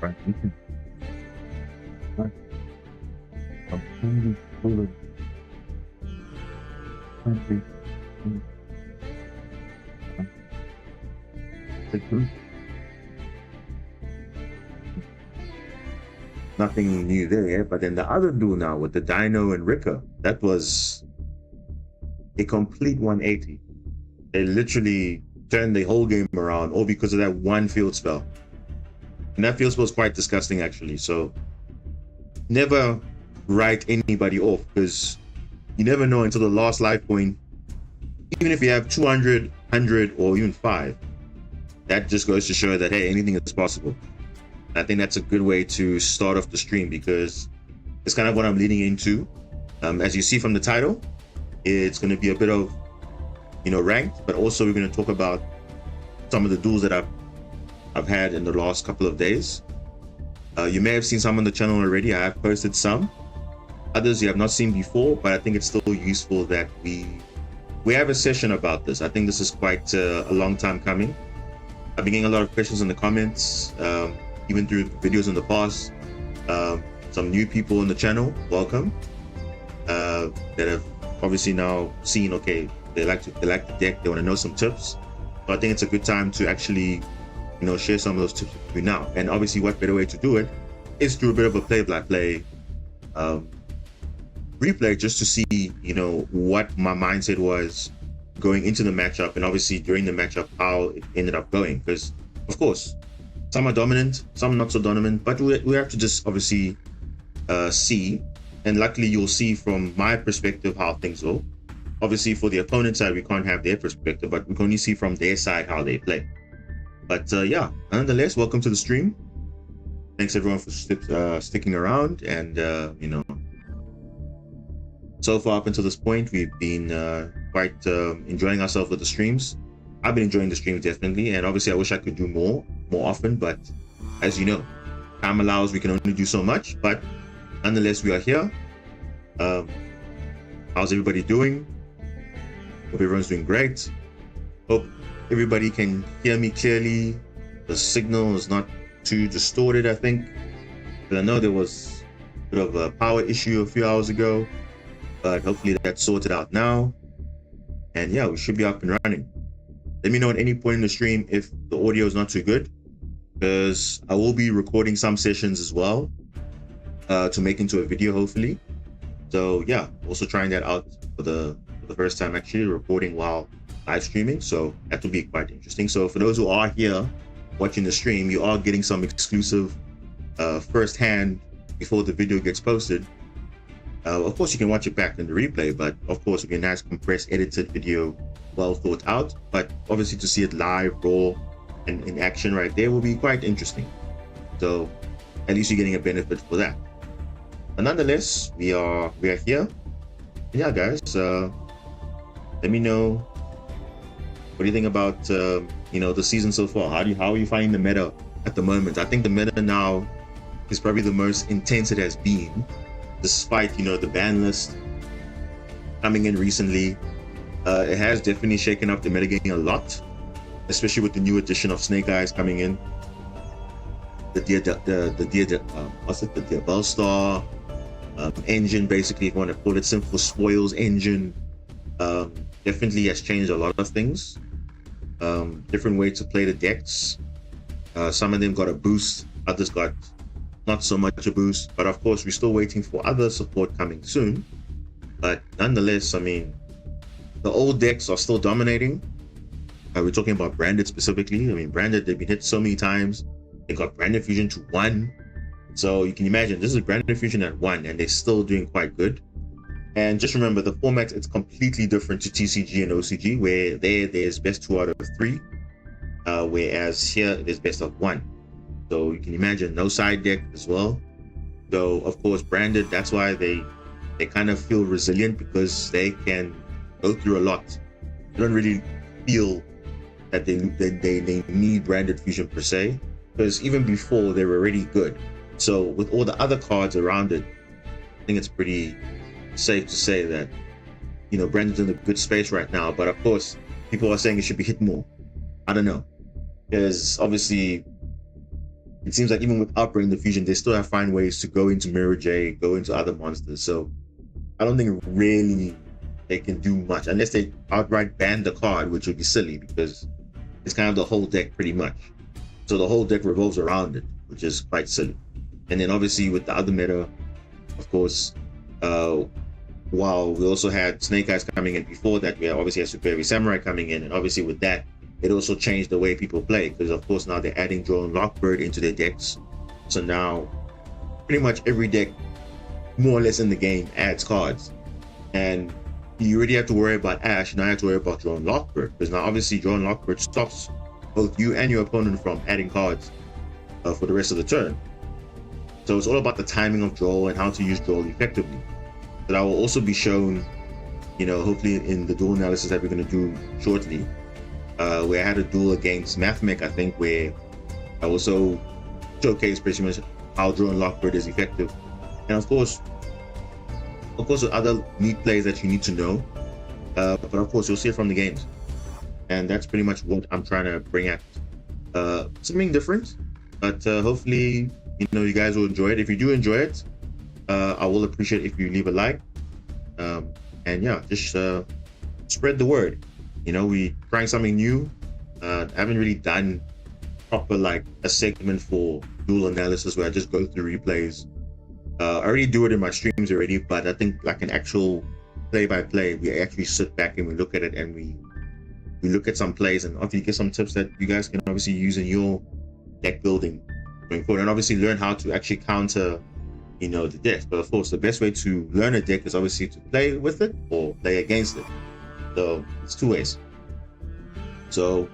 Right. You can not completely full of country. Nothing new there, yeah? But then the other duel now with the Dino and Rika, that was a complete 180. They literally turned the whole game around all because of that one field spell. And that field spell was quite disgusting, actually. So never write anybody off, because you never know until the last life point. Even if you have 200, 100, or even 5, that just goes to show that, hey, anything is possible. I think that's a good way to start off the stream, because it's kind of what I'm leading into. As you see from the title, it's going to be a bit of, ranked, but also we're going to talk about some of the duels that I've had in the last couple of days. You may have seen some on the channel already. I have posted some. Others you have not seen before, but I think it's still useful that we have a session about this. I think this is quite a long time coming. I've been getting a lot of questions in the comments, even through videos in the past. Some new people in the channel, welcome, that have obviously now seen, okay, they like the deck, they want to know some tips. So I think it's a good time to actually, share some of those tips with you now. And obviously, what better way to do it is through a bit of a play-by-play replay, just to see, what my mindset was going into the matchup, and obviously during the matchup, how it ended up going. Because, of course, some are dominant, some not so dominant, but we have to just obviously see. And luckily, you'll see from my perspective how things go. Obviously, for the opponent side, we can't have their perspective, but we can only see from their side how they play. But yeah, nonetheless, welcome to the stream. Thanks everyone for sticking around. And so far up until this point, we've been quite enjoying ourselves with the streams. I've been enjoying the streams, definitely, and obviously I wish I could do more often, but as you know, time allows, we can only do so much. But nonetheless, we are here. How's everybody doing? Hope everyone's doing great. Hope everybody can hear me clearly. The signal is not too distorted, I think. But I know there was a bit of a power issue a few hours ago, but hopefully that's sorted out now. And yeah, we should be up and running. Let me know at any point in the stream if the audio is not too good, because I will be recording some sessions as well to make into a video, hopefully. So yeah, also trying that out for the first time, actually recording while live streaming. So that will be quite interesting. So for those who are here watching the stream, you are getting some exclusive firsthand before the video gets posted. Of course, you can watch it back in the replay, but of course, we can nice compressed, edited video, well thought out. But obviously, to see it live, raw, and in action right there will be quite interesting. So at least you're getting a benefit for that. But nonetheless, we are here. Yeah, guys, let me know what do you think about the season so far. How are you finding the meta at the moment? I think the meta now is probably the most intense it has been, despite the ban list coming in recently. It has definitely shaken up the metagame a lot, especially with the new addition of Snake Eyes coming in. The Diabell Star engine, basically, if you want to call it, Simple Spoils engine, definitely has changed a lot of things. Different way to play the decks. Some of them got a boost, others got not so much a boost, but of course we're still waiting for other support coming soon. But nonetheless, I mean, the old decks are still dominating. We're talking about Branded specifically. I mean, Branded, they've been hit so many times. They got Branded Fusion to 1. So you can imagine, this is Branded Fusion at 1, and they're still doing quite good. And just remember, the format, it's completely different to TCG and OCG, where there's best 2 out of 3, whereas here there's best of 1. So you can imagine, no side deck as well. So of course, Branded, that's why they kind of feel resilient, because they can go through a lot. They don't really feel that they need Branded Fusion per se, because even before they were already good. So with all the other cards around it, I think it's pretty safe to say that Branded's in a good space right now. But of course, people are saying it should be hit more. I don't know, because obviously it seems like even with Outbreak the Fusion, they still have find ways to go into Mirror J, go into other monsters. So I don't think really they can do much unless they outright ban the card, which would be silly because it's kind of the whole deck pretty much. So the whole deck revolves around it, which is quite silly. And then obviously with the other meta, of course, while we also had Snake Eyes coming in before that, we obviously had Super Heavy Samurai coming in, and obviously with that, it also changed the way people play, because of course now they're adding Drone Lockbird into their decks. So now pretty much every deck more or less in the game adds cards, and you already have to worry about Ash. Now you have to worry about Drone Lockbird, because now obviously Drone Lockbird stops both you and your opponent from adding cards for the rest of the turn. So it's all about the timing of draw and how to use draw effectively. That will also be shown, you know, hopefully in the duel analysis that we're going to do shortly, where I had a duel against Mathmech, I think, where I also showcased pretty much how Draw and Lockbird is effective. And of course with other neat plays that you need to know, but of course you'll see it from the games. And that's pretty much what I'm trying to bring at. Something different, but hopefully, you know, you guys will enjoy it. If you do enjoy it, I will appreciate if you leave a like, and yeah, just spread the word. You know, we trying something new. I haven't really done proper like a segment for duel analysis where I just go through replays. I already do it in my streams already, but I think like an actual play-by-play, we actually sit back and we look at it, and we look at some plays, and obviously get some tips that you guys can obviously use in your deck building going forward, and obviously learn how to actually counter, you know, the deck. But of course, the best way to learn a deck is obviously to play with it or play against it. So it's two ways. So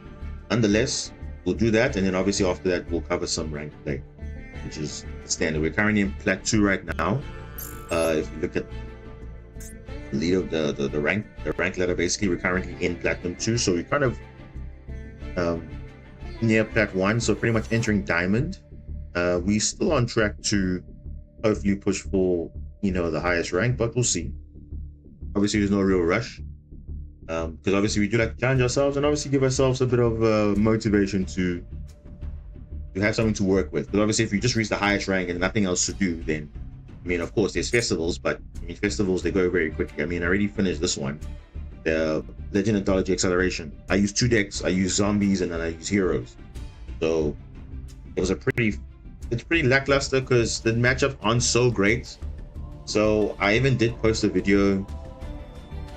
nonetheless, we'll do that, and then obviously after that we'll cover some ranked play, which is standard. We're currently in Plat 2 right now. If you look at the lead of the rank ladder, basically we're currently in Platinum 2, so we're kind of near Plat 1, so pretty much entering Diamond. We're still on track to hopefully push for, you know, the highest rank, but we'll see. Obviously there's no real rush, because obviously we do like to challenge ourselves and obviously give ourselves a bit of motivation to have something to work with. But obviously if you just reach the highest rank and nothing else to do, then I mean, of course there's festivals, but I mean, festivals, they go very quickly. I mean, I already finished this one, the Legend Anthology Acceleration. I use 2 decks. I use zombies and then I use heroes. So it was it's pretty lackluster because the matchups aren't so great. So I even did post a video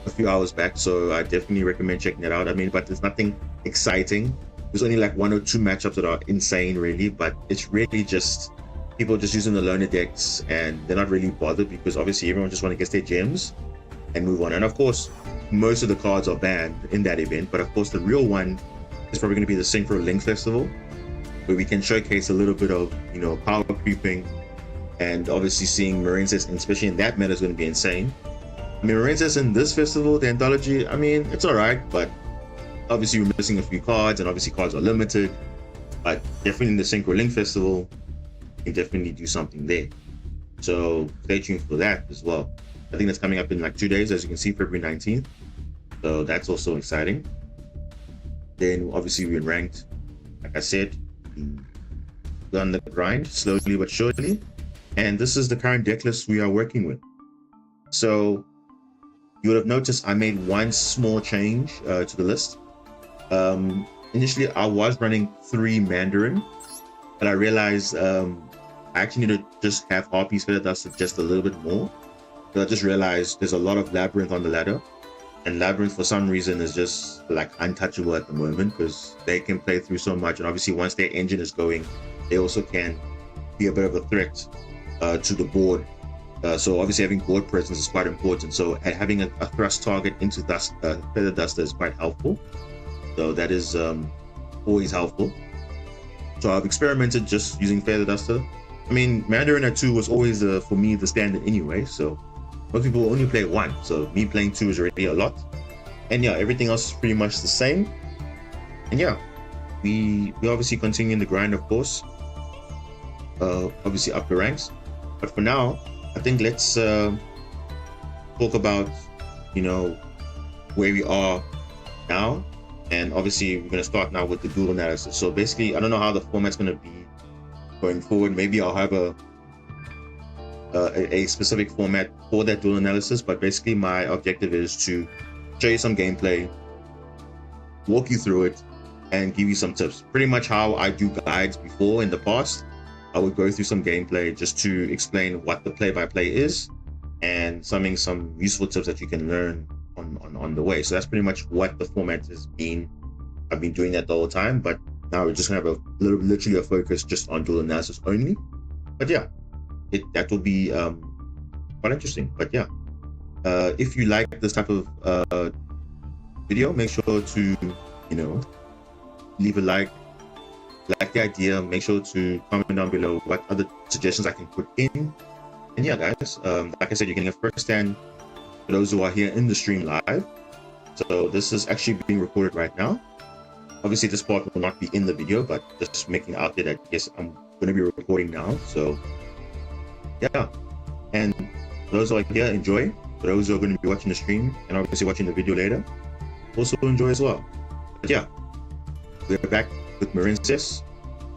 a few hours back, so I definitely recommend checking it out. I mean, but there's nothing exciting. There's only like 1 or 2 matchups that are insane really, but it's really just people just using the loner decks, and they're not really bothered because obviously everyone just want to get their gems and move on. And of course, most of the cards are banned in that event, but of course the real one is probably going to be the Synchro Link Festival, where we can showcase a little bit of, you know, power creeping, and obviously seeing Marincess, and especially in that meta, is going to be insane. I mean, Marincess in this festival, the anthology, I mean, it's all right, but obviously we're missing a few cards, and obviously cards are limited. But definitely in the Synchro Link Festival, you can definitely do something there. So stay tuned for that as well. I think that's coming up in like 2 days, as you can see, February 19th. So that's also exciting. Then obviously we're ranked, like I said, we're on the grind slowly but surely. And this is the current deck list we are working with. So you would have noticed I made one small change to the list. Initially I was running 3 Mandarin, but I realized I actually need to just have Harpies Feather Duster just a little bit more. So I just realized there's a lot of Labyrinth on the ladder, and Labyrinth for some reason is just like untouchable at the moment because they can play through so much, and obviously once their engine is going, they also can be a bit of a threat to the board. So obviously having board presence is quite important. So having a thrust target into Feather Duster is quite helpful. So that is always helpful. So I've experimented just using Feather Duster. I mean, Mandarin at 2 was always for me the standard anyway, so most people only play 1, so me playing 2 is already a lot. And yeah, everything else is pretty much the same. And yeah, we obviously continue the grind, of course, obviously up the ranks. But for now, I think let's talk about, you know, where we are now. And obviously we're going to start now with the duel analysis. So basically, I don't know how the format's going to be going forward. Maybe I'll have a specific format for that duel analysis, but basically my objective is to show you some gameplay, walk you through it, and give you some tips. Pretty much how I do guides before in the past. I would go through some gameplay just to explain what the play-by-play is and some useful tips that you can learn on the way. So that's pretty much what the format has been. I've been doing that the whole time, but now we're just gonna have literally a focus just on duel analysis only. But yeah, that will be quite interesting. But yeah, if you like this type of video, make sure to leave a like the idea. Make sure to comment down below what other suggestions I can put in. And yeah, guys, like I said, you're getting a first-hand for those who are here in the stream live. So this is actually being recorded right now. Obviously, this part will not be in the video, but just making out there that yes, I'm going to be recording now. So yeah, and for those who are here, enjoy. For those who are going to be watching the stream and obviously watching the video later, also enjoy as well. But yeah, we're back with Marincess.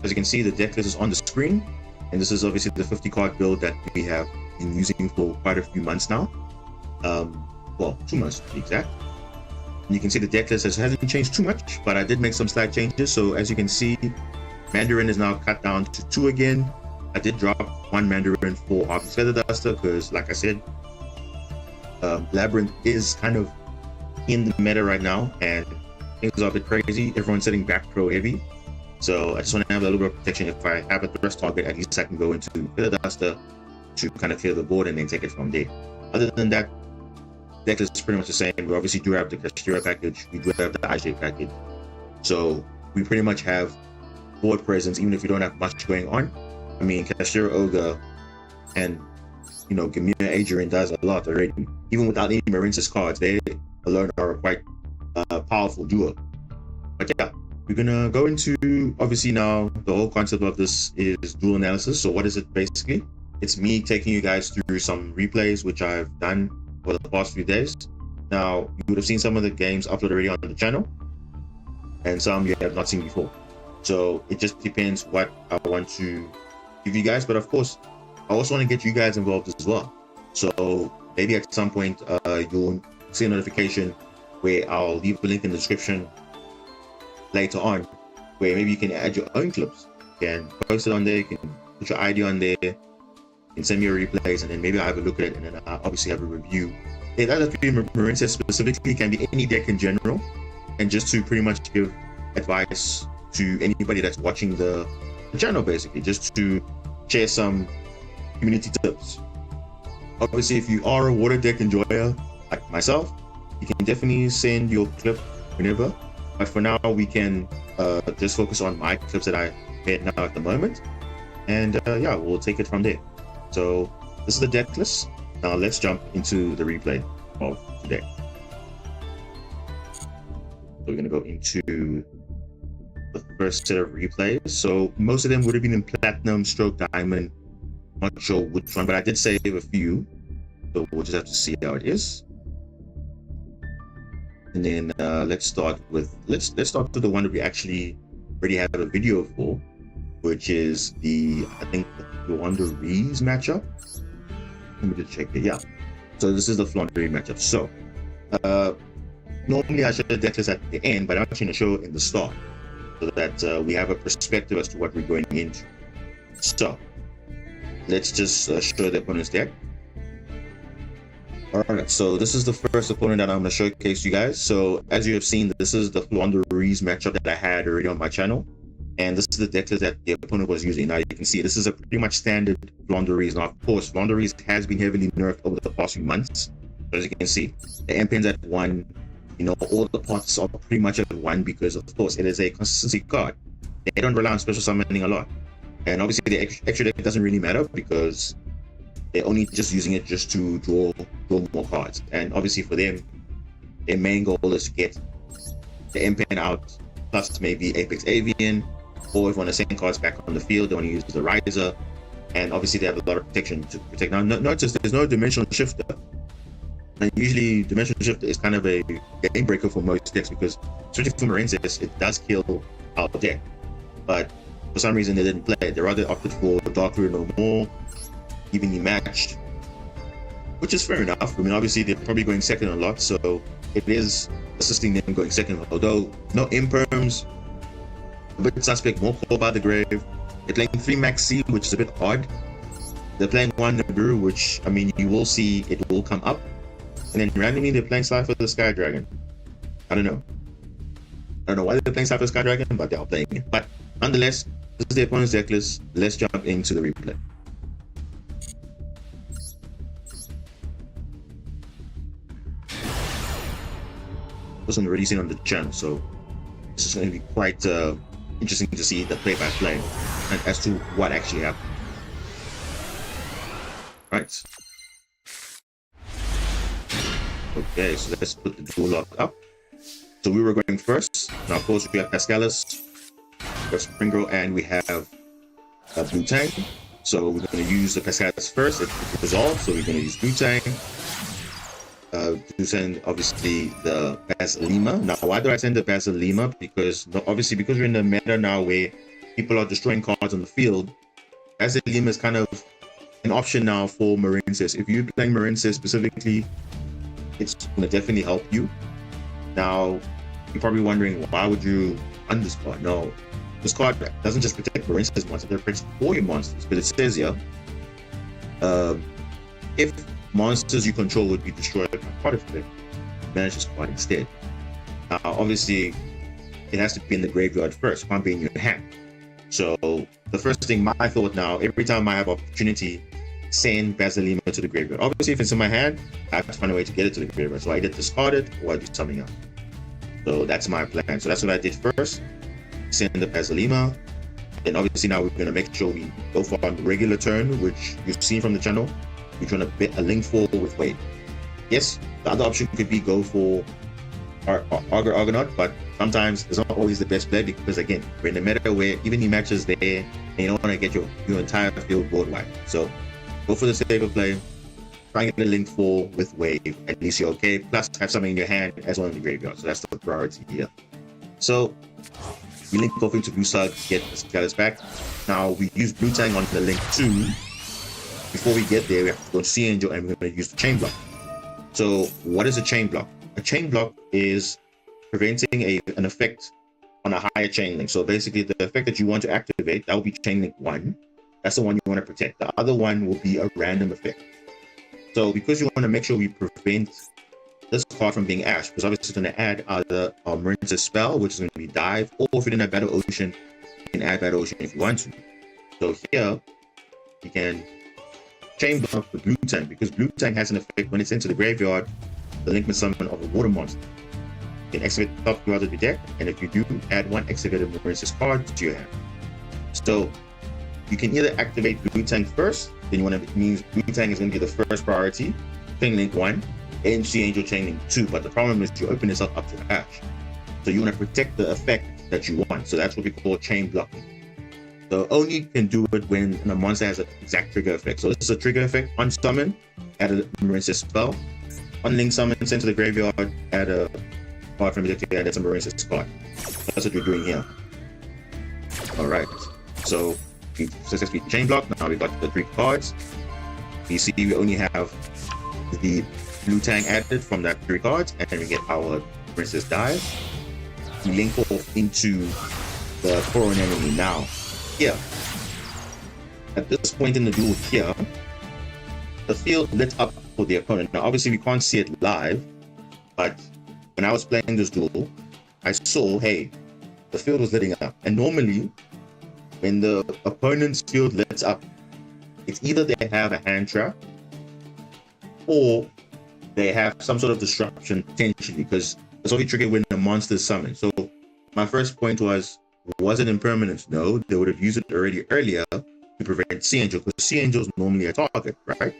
As you can see, the deck list is on the screen, and this is obviously the 50 card build that we have been using for quite a few months now. Well, 2 months to be exact. And you can see the deck list hasn't changed too much, but I did make some slight changes. So as you can see, Mandarin is now cut down to 2 again. I did drop 1 Mandarin for Harvey's Feather Duster because, like I said, Labyrinth is kind of in the meta right now, and things are a bit crazy. Everyone's sitting back pro heavy. So I just want to have a little bit of protection. If I have a thrust target, at least I can go into Feather Duster to kind of clear the board and then take it from there. Other than that, deck is pretty much the same. We obviously do have the Kashira package. We do have the IJ package. So we pretty much have board presence, even if you don't have much going on. I mean, Kashira Ogre and, Gamir Adrian does a lot already. Even without any Marincess cards, they alone are a quite powerful duo. But yeah, we're gonna go into, obviously now, the whole concept of this is duel analysis. So what is it basically? It's me taking you guys through some replays, which I've done for the past few days. Now, you would have seen some of the games uploaded already on the channel, and some you have not seen before. So it just depends what I want to give you guys. But of course, I also want to get you guys involved as well. So maybe at some point, you'll see a notification where I'll leave a link in the description later on, where maybe you can add your own clips. You can post it on there, you can put your ID on there, you can send me your replays, and then maybe I'll have a look at it, and then I'll obviously have a review. It doesn't have to be Marincess specifically, it can be any deck in general, and just to pretty much give advice to anybody that's watching the channel, basically, just to share some community tips. Obviously, if you are a water deck enjoyer like myself, you can definitely send your clip whenever. But for now, we can just focus on my clips that I made now at the moment. And yeah, we'll take it from there. So this is the deck list. Now let's jump into the replay of today. So we're going to go into the first set of replays. So most of them would have been in Platinum, Stroke, Diamond. Not sure which one, but I did save a few. So we'll just have to see how it is. And then let's start with the one that we actually already have a video for, which is I think the Flaunderies matchup. Let me just check it. Yeah. So this is the Flaunderies matchup. So normally I show the deck list at the end, but I'm actually going to show it in the start so that we have a perspective as to what we're going into. So let's just show the opponent's deck. Alright, so this is the first opponent that I'm going to showcase you guys. So as you have seen, this is the Flaunderies matchup that I had already on my channel. And this is the deck list that the opponent was using. Now you can see this is a pretty much standard Flaunderies. Now of course, Flaunderies has been heavily nerfed over the past few months. As you can see, the M pin's at 1. All the pots are pretty much at 1 because of course it is a consistency card. They don't rely on special summoning a lot. And obviously the extra deck doesn't really matter because they're only just using it just to draw more cards. And obviously for them, their main goal is to get the M pin out, plus maybe Apex Avian, or if you want to send cards back on the field, they want to use the Riser. And obviously they have a lot of protection to protect. Now notice there's no Dimensional Shifter. And usually Dimensional Shifter is kind of a game breaker for most decks because, especially for Marincess, it does kill our deck. But for some reason they didn't play it. They rather opted for Dark Ruler no more, evenly matched, which is fair enough. I mean, obviously they're probably going second a lot, so it is assisting them going second. Although no imperms, a bit suspect, more Call by the Grave. They're playing 3 Maxi, which is a bit odd. They're playing 1 Nibiru, which, I mean, you will see it will come up. And then randomly they're playing Cypher the Sky Dragon. I don't know why they're playing Cypher Sky Dragon, but they're playing it. But nonetheless, this is the opponent's deck list. Let's jump into the replay. This one already seen on the channel, so this is going to be quite interesting to see the play-by-play and as to what actually happened. Right. Okay, so let's put the dual lock up. So we were going first. Now, of course, we have Pascalis, we have Springro, and we have Blue Tang. So we're going to use the Pascalis first. It resolves, so we're going to use Blue Tang. To send obviously the Basilima. Now, why do I send the Basilima? Because obviously, because we're in the meta now where people are destroying cards on the field, Basilima is kind of an option now for Marincess. If you're playing Marincess specifically, it's going to definitely help you. Now, you're probably wondering, why would you run this card? No, this card doesn't just protect Marincess monsters, it protects all your monsters. But it says here, if monsters you control would be destroyed by part of it, manage this card instead. Now, obviously, it has to be in the graveyard first, it can't be in your hand. So, the first thing my thought now, every time I have opportunity, send Basilima to the graveyard. Obviously, if it's in my hand, I have to find a way to get it to the graveyard. So I either discard it or I do something else. So that's my plan. So that's what I did first. Send the Basilima. Then obviously now we're going to make sure we go for a regular turn, which you've seen from the channel. We're trying to bet a link 4 with Wade. Yes, the other option could be go for Augur Argonaut, but sometimes it's not always the best play because again, we're in a meta where even the matches there and you don't want to get your entire field board wide. So go for the safer play, try and get a link 4 with Wave, at least you're okay. Plus have something in your hand as well in the graveyard. So that's the priority here. So we link off into Blue Slug, get the Scalers back. Now we use Blue Tang on the link 2. Before we get there, we have to go to Sea Angel and we're going to use the Chain Block. So what is a Chain Block? A Chain Block is preventing an effect on a higher chain link. So basically the effect that you want to activate, that will be chain link 1. That's the one you want to protect. The other one will be a random effect. So because you want to make sure we prevent this card from being Ash, because obviously it's going to add either a Marincess spell, which is going to be Dive, or if you didn't have Battle Ocean, you can add Battle Ocean if you want to. So here, you can Chain Block the Blue Tang, because Blue Tang has an effect when it's into the graveyard, the Linkman summon of a water monster. You can activate the top card of the deck, and if you do, add 1 activated Marincess card to your hand. So you can either activate Blue Tang first, then you want to, it means Blue Tang is going to be the first priority, Chain Link 1, and Sea Angel Chain Link 2, but the problem is you open yourself up to Ash. So you want to protect the effect that you want, so that's what we call chain blocking. So only can do it when a monster has an exact trigger effect. So this is a trigger effect on summon, add a Marincess spell. On link summon, send to the graveyard, add a card from the deck to add some Marincess card. That's what we're doing here. Alright, so we successfully chain block. Now we've got the 3 cards. You see we only have the Blue Tang added from that 3 cards, and then we get our Marincess Dive. We link off into the foreign enemy now. Here, at this point in the duel here, the field lit up for the opponent. Now obviously we can't see it live, but when I was playing this duel, I saw, hey, the field was lighting up. And normally, when the opponent's field lights up, it's either they have a hand trap, or they have some sort of disruption potentially, because it's only triggered when the monster is summoned. So my first point was it impermanence? No, they would have used it already earlier to prevent Sea Angel, because Sea Angel is normally a target, right?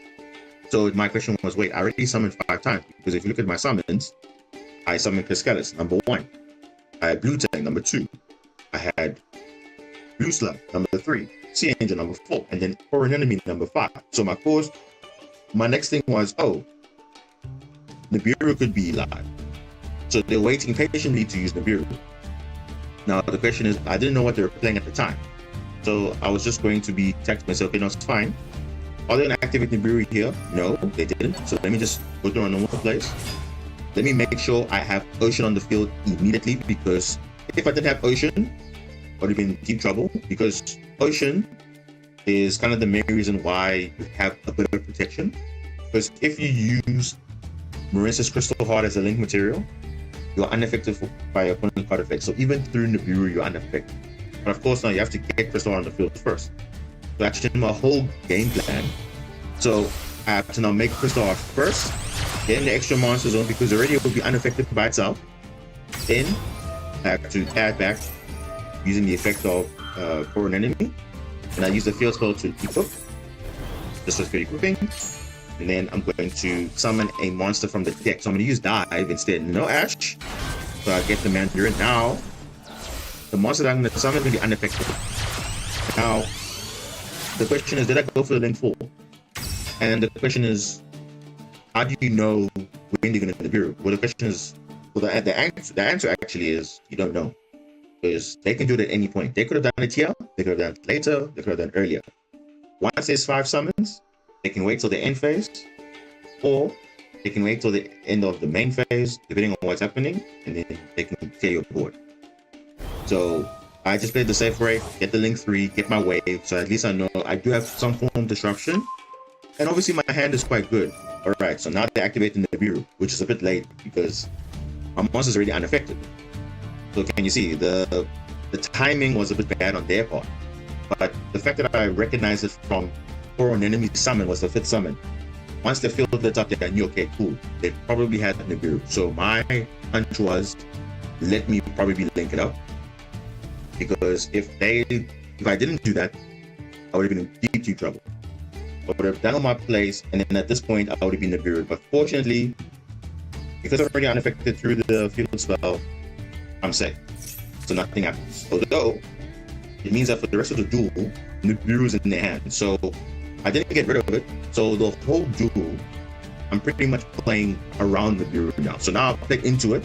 So my question was, wait, I already summoned 5 times, because if you look at my summons, I summoned Pascalis, number 1. I had Blue Tang, number 2. I had Blue Slug, number 3. Sea Angel, number 4. And then Foreign Enemy, number 5. So my next thing was, oh, Nibiru could be live. So they're waiting patiently to use Nibiru. Now the question is, I didn't know what they were playing at the time. So I was just going to be text myself, okay, no, it's fine. Are they going to activate Nibiru here? No, they didn't. So let me just go to a normal place. Let me make sure I have Ocean on the field immediately, because if I didn't have Ocean, I would have been in deep trouble, because Ocean is kind of the main reason why you have a bit of protection. Because if you use Marincess Crystal Heart as a link material, you're unaffected by opponent card effects. So even through Nibiru, you're unaffected. But of course, now you have to get Crystal Heart on the field first. So actually, my whole game plan. So I have to now make Crystal Heart first, then the extra monster zone, because already it will be unaffected by itself. Then I have to add back using the effect of for an enemy. And I use the field spell to equip. This was good equipping. And then I'm going to summon a monster from the deck. So I'm going to use Dive instead. No Ash. So I get the Mandarin. Now, the monster that I'm going to summon will be unaffected. Now, the question is, did I go for the link 4? And the question is, how do you know when you're going to Nibiru? Well, the question is, well, the answer actually is, you don't know. Because they can do it at any point. They could have done it here, they could have done it later, they could have done it earlier. Once there's 5 summons, they can wait till the end phase, or they can wait till the end of the main phase, depending on what's happening, and then they can clear your board. So I just played the safe way, get the link 3, get my wave, so at least I know I do have some form of disruption. And obviously my hand is quite good. Alright, so now they're activating the Nibiru, which is a bit late because my monster's already unaffected. So can you see, the timing was a bit bad on their part. But the fact that I recognized it from for an enemy summon was the 5th summon. Once they filled it up, I knew, okay, cool. They probably had Nibiru. So my hunch was, let me probably link it up. Because if I didn't do that, I would have been in deep trouble. I would have done on my place, and then at this point, I would have been Nibiru. But fortunately, because I'm already unaffected through the field spell, I'm safe. So nothing happens. Although, it means that for the rest of the duel, Nibiru is in their hand. So I didn't get rid of it. So the whole duel, I'm pretty much playing around Nibiru now. So now I'll play into it.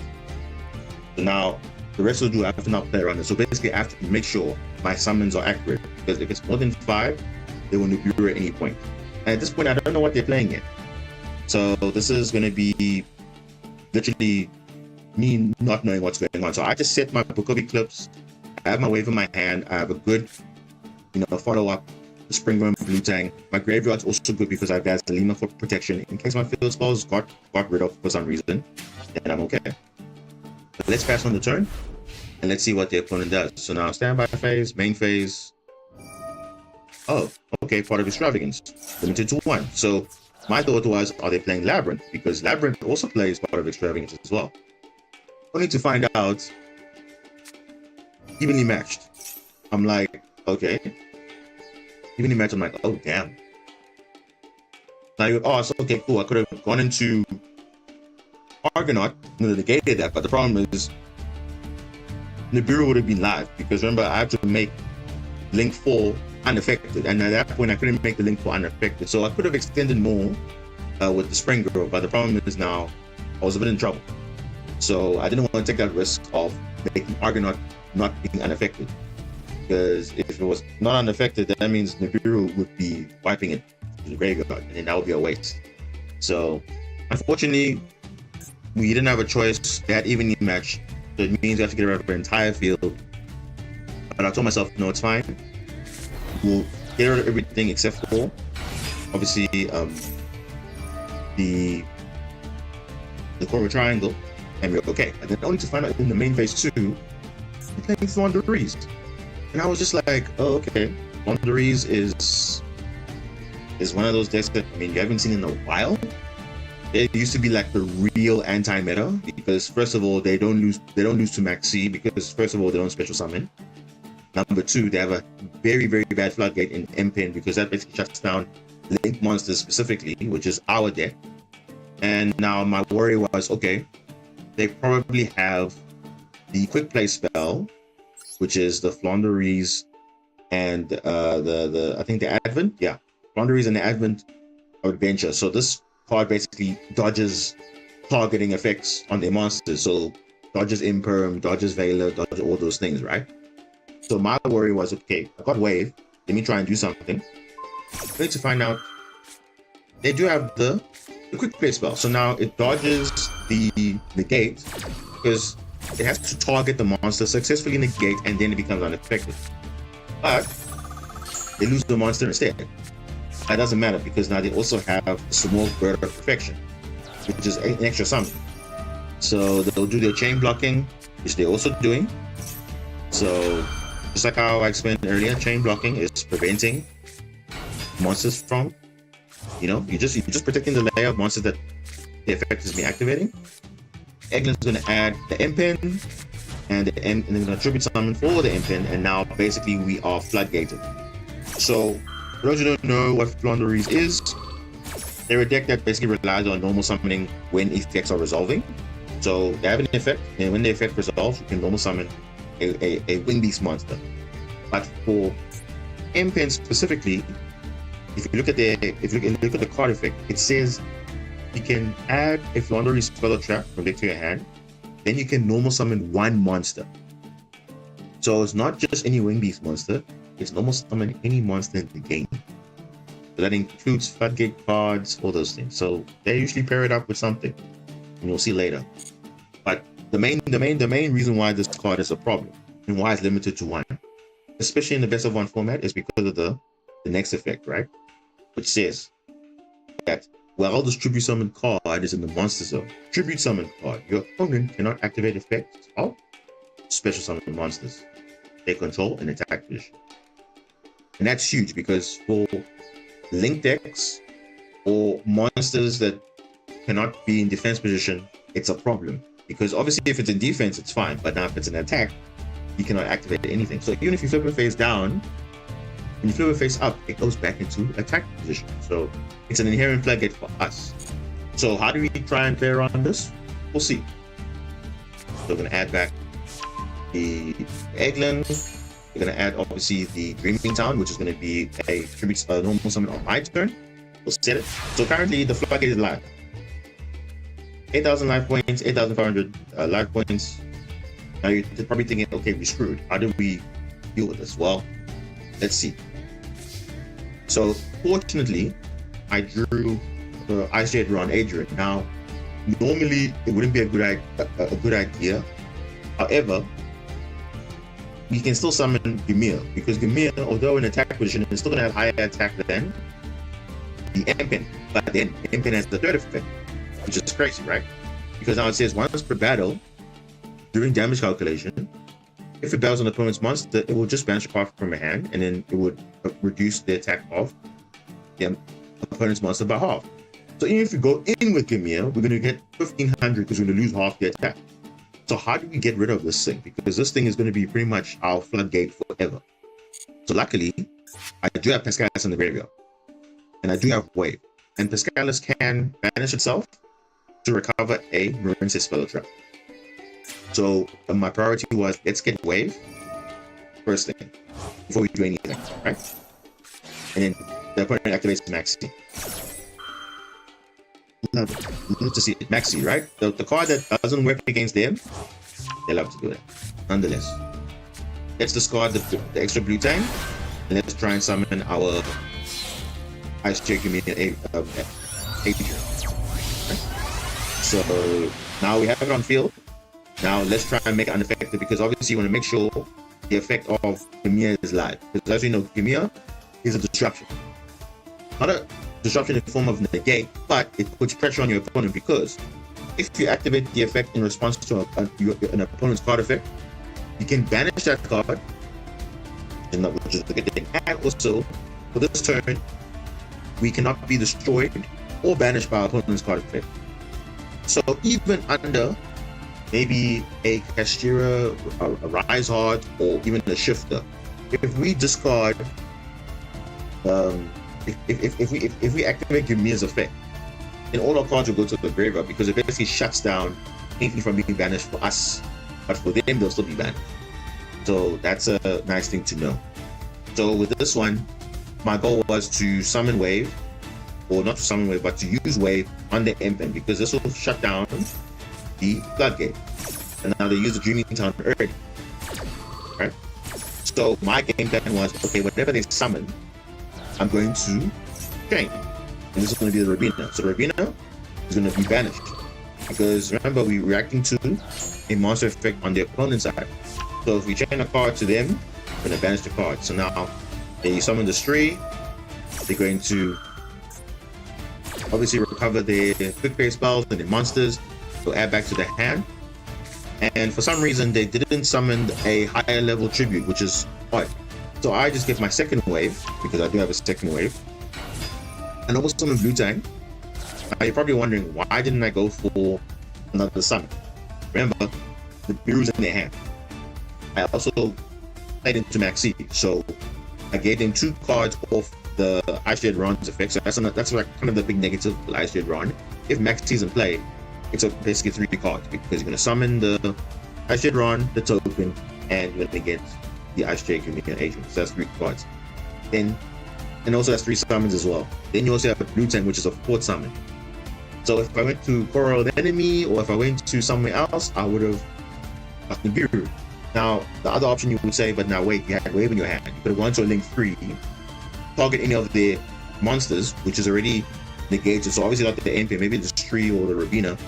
So now the rest of the duel, I have to now play around it. So basically, I have to make sure my summons are accurate. Because if it's more than 5, they will Nibiru at any point. And at this point, I don't know what they're playing yet. So this is going to be literally me not knowing what's going on. So I just set my Book of Eclipse. I have my wave in my hand. I have a good, follow-up. The Springworm Blue Tang. My graveyard's also good because I have Vaseline for protection. In case my field spells got rid of for some reason, then I'm okay. But let's pass on the turn, and let's see what the opponent does. So now standby phase, main phase. Oh, okay, part of Extravagance. Limited to 1. So my thought was, are they playing Labyrinth? Because Labyrinth also plays part of Extravagance as well. Only to find out, evenly matched. I'm like, okay. Evenly matched, I'm like, oh, damn. Like, oh, so, okay, cool. I could have gone into Argonaut, negated that, but the problem is Nibiru would have been live, because remember, I have to make Link 4 unaffected, and at that point I couldn't make the Link 4 unaffected, so I could have extended more with the Spring Girl, but the problem is now I was a bit in trouble. So I didn't want to take that risk of making Argonaut not being unaffected, because if it was not unaffected, that means Nibiru would be wiping it to the graveyard, and then that would be a waste. So unfortunately, we didn't have a choice. They had evenly matched, so it means we have to get rid of the entire field. But I told myself, no, it's fine. We'll get rid of everything except for, obviously, the Corvo Triangle, and we're okay. And then only to find out in the main phase 2, we're playing Wanderers. And I was just like, oh, okay. Wanderers is one of those decks that, you haven't seen in a while. It used to be like the real anti-meta, because first of all, they don't lose to Maxi, because first of all, they don't special summon. Number 2, they have a very, very bad floodgate in M-Pen, because that basically shuts down Link monsters specifically, which is our deck. And now my worry was, okay, they probably have the quick play spell, which is the Flaunderies and I think the Advent, yeah, Flaunderies and the Advent Adventure. So this card basically dodges targeting effects on their monsters. So dodges Imperm, dodges Veiler, dodges all those things, right? So my worry was, okay, I got wave. Let me try and do something. I need to find out. They do have the quick play spell. So now it dodges the negate because it has to target the monster, successfully negate, and then it becomes unaffected. But they lose the monster instead. That doesn't matter because now they also have a small bird of perfection, which is an extra summon. So they'll do their chain blocking, which they're also doing. So just like how I explained earlier, chain blocking is preventing monsters from, you're just protecting the layer of monsters that the effect is being activating. Eggland's going to add the M-Pin, and then going to tribute summon for the M-Pin, and now basically we are floodgated. So for those who don't know what Flonderies is, they're a deck that basically relies on normal summoning when effects are resolving. So they have an effect, and when the effect resolves, you can normal summon a Wing Beast monster. But for M-Pen specifically, if you look at the card effect, it says you can add a Flondery spell or trap from deck to your hand, then you can normal summon one monster. So it's not just any Wing Beast monster, it's normal summon any monster in the game. So that includes floodgate cards, all those things. So they usually pair it up with something, and you'll see later. But the main reason why this card is a problem and why it's limited to one, especially in the best of one format, is because of the next effect, right? Which says that while this tribute summon card is in the monster zone, tribute summon card, your opponent cannot activate effects of special summon monsters they control and attack position. And that's huge because for link decks or monsters that cannot be in defense position, it's a problem. Because obviously if it's in defense, it's fine. But now if it's an attack, you cannot activate anything. So even if you flip it face down, and you flip it face up, it goes back into attack position. So it's an inherent floodgate for us. So how do we try and play around this? We'll see. So we're going to add back the Eggland. We're going to add obviously the Dreaming Town, which is going to be a tribute normal summon on my turn. We'll set it. So currently the floodgate is live. 8,000 life points, 8,500 life points. Now you're probably thinking, okay, we're screwed. How do we deal with this? Well, let's see. So fortunately, I drew the Ice Jade around Adrian. Now, normally it wouldn't be a good idea. However, we can still summon Gamir because Gamir, although in attack position, is still going to have higher attack than the M-Pin. But then M-Pin has the third effect, which is crazy, right? Because now it says once per battle, during damage calculation, if it battles an opponent's monster, it will just banish a card from a hand, and then it would reduce the attack of the opponent's monster by half. So even if we go in with Gamir, we're going to get 1,500 because we're going to lose half the attack. So how do we get rid of this thing? Because this thing is going to be pretty much our floodgate forever. So luckily, I do have Pascalis in the graveyard, and I do have Wave. And Pascalis can banish itself to recover a Marincess spell trap. So my priority was, let's get Wave first thing before we do anything, right? And then the opponent activates Maxi. Love to see it. Maxi, right? The card that doesn't work against them, they love to do that. Nonetheless, let's discard the extra blue tank, and let's try and summon our Ice Jade Adrian. Right? So now we have it on field. Now let's try and make it unaffected because obviously you want to make sure the effect of Gamir is live. Because as you know, Gamir is a disruption. Not a disruption in the form of negate, but it puts pressure on your opponent because if you activate the effect in response to an opponent's card effect, you can banish that card, which is a good thing. And also, for this turn, we cannot be destroyed or banished by our opponent's card effect. So even under maybe a Castira, a Rise Heart, or even a Shifter, if we discard, if we activate Gamir's effect, then all our cards will go to the graveyard because it basically shuts down anything from being banished for us, but for them they'll still be banished. So that's a nice thing to know. So with this one, my goal was to summon Wave, or not to summon Wave, but to use Wave on the M-Pen because this will shut down the floodgate. And now they use the Dreaming Town early, right? So my game plan was, okay, whatever they summon, I'm going to chain. And this is going to be the Rabina. So the Rabina is going to be banished. Because remember, we're reacting to a monster effect on the opponent's side. So if we chain a card to them, we're going to banish the card. So now they summon the Stray. They're going to obviously recover their quick play spells and their monsters. So add back to the hand. And for some reason, they didn't summon a higher level tribute, which is odd. So I just get my second wave, because I do have a second wave. And almost summon Blue Tang. Now you're probably wondering, why didn't I go for another summon? Remember, the Biru's in their hand. I also played into Maxi, so I gave them 2 cards off the Ice Shade Ron's effect. So that's like kind of the big negative of Ice Shade Ron. If Maxi's in play, it's basically 3 cards, because you're going to summon the Ice Shade Ron, the token, and you're going to get the Ice Shade Communion Agent. So that's 3 cards. And also that's 3 summons as well. Then you also have a Blue Tang, which is a 4th summon. So if I went to Coral Enemy, or if I went to somewhere else, I would have gotten Biru. Now, the other option you would say, but now wait, you had Wave in your hand. You could have gone to a Link 3, target any of their monsters, which is already negated. So obviously not the MP, maybe the Stray or the Rabina,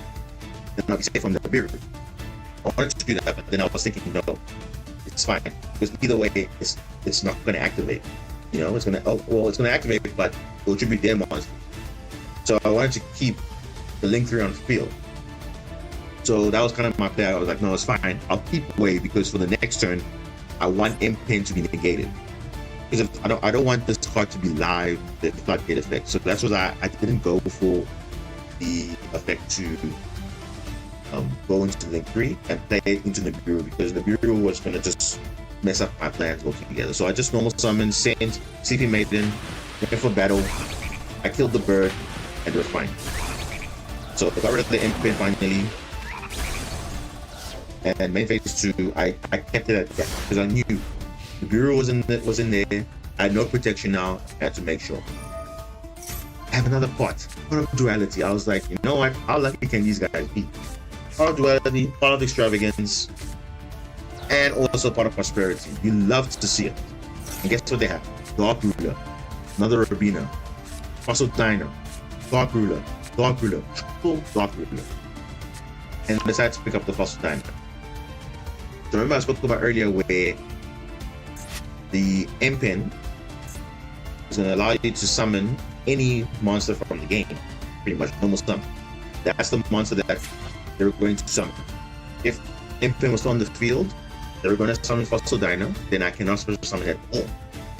then I'll be safe from the Biru. I wanted to do that, but then I was thinking, no, it's fine. Because either way, it's not going to activate. You know, it's going to activate, but it will tribute their monster. So I wanted to keep the Link 3 on the field. So that was kind of my play. I was like, no, it's fine. I'll keep away, because for the next turn, I want M-Pen to be negated. Because I don't want this card to be live, the floodgate effect. So that's why I didn't go for the effect to go into Link 3 and play it into Nibiru, because Nibiru was going to just mess up my plans altogether. So I just normal summoned, sent CP Maiden, went for battle. I killed the bird, and it was fine. So I got rid of the M-Pen finally. And main phase 2, I kept it at that, because I knew the Bureau was in there. I had no protection now. I had to make sure. I have another part of duality. I was like, you know what? How lucky can these guys be? Part of duality, part of extravagance, and also part of prosperity. You love to see it. And guess what they have? Dark Ruler, another Rabina, Fossil Diner, Dark Ruler, triple Dark Ruler. And I decided to pick up the Fossil Diner. So remember I spoke about earlier where the M-Pen is going to allow you to summon any monster from the game, pretty much normal summon. That's the monster that they're going to summon. If M-Pen was on the field, they were going to summon Fossil Dino, then I cannot special summon at all.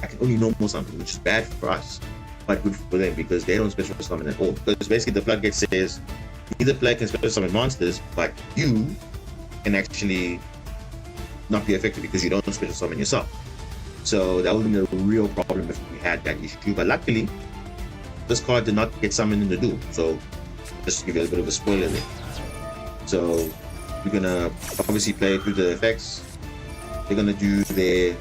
I can only normal summon, which is bad for us, but good for them because they don't special summon at all. Because basically the floodgate says either player can special summon monsters, but you can actually not be affected because you don't special summon yourself. So that would have been a real problem if we had that issue. But luckily, this card did not get summoned in the duel. So just to give you a bit of a spoiler there. So we're gonna obviously play through the effects. They're gonna do their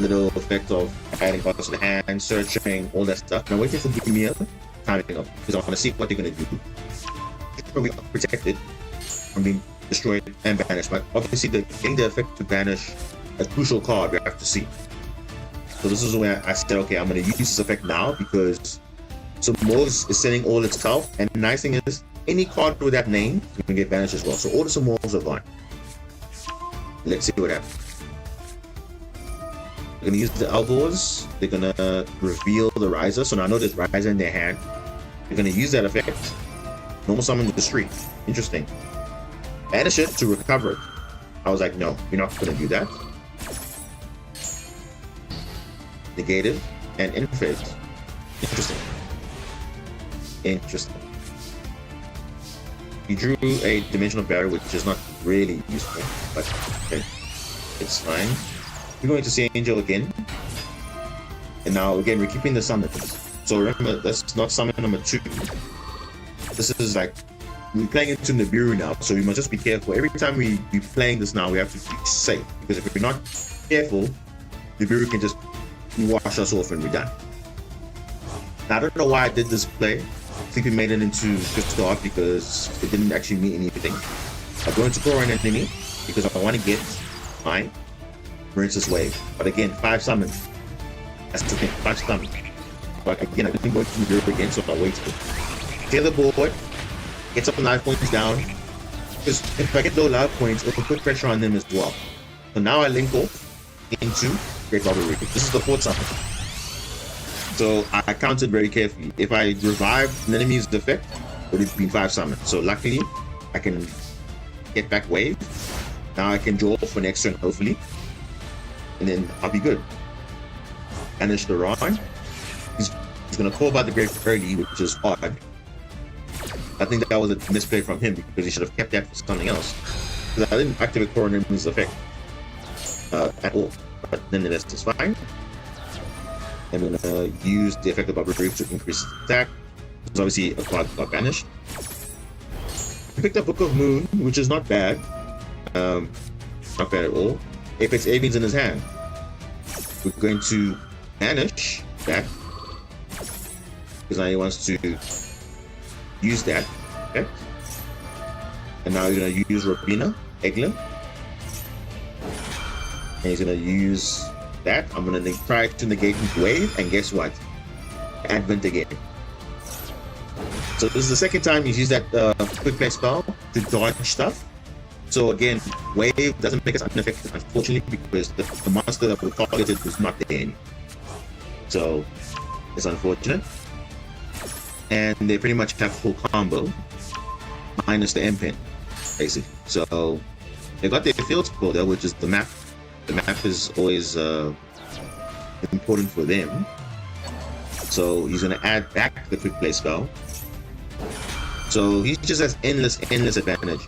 little effect of adding cards to the hand, searching, all that stuff. Now waiting for Gimia timing up because I want to see what they're gonna do. Probably protected from being destroyed and banished, but obviously getting the effect to banish a crucial card we have to see. So this is where I said, okay, I'm going to use this effect now because Sumos is sending all itself, and the nice thing is any card with that name is going to get banished as well. So all the Sumos are gone. Let's see what happens. They're going to use the elbows. They're going to reveal the Riser. So now I know there's Riser in their hand. They're going to use that effect. Normal summon the street. Interesting. Banish it to recover it. I was like, no, you're not going to do that. Negative and infect. Interesting. Interesting. He drew a dimensional barrier, which is not really useful, but okay, it's fine. We're going to see Angel again. And now, again, we're keeping the summons. So remember, that's not summon number 2. This is like, we're playing into Nibiru now, so we must just be careful. Every time we be playing this now, we have to be safe. Because if we're not careful, Nibiru can just wash us off and we're done. Now, I don't know why I did this play. I think we made it into just dark because it didn't actually mean anything. I'm going to go on enemy because I want to get mine. Marincess Wave. But again, 5 summons. That's the thing, 5 summons. But again, I didn't go to the again, so I waited. Clear the board, get some life points down. Because if I get low life points, it will put pressure on them as well. So now I link off into Great Barbarian. This is the 4th summon. So I counted very carefully. If I revived an enemy's effect, it would have been 5 summons. So luckily, I can get back wave. Now I can draw for next turn, hopefully. And then I'll be good. Banish the Ron. He's going to call by the grave early, which is odd. I think that was a misplay from him because he should have kept that for something else. Because I didn't activate Coroner's effect at all. But then the rest is fine. I'm going to use the effect of Barbarian to increase his attack. Because obviously a card got banished. I picked up Book of Moon, which is not bad. Not bad at all. Apex Avian's in his hand. We're going to banish that. Because now he wants to use that. Okay. And now he's going to use Robina, Eglin. And he's going to use that. I'm going to try to negate his wave. And guess what? Advent again. So this is the second time he's used that quick play spell to dodge stuff. So again, wave doesn't make us unaffected, unfortunately, because the monster that we targeted was not there anymore. So it's unfortunate. And they pretty much have full combo, minus the M pin, basically. So they got their field spell there, which is the map. The map is always important for them. So he's going to add back the quick play spell. So he just has endless advantage.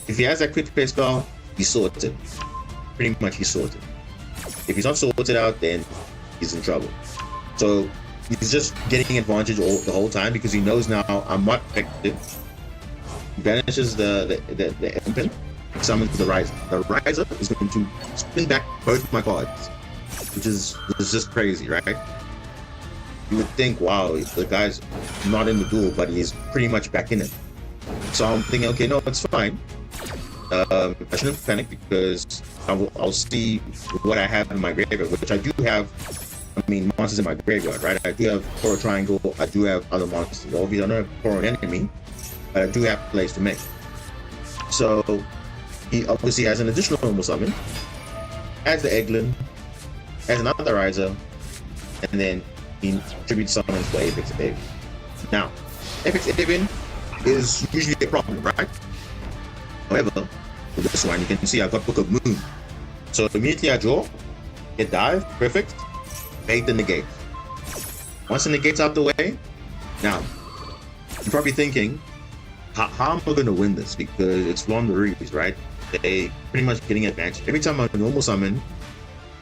If he has that quick play spell, he's sorted. Pretty much he's sorted. If he's not sorted out, then he's in trouble. So he's just getting advantage the whole time because he knows now I'm not affected. He banishes the Impin, summons the Riser. The Riser is going to spin back both my cards, which is just crazy, right? You would think, wow, the guy's not in the duel, but he's pretty much back in it. So I'm thinking, okay, no, it's fine. I shouldn't panic because I'll see what I have in my graveyard, which I do have. I mean, monsters in my graveyard, right? I do have Coral Triangle. I do have other monsters. Obviously, I don't have Coral Enemy, but I do have plays to make. So he obviously has an additional normal summon, adds the Eglin, adds another Riser, and then he tribute summons for Apex Avian. Now, Apex Avian is usually a problem, right? However, with this one, you can see I got Book of Moon. So immediately I draw, hit dive, perfect, bait the negate. Once the negate's out the way, now, you're probably thinking, how am I going to win this? Because it's Wanderers, right? They pretty much getting advantage. Every time I normal summon,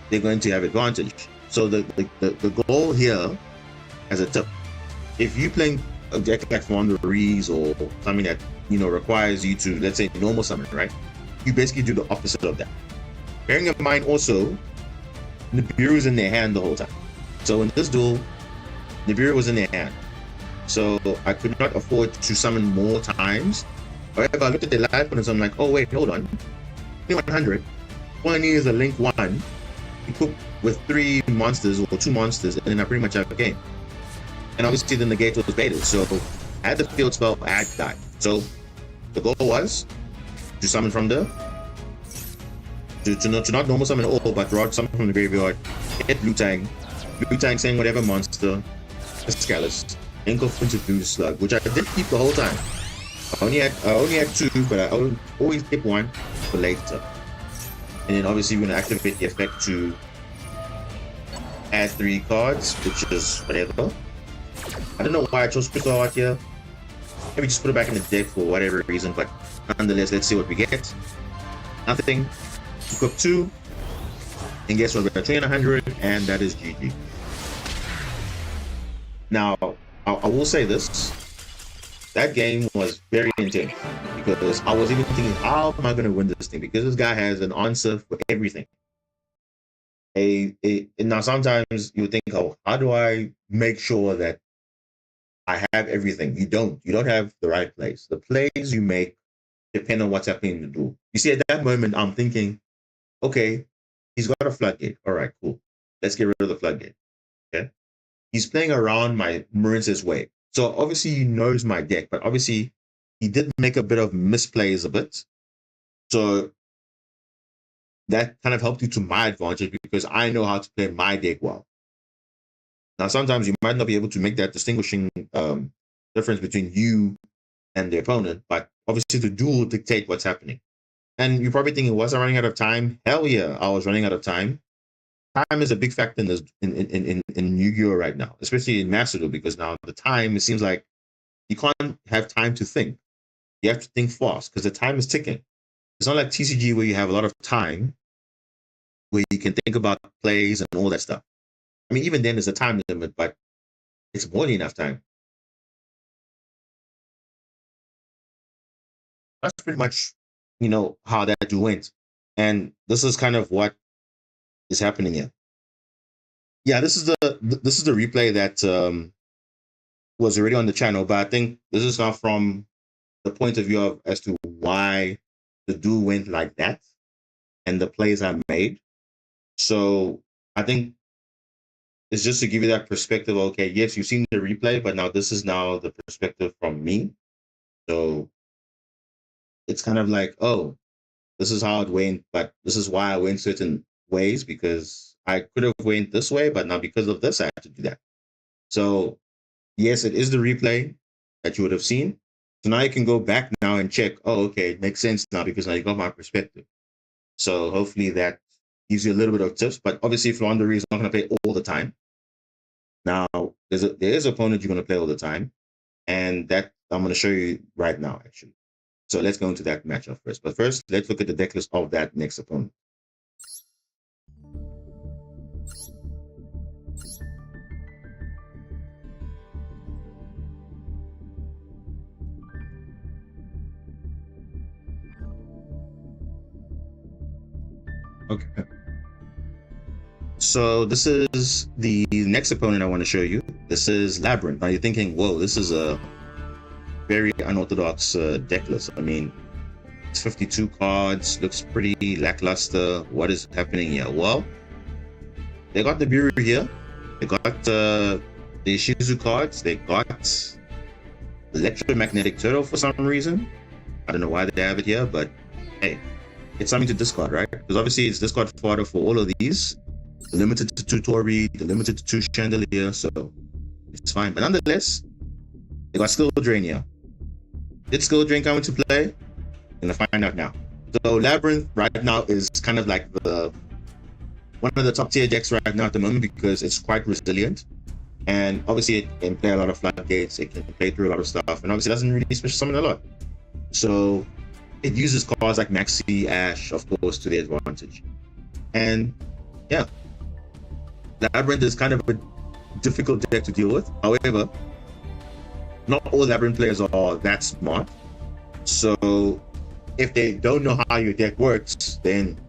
they're going to have advantage. So the goal here, as a tip, if you're playing a deck like Wanderers or something that requires you to, let's say, normal summon, right? You basically do the opposite of that. Bearing in mind also, Nibiru's in their hand the whole time. So in this duel, Nibiru was in their hand. So I could not afford to summon more times. However, I looked at their life points and I'm like, oh wait, hold on. 2100. All I need is a link 1. Equip with 3 monsters or 2 monsters, and then I pretty much have a game. And obviously the negate was baited. So I had the field spell, I had to die. So the goal was to summon from the to not normal summon at all, but draw summon from the graveyard, hit Blue Tang saying whatever monster, Scalus, and go into Blue Slug, which I did keep the whole time. I only had 2, but I always keep 1 for later. And then obviously we're gonna activate the effect to add 3 cards, which is whatever. I don't know why I chose Crystal Heart here. Maybe just put it back in the deck for whatever reason, but nonetheless, let's see what we get. Nothing. Equip 2. And guess what? We're at 2100, and that is GG. Now, I will say this. That game was very intense because I was even thinking, how am I going to win this thing? Because this guy has an answer for everything. And now sometimes you think, oh, how do I make sure that I have everything? You don't have the right plays. The plays you make depend on what's happening in the duel. You see, at that moment, I'm thinking, okay, He's got a floodgate. All right, cool. Let's get rid of the floodgate. Okay. He's playing around my Marincess-Yu. So obviously he knows my deck, but obviously he did make a bit of misplays a bit. So that kind of helped you to my advantage because I know how to play my deck well. Now, sometimes you might not be able to make that distinguishing difference between you and the opponent, but obviously the duel will dictate what's happening. And you're probably thinking, was I running out of time? Hell yeah, I was running out of time. Time is a big factor in this in Yu-Gi-Oh right now, especially in Master Duel, because now the time, it seems like you can't have time to think. You have to think fast because the time is ticking. It's not like TCG where you have a lot of time where you can think about plays and all that stuff. I mean, even then there's a time limit, but it's more than enough time. That's pretty much, how that went. And this is kind of what is happening here. Yeah, this is the replay that was already on the channel, but I think this is not from the point of view of as to why the duel went like that and the plays I made. So I think it's just to give you that perspective. Okay, yes, you've seen the replay, but now this is now the perspective from me. So it's kind of like, oh, this is how it went, but this is why I went certain ways, because I could have went this way, but now because of this, I have to do that. So yes, it is the replay that you would have seen. So now you can go back now and check, oh, okay, it makes sense now because now you got my perspective. So hopefully that gives you a little bit of tips, but obviously if Flounder is not going to play all the time. Now, there is an opponent you're going to play all the time, and that I'm going to show you right now, actually. So let's go into that matchup first. But first, let's look at the deck list of that next opponent. Okay. So this is the next opponent I want to show you. This is Labyrinth. Now you're thinking, whoa, this is a very unorthodox deck list. I mean, it's 52 cards, looks pretty lackluster. What is happening here? Well, they got the Bureau here. They got the Shizu cards. They got Electromagnetic Turtle for some reason. I don't know why they have it here, but hey, it's something to discard, right? Because obviously it's discard fodder for all of these. The limited to 2 Tori, the limited to 2 Chandelier, so it's fine. But nonetheless, they got Skill Drain here. Did Skill Drain come into play? Gonna find out now. So Labyrinth right now is kind of like one of the top tier decks right now at the moment because it's quite resilient. And obviously it can play a lot of floodgates, it can play through a lot of stuff, and obviously it doesn't really special summon a lot. So it uses cards like Maxi, Ash, of course, to their advantage. And yeah, Labyrinth is kind of a difficult deck to deal with. However, not all Labyrinth players are that smart. So if they don't know how your deck works, then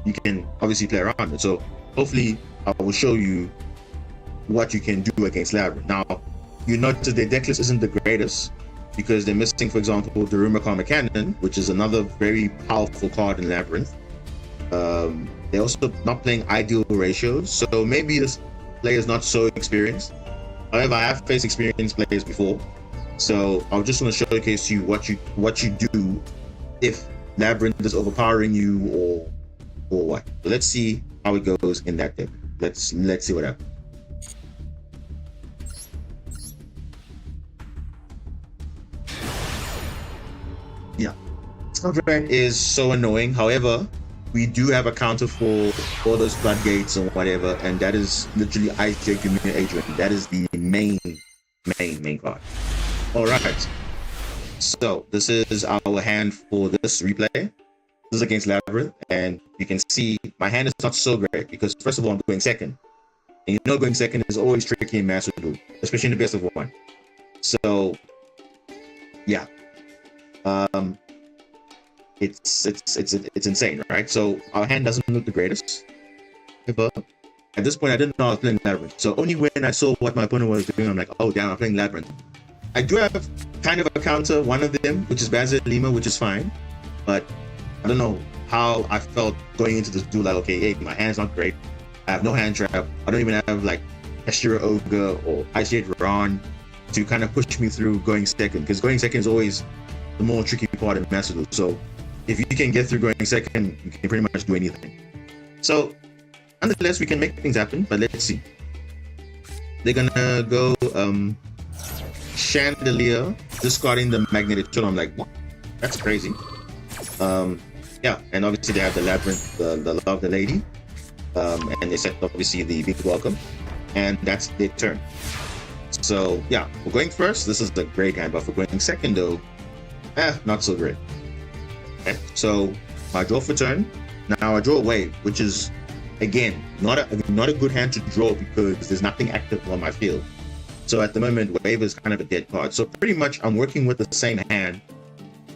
you can obviously play around it. So hopefully I will show you what you can do against Labyrinth. Now, you notice their deck list isn't the greatest because they're missing, for example, the Daruma Karma Cannon, which is another very powerful card in Labyrinth. They're also not playing ideal ratios, so maybe this player is not so experienced. However, I have faced experienced players before, so I just want to showcase you what you do if Labyrinth is overpowering you or what. So let's see how it goes in that deck. Let's see what happens. Yeah, Skulldrain is so annoying. However, we do have a counter for all those floodgates and whatever, and that is literally IJ Gumina Adrian. That is the main card. All right. So this is our hand for this replay. This is against Labyrinth, and you can see my hand is not so great because first of all I'm going second, and you know going second is always tricky in Master Duel, especially in the best of one. So yeah. It's insane, right? So our hand doesn't look the greatest. But at this point, I didn't know I was playing Labyrinth. So only when I saw what my opponent was doing, I'm like, oh damn, I'm playing Labyrinth. I do have kind of a counter, one of them, which is Bazir Lima, which is fine. But I don't know. how I felt going into this duel. Like, okay, hey, my hand's not great. I have no hand trap. I don't even have like Estura Ogre or Ice Jet Ron to kind of push me through going second, because going second is always the more tricky part in Master Duel. So if you can get through going second, you can pretty much do anything. So nonetheless, we can make things happen, but let's see. They're gonna go Chandelier, discarding the Magnetic Turtle. I'm like, what? That's crazy. Yeah, and obviously they have the Labyrinth, the Love the Lady, and they set obviously the Big Welcome, and that's their turn. So yeah, we're going first. This is the great hand, but for going second though, not so great. Okay, so I draw for turn. Now I draw a Wave, which is again not a good hand to draw because there's nothing active on my field. So at the moment, Wave is kind of a dead card. So pretty much I'm working with the same hand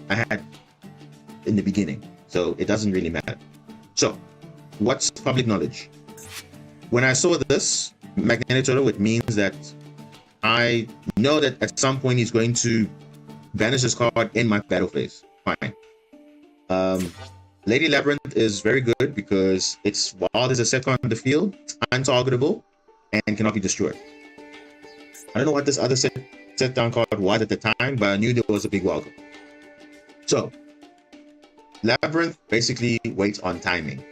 I had in the beginning. So it doesn't really matter. So what's public knowledge? When I saw this Magnetic Turtle, it means that I know that at some point he's going to banish this card in my battle phase. Fine. Lady Labyrinth is very good because it's, while there's a set card on the field, it's untargetable and cannot be destroyed. I don't know what this other set down card was at the time, but I knew there was a big welcome. So Labyrinth basically waits on timing.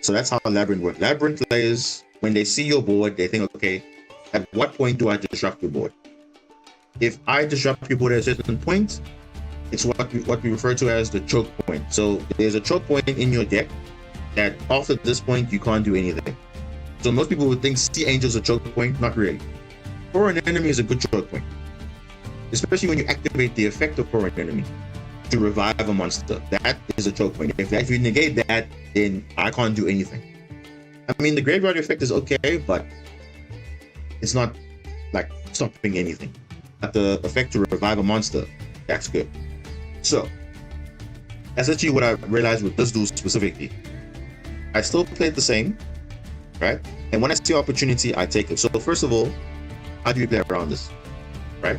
So that's how Labyrinth works. Labyrinth players, when they see your board, they think, okay, at what point do I disrupt your board? If I disrupt your board at a certain point, it's what we refer to as the choke point. So there's a choke point in your deck that after this point, you can't do anything. So most people would think Sea Angel's a choke point. Not really. Foreign Enemy is a good choke point, especially when you activate the effect of Foreign Enemy to revive a monster. That is a choke point. If you negate that, then I can't do anything. I mean, the Graveyard effect is okay, but it's not like stopping anything. But the effect to revive a monster, that's good. So that's actually what I realized with this duel specifically. I still played the same, right? And when I see opportunity, I take it. So first of all, how do you play around this, right?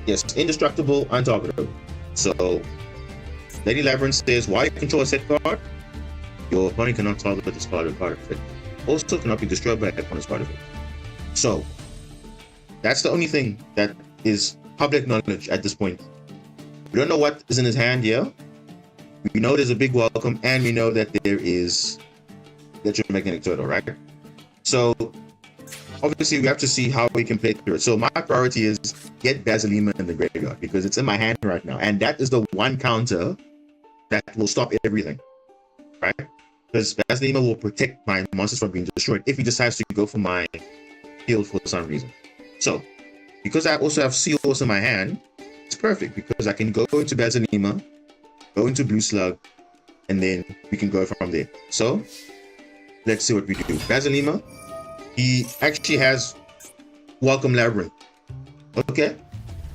Yes, indestructible, untargetable. So Lady Labyrinth says, while you control a set card, your opponent cannot target this card or card effect. Also cannot be destroyed by opponent's card effect. So that's the only thing that is public knowledge at this point. We don't know what is in his hand here. We know there's a big welcome, and we know that there is Magnetic Turtle, right? So obviously we have to see how we can play through it. So my priority is get Basilima in the graveyard because it's in my hand right now, and that is the one counter that will stop everything, right? Because Basilima will protect my monsters from being destroyed if he decides to go for my field for some reason. So because I also have Seals in my hand, it's perfect because I can go into Basilima, go into Blue Slug, and then we can go from there. So let's see what we do. Basilima, he actually has Welcome Labyrinth, okay,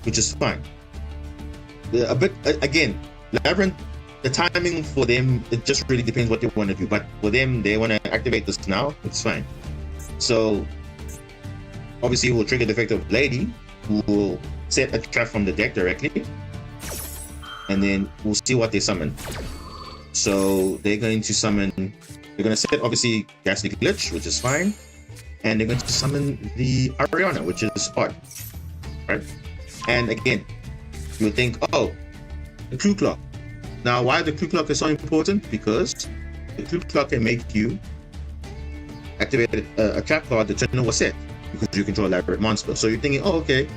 which is fine. A bit again, Labyrinth, the timing for them, it just really depends what they want to do. But for them, they want to activate this now, it's fine. So obviously we'll trigger the effect of Lady, who will set a trap from the deck directly, and then we'll see what they summon. So they're going to summon, they're going to set obviously Ghastly Glitch, which is fine, and they're going to summon the Ariana, which is odd, right? And again, you would think, oh, the Clue Clock. Now, why the Clue Clock is so important? Because the Clue Clock can make you activate a trap card that you know was set, because you control a Labyrinth monster. So you're thinking, oh, okay,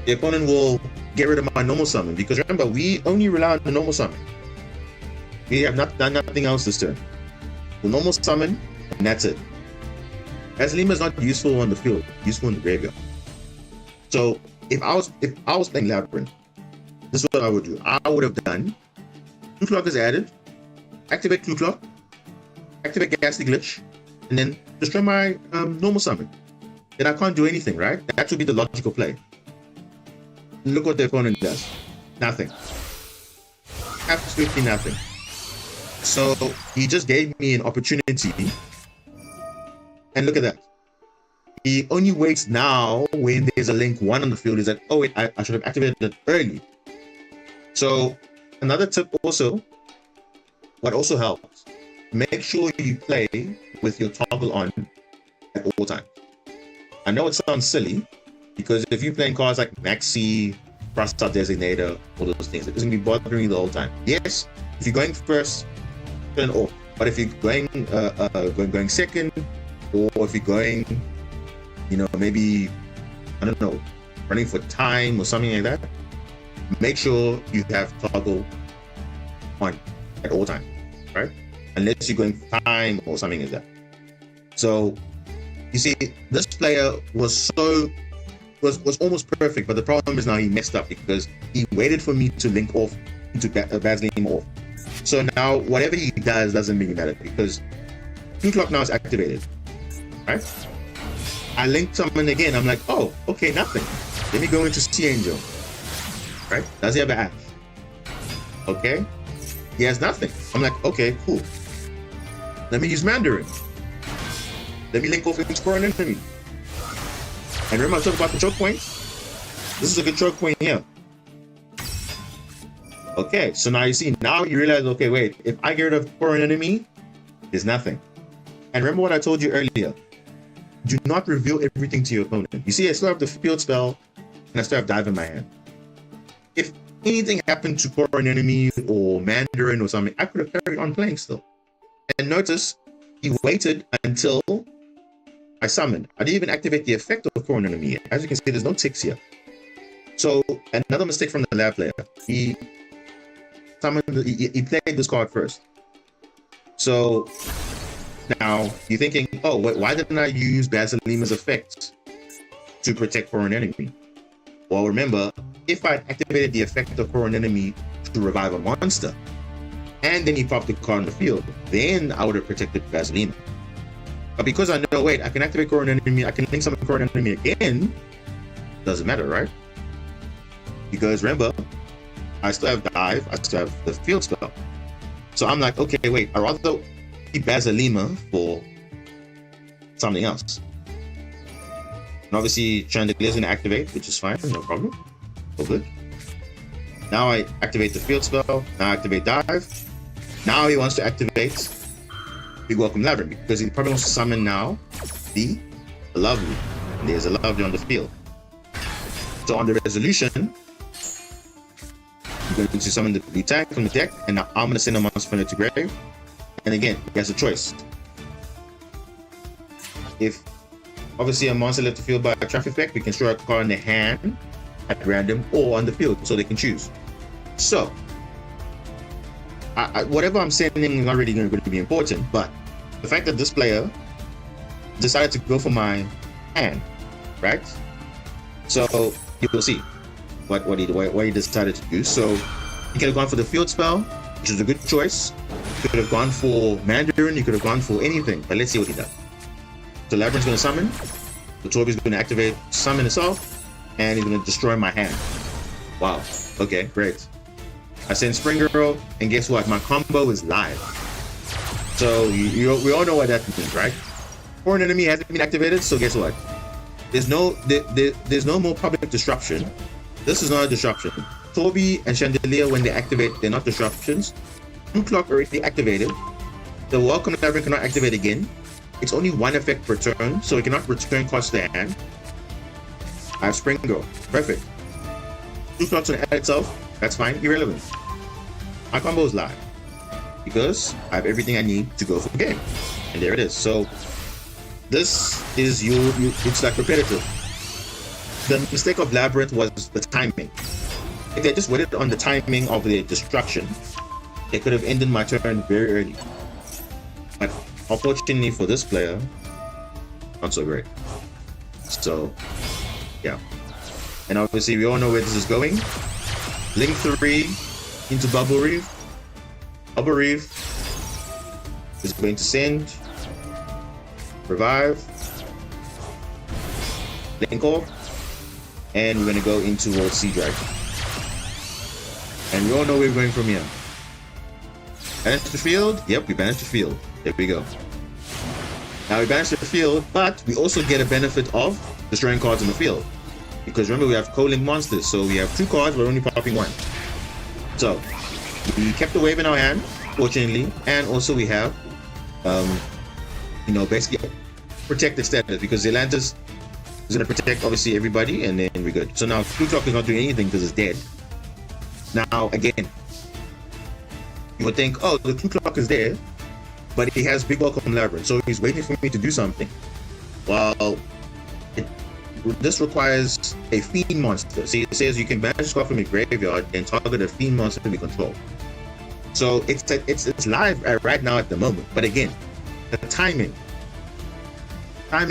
the opponent will get rid of my normal summon, because remember, we only rely on the normal summon. We have not done nothing else this turn. The normal summon, and that's it. Basilima is not useful on the field, useful in the graveyard. So if I was playing Labyrinth, this is what I would do. I would have done Clue Clock is added, activate Clue Clock, activate Ghastly Glitch, and then destroy my normal summon. Then I can't do anything, right? That should be the logical play. Look what the opponent does. Nothing. Absolutely nothing. So he just gave me an opportunity. And look at that. He only waits now when there's a link 1 on the field. He's like, oh wait, I should have activated it early. So another tip also, what also helps, make sure you play with your toggle on at all times. I know it sounds silly, because if you're playing cards like Maxi, Cross-Out Designator, all those things, it's going to be bothering you the whole time. Yes, if you're going first, turn it off. But if you're going second, or if you're going, maybe, I don't know, running for time or something like that, make sure you have toggle on at all times, right? Unless you're going for time or something like that. So, you see, this player was almost perfect, but the problem is now he messed up because he waited for me to link off into Vaseline off. So now whatever he does doesn't really matter because 2 o'clock now is activated, right? I linked someone again. I'm like, oh, okay, nothing. Let me go into Sea Angel, right? Does he have an ash? Okay, he has nothing. I'm like, okay, cool. Let me use Mandarin. Let me link off into Foreign Enemy. And remember I talked about the choke points? This is a good choke point here. Okay, so now you see, now you realize, okay, wait, if I get rid of Foreign Enemy, there's nothing. And remember what I told you earlier. Do not reveal everything to your opponent. You see, I still have the field spell, and I still have Dive in my hand. If anything happened to Foreign Enemy or Mandarin or something, I could have carried on playing still. And notice, he waited until I summoned. I didn't even activate the effect of Foreign Enemy. As you can see, there's no ticks here. So, another mistake from the lab player. He played this card first. So, now, you're thinking, oh, why didn't I use Basilima's effect to protect Foreign Enemy? Well, remember, if I activated the effect of Foreign Enemy to revive a monster, and then he popped the card on the field, then I would have protected Basilima. But because I know, wait, I can activate Foreign Enemy, I can link summon Foreign Enemy again, doesn't matter, right? Because remember, I still have Dive, I still have the field spell. So I'm like, okay, wait, I'd rather keep Basilima for something else. And obviously, Chandelier's going to activate, which is fine, no problem. All good. Now I activate the field spell, now I activate Dive. Now he wants to activate Big Welcome Labyrinth, because he probably wants to summon now the Lovely. And there's a Lovely on the field. So on the resolution, I'm going to summon the attack from the deck, and now I'm going to send a monster to grave. And again, he has a choice. If obviously a monster left the field by a trap effect, we can show a card in the hand at random or on the field, so they can choose. So, whatever I'm sending is not really going to be important, but the fact that this player decided to go for my hand, right? So you will see what he decided to do. So he could have gone for the field spell, which is a good choice. He could have gone for Mandarin. He could have gone for anything. But let's see what he does. So Labyrinth's going to summon. The Torby's going to activate summon itself, and he's going to destroy my hand. Wow. Okay, great. I send Spring Girl, and guess what? My combo is live. So we all know what that means, right? Foreign Enemy hasn't been activated, so guess what? There's no more public disruption. This is not a disruption. Torby and Chandelier, when they activate, they're not disruptions. 2 clock already activated. The Welcome Labyrinth cannot activate again. It's only one effect per turn, so it cannot return cards to their hand. I have Spring Girl. Perfect. 2 clocks on add itself. That's fine. Irrelevant. My combo is live because I have everything I need to go for the game. And there it is. So this is it's like repetitive. The mistake of Labyrinth was the timing. If they just waited on the timing of the destruction, they could have ended my turn very early. But unfortunately for this player, not so great. So, yeah. And obviously we all know where this is going. Link 3 into Bubble Reef. Bubble Reef is going to send, revive, link off, and we're going to go into World Sea Dragon. And we all know where we're going from here. Banish the field? Yep, we banished the field. There we go. Now we banished the field, but we also get a benefit of destroying cards in the field. Because remember, we have co-link monsters, so we have 2 cards, we're only popping 1. So, We kept the wave in our hand, fortunately, and also we have, basically protected status because Zelantis is going to protect obviously everybody, and then we're good. So now Blue Clock is not doing anything because it's dead. Now again, you would think, oh, the Blue Clock is there, but he has Big Welcome Labyrinth, so he's waiting for me to do something. Well, this requires a Fiend monster. See, it says you can banish Scarf from your graveyard and target a Fiend monster to be controlled. So it's live right now at the moment. But again, the timing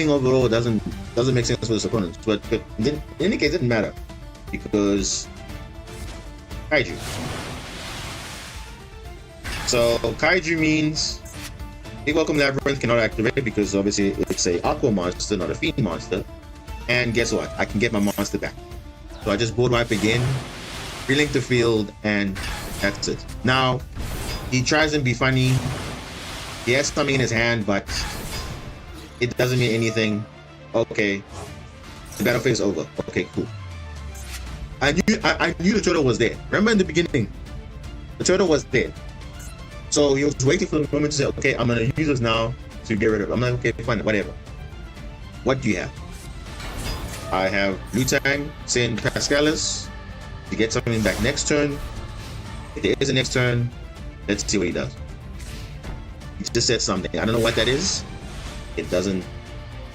overall doesn't make sense for his opponents. But in any case, it didn't matter because Kaiju. So Kaiju means Big Welcome Labyrinth cannot activate because obviously it's a Aqua monster, not a Fiend monster. And guess what? I can get my monster back. So I just board wipe again, relink the field, and that's it. Now, he tries and be funny. He has something in his hand, but it doesn't mean anything. Okay, the battle phase is over. Okay, cool. I knew the turtle was there. Remember in the beginning, the turtle was there. So he was waiting for the moment to say, okay, I'm gonna use this now to get rid of it. I'm like, okay, fine, whatever. What do you have? I have Lutang, send Pascalis to get something back next turn. If there is a next turn, let's see what he does. He just said something. I don't know what that is. It doesn't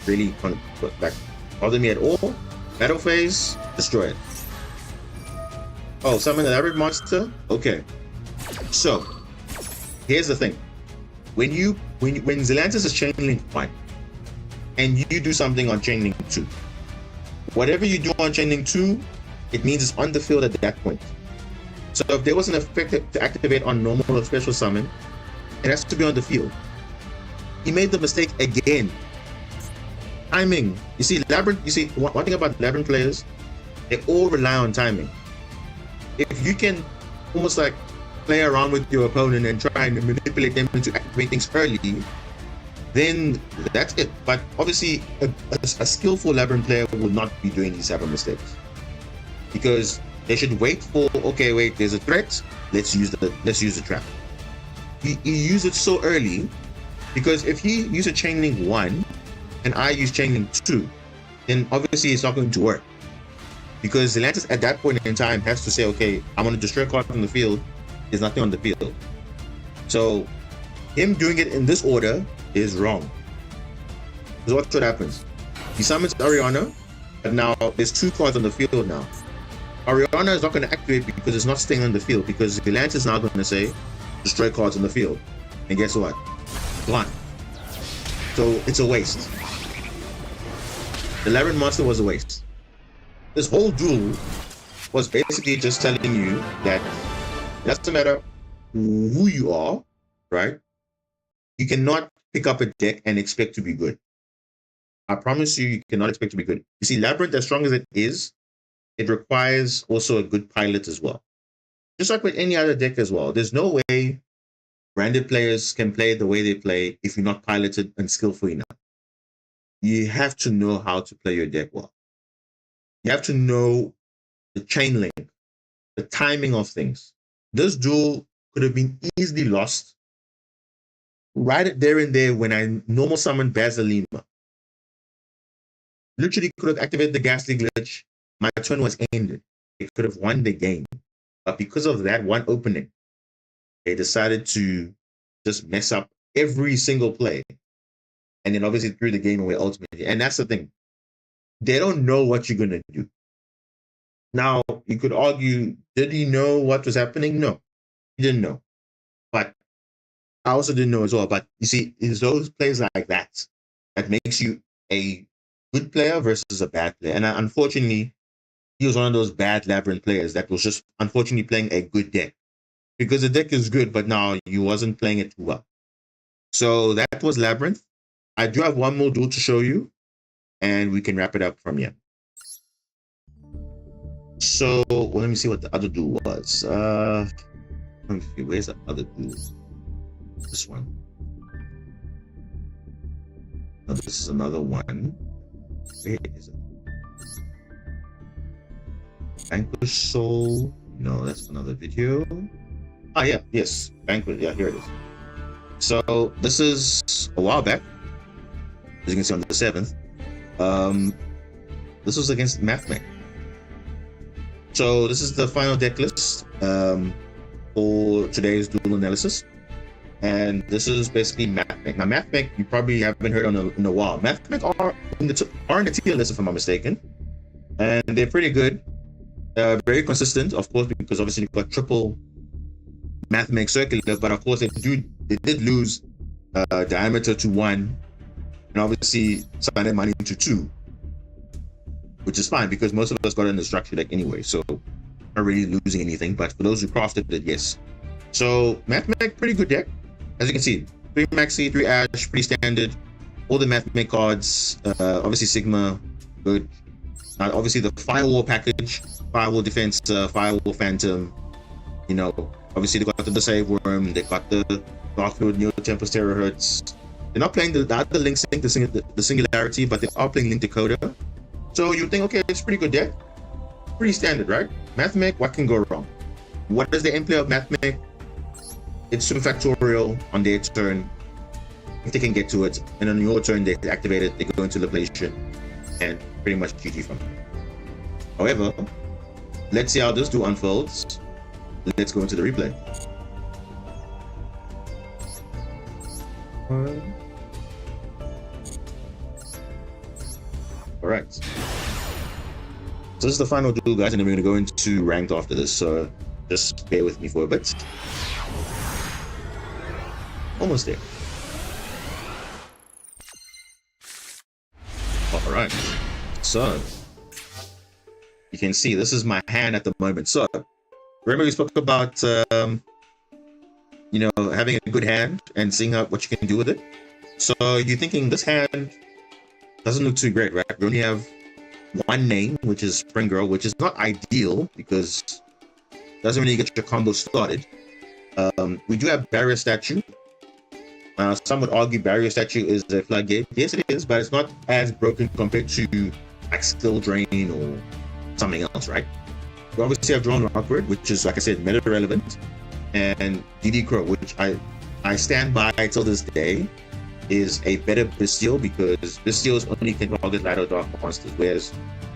really bother me at all. Battle phase, destroy it. Oh, summon an average monster? Okay. So, here's the thing. When Zelantis is chain link 1 and you do something on chain link 2, whatever you do on chain link 2, it means it's on the field at that point. So if there was an effect to activate on normal or special summon, it has to be on the field. He made the mistake again. Timing. You see, one thing about Labyrinth players, they all rely on timing. If you can almost like play around with your opponent and try and manipulate them into activating things early, then that's it. But obviously, a skillful Labyrinth player will not be doing these type of mistakes because they should wait for, okay, wait, there's a threat. Let's use the trap. He used it so early because if he used a chain link 1 and I use chain link 2, then obviously it's not going to work because Zelantis at that point in time has to say, okay, I'm going to destroy a card from the field. There's nothing on the field. So him doing it in this order is wrong. Because watch what happens. He summons Ariana, but now there's 2 cards on the field now. Ariana is not going to activate because it's not staying on the field because Zelantis is now going to say destroy cards on the field. And guess what? Gone. So it's a waste. The Labyrinth monster was a waste. This whole duel was basically just telling you that it doesn't matter who you are, right? You cannot pick up a deck and expect to be good. I promise you, you cannot expect to be good. You see, Labyrinth, as strong as it is, it requires also a good pilot as well. Just like with any other deck as well. There's no way branded players can play the way they play if you're not piloted and skillful enough. You have to know how to play your deck well. You have to know the chain link, the timing of things. This duel could have been easily lost right there and there when I normal summoned Basilima. Literally could have activated the Ghastly Glitch. My turn was ended. It could have won the game. But because of that one opening, they decided to just mess up every single play. And then obviously threw the game away ultimately. And that's the thing. They don't know what you're going to do. Now, you could argue, did he know what was happening? No, he didn't know. But I also didn't know as well. But you see, it's those plays like that that makes you a good player versus a bad player. And unfortunately, he was one of those bad Labyrinth players that was just unfortunately playing a good deck. Because the deck is good, but now you wasn't playing it too well. So that was Labyrinth. I do have one more duel to show you, and we can wrap it up from here. So let me see what the other duel was. Let me see, where's the other duel? This one. No, this is another one. Where is it? Vanquish Soul. No, that's another video. Ah, yeah, yes, Banquet. Yeah, here it is. So this is a while back, as you can see on the 7th. This was against Mathmech. So this is the final deck list for today's duel analysis. And this is basically Mathmech. Now, Mathmech, you probably haven't heard in a while. Mathmech are in the tier list, if I'm not mistaken. And they're pretty good. Very consistent, of course, because obviously you've got triple Mathmech circular, but of course they did lose Diameter to 1, and obviously Silent Money to 2, which is fine because most of us got it in the structure deck anyway, so not really losing anything. But for those who crafted it, yes. So Mathmech, pretty good deck, as you can see. 3 Maxi, 3 Ash, pretty standard. All the Mathmech cards, obviously Sigma, good. Obviously the Firewall package, Firewall Defense, Firewall Phantom, you know, obviously they got the Save Worm, they got the Dark Fluid, Neo Tempest Terahertz. They're not playing the other Link Sync, the Singularity, but they are playing Link Dakota. So you think, okay, it's a pretty good deck. Pretty standard, right? Mathmech, what can go wrong? What is the end play of Mathmech? It's Swim Factorial on their turn, if they can get to it. And on your turn, they activate it, they go into Liblation, and pretty much GG from it. However, let's see how this duel unfolds. Let's go into the replay. Alright. So this is the final duel, guys, and then we're going to go into ranked after this, so just bear with me for a bit. Almost there. Alright. So, you can see this is my hand at the moment. So, remember we spoke about, you know, having a good hand and seeing what you can do with it. So you're thinking this hand doesn't look too great, right? We only have one name, which is Spring Girl, which is not ideal because it doesn't really get your combo started. We do have Barrier Statue. Some would argue Barrier Statue is a floodgate. Yes, it is, but it's not as broken compared to like Skill Drain or something else, right? We obviously have Drone Awkward, which is, like I said, meta relevant, and DD Crow, which I stand by till this day, is a better Bestial because Bestials only can target light or dark monsters, whereas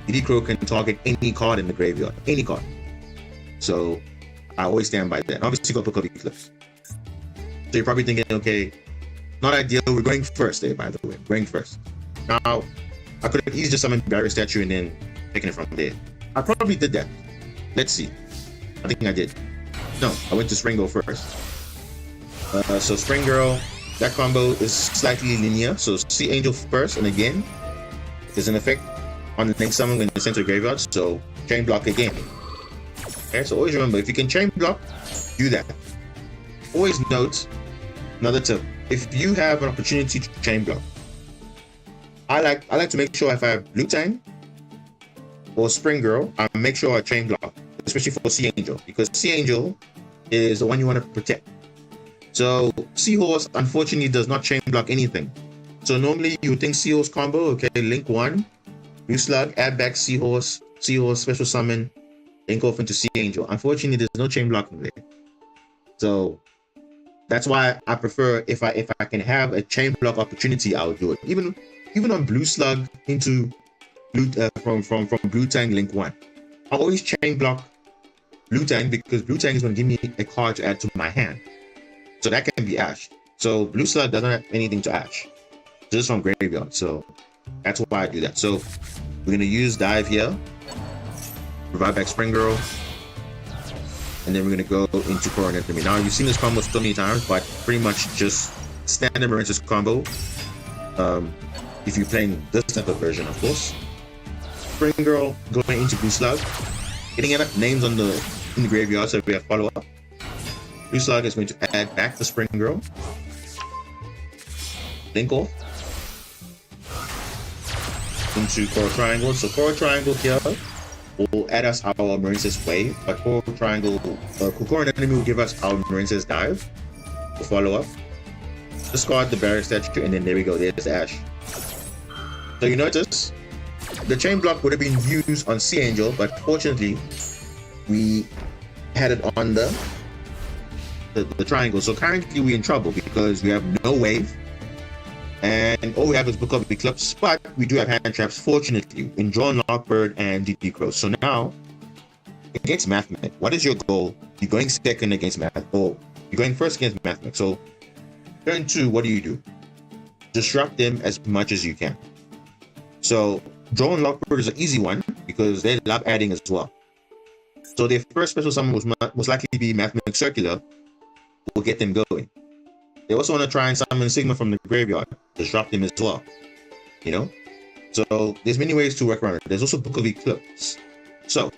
DD Crow can target any card in the graveyard, any card. So I always stand by that. Obviously, got Pokemon Eclipse. So you're probably thinking, okay, not ideal. We're going first there, by the way. Going first. Now, I could have easily just summoned Barrier Statue and then taken it from there. I probably did that. Let's see. I think I did. No, I went to Spring Girl first. So Spring Girl, that combo is slightly linear. So Sea Angel first, and again, there's an effect on the next summon when you center graveyard. So chain block again. Okay, so always remember, if you can chain block, do that. Always note, another tip, if you have an opportunity to chain block, I like to make sure if I have Blue Tang or Spring Girl, I make sure I chain block, especially for Sea Angel, because Sea Angel is the one you want to protect. So Seahorse unfortunately does not chain block anything. So normally you would think Seahorse combo, okay, link 1, Blue Slug, add back Seahorse, special summon, link off into Sea Angel. Unfortunately, there's no chain blocking there. So that's why I prefer, if I can have a chain block opportunity, I'll do it. Even on Blue Slug into Blue from Blue Tang link 1, I always chain block Blue Tang because Blue Tang is going to give me a card to add to my hand. So that can be Ash. So Blue Slug doesn't have anything to Ash, just from graveyard. So that's why I do that. So we're going to use Dive here, provide back Spring Girl, and then we're going to go into Core Enemy. Now, you've seen this combo so many times, but pretty much just standard Marincess combo. If you're playing this type of version, of course. Spring Girl going into Blue Slug, getting names in the graveyard so we have follow-up. Blue Slug is going to add back the Spring Girl. Link off into Coral Triangle. So Coral Triangle here will add us our Marincess wave, but Coral Triangle, Core Enemy will give us our Marincess dive to follow up. Discard the Barrier Statue, and then there we go, there's Ash. So you notice the chain block would have been used on Sea Angel, but fortunately we had it on the the triangle. So currently we're in trouble because we have no wave, and all we have is Book of Eclipse, but we do have hand traps, fortunately, in Drawn Lockbird and DD Crow. So now, against Mathmech, what is your goal? You're going second against Math, or you're going first against Mathmech. So turn 2, what do? Disrupt them as much as you can. So Drawn Lockbird is an easy one because they love adding as well. So their first special summon was most likely be Mathmech Circular, will get them going. They also want to try and summon Sigma from the graveyard, disrupt him as well. You know? So there's many ways to work around it. There's also Book of Eclipse. So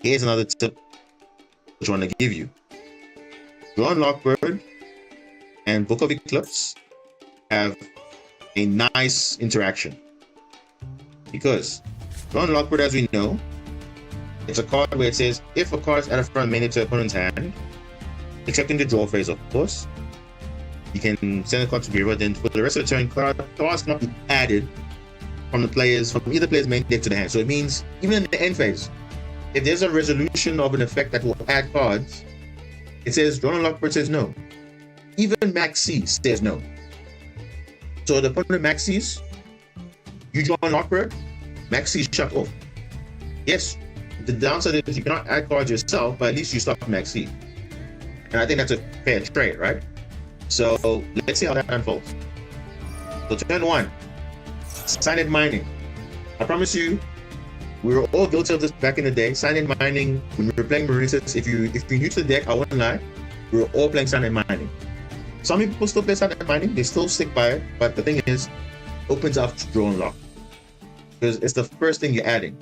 here's another tip which I want to give you. Drawn Lockbird and Book of Eclipse have a nice interaction. Because Drawn Lockbird, as we know, it's a card where it says if a card is at a front main to opponent's hand, except in the draw phase, of course, you can send a card to graveyard. Then for the rest of the turn, cards cannot be added from either player's main deck to the hand. So it means even in the end phase, if there's a resolution of an effect that will add cards, it says Drawn Lockbird says no. Even Max C says no. So the opponent Max C's, you draw Lockbird, Max C shut off. Yes, the downside is you cannot add cards yourself, but at least you stop Max C. And I think that's a fair trade, right? So let's see how that unfolds. So turn 1, Silent Mining. I promise you, we were all guilty of this back in the day. Silent Mining, when we were playing Marincess, if you're new to the deck, I won't lie, we were all playing Silent Mining. Some people still play Silent Mining, they still stick by it, but the thing is, it opens up to Draw and Lock. Because it's the first thing you're adding.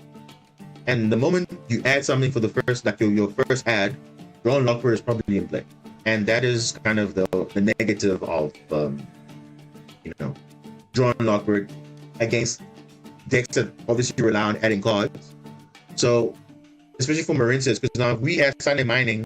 And the moment you add something for the first, like your first add, Draw and Lockbird is probably in play. And that is kind of the negative of, Draw and Lockbird against decks that obviously rely on adding cards. So, especially for Marincess, because now if we add Silent Mining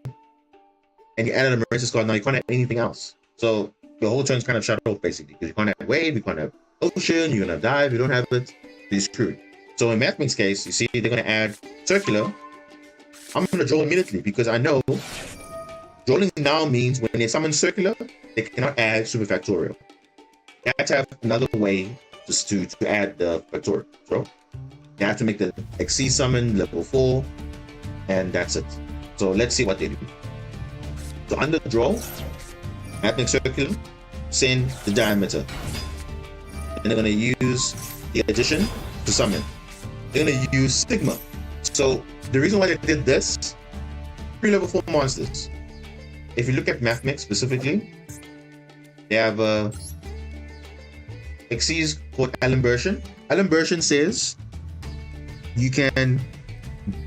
and you added a Marincess card, now you can't add anything else. So, your whole turn's kind of shut off basically. Because you can't have Wave, you can't have Ocean, you're going to dive, you don't have it, you're screwed. So, in Mathmech's case, you see they're going to add Circular. I'm going to draw immediately because I know drawing now means when they summon Circular, they cannot add Super Factorial. They have to have another way just to add the Factorial. So they have to make the XC summon level 4, and that's it. So let's see what they do. So under draw, Mathmech Circular, send the Diameter. And they're going to use the addition to summon. They're going to use Sigma. So the reason why they did this, 3 level 4 monsters. If you look at Mathmech specifically, they have Xyz called Alan Bershin. Alan Bershin says you can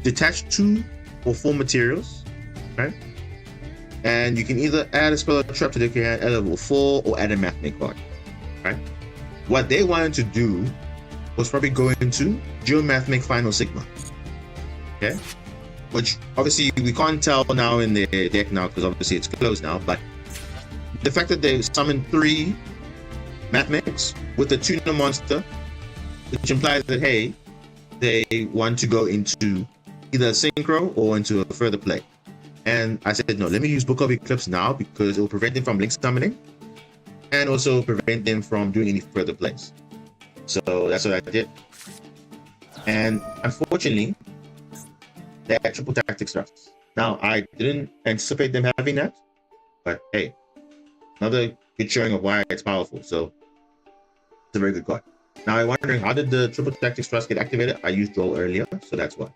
detach 2 or 4 materials, right? And you can either add a spell or trap to the hand at level 4 or add a Mathmech card, right? What they wanted to do was probably go into Duel Mathmech Final Sigma, okay? Which obviously we can't tell now in the deck now because obviously it's closed now, but the fact that they summoned 3 Mathmechs with the tuner monster, which implies that, hey, they want to go into either a synchro or into a further play. And I said, no, let me use Book of Eclipse now because it will prevent them from link summoning and also prevent them from doing any further plays. So that's what I did. And unfortunately, they had triple tactics thrusts. Now, I didn't anticipate them having that, but hey, another good showing of why it's powerful. So it's a very good card. Now, I'm wondering, how did the triple tactics thrust get activated? I used Duel earlier, so that's why.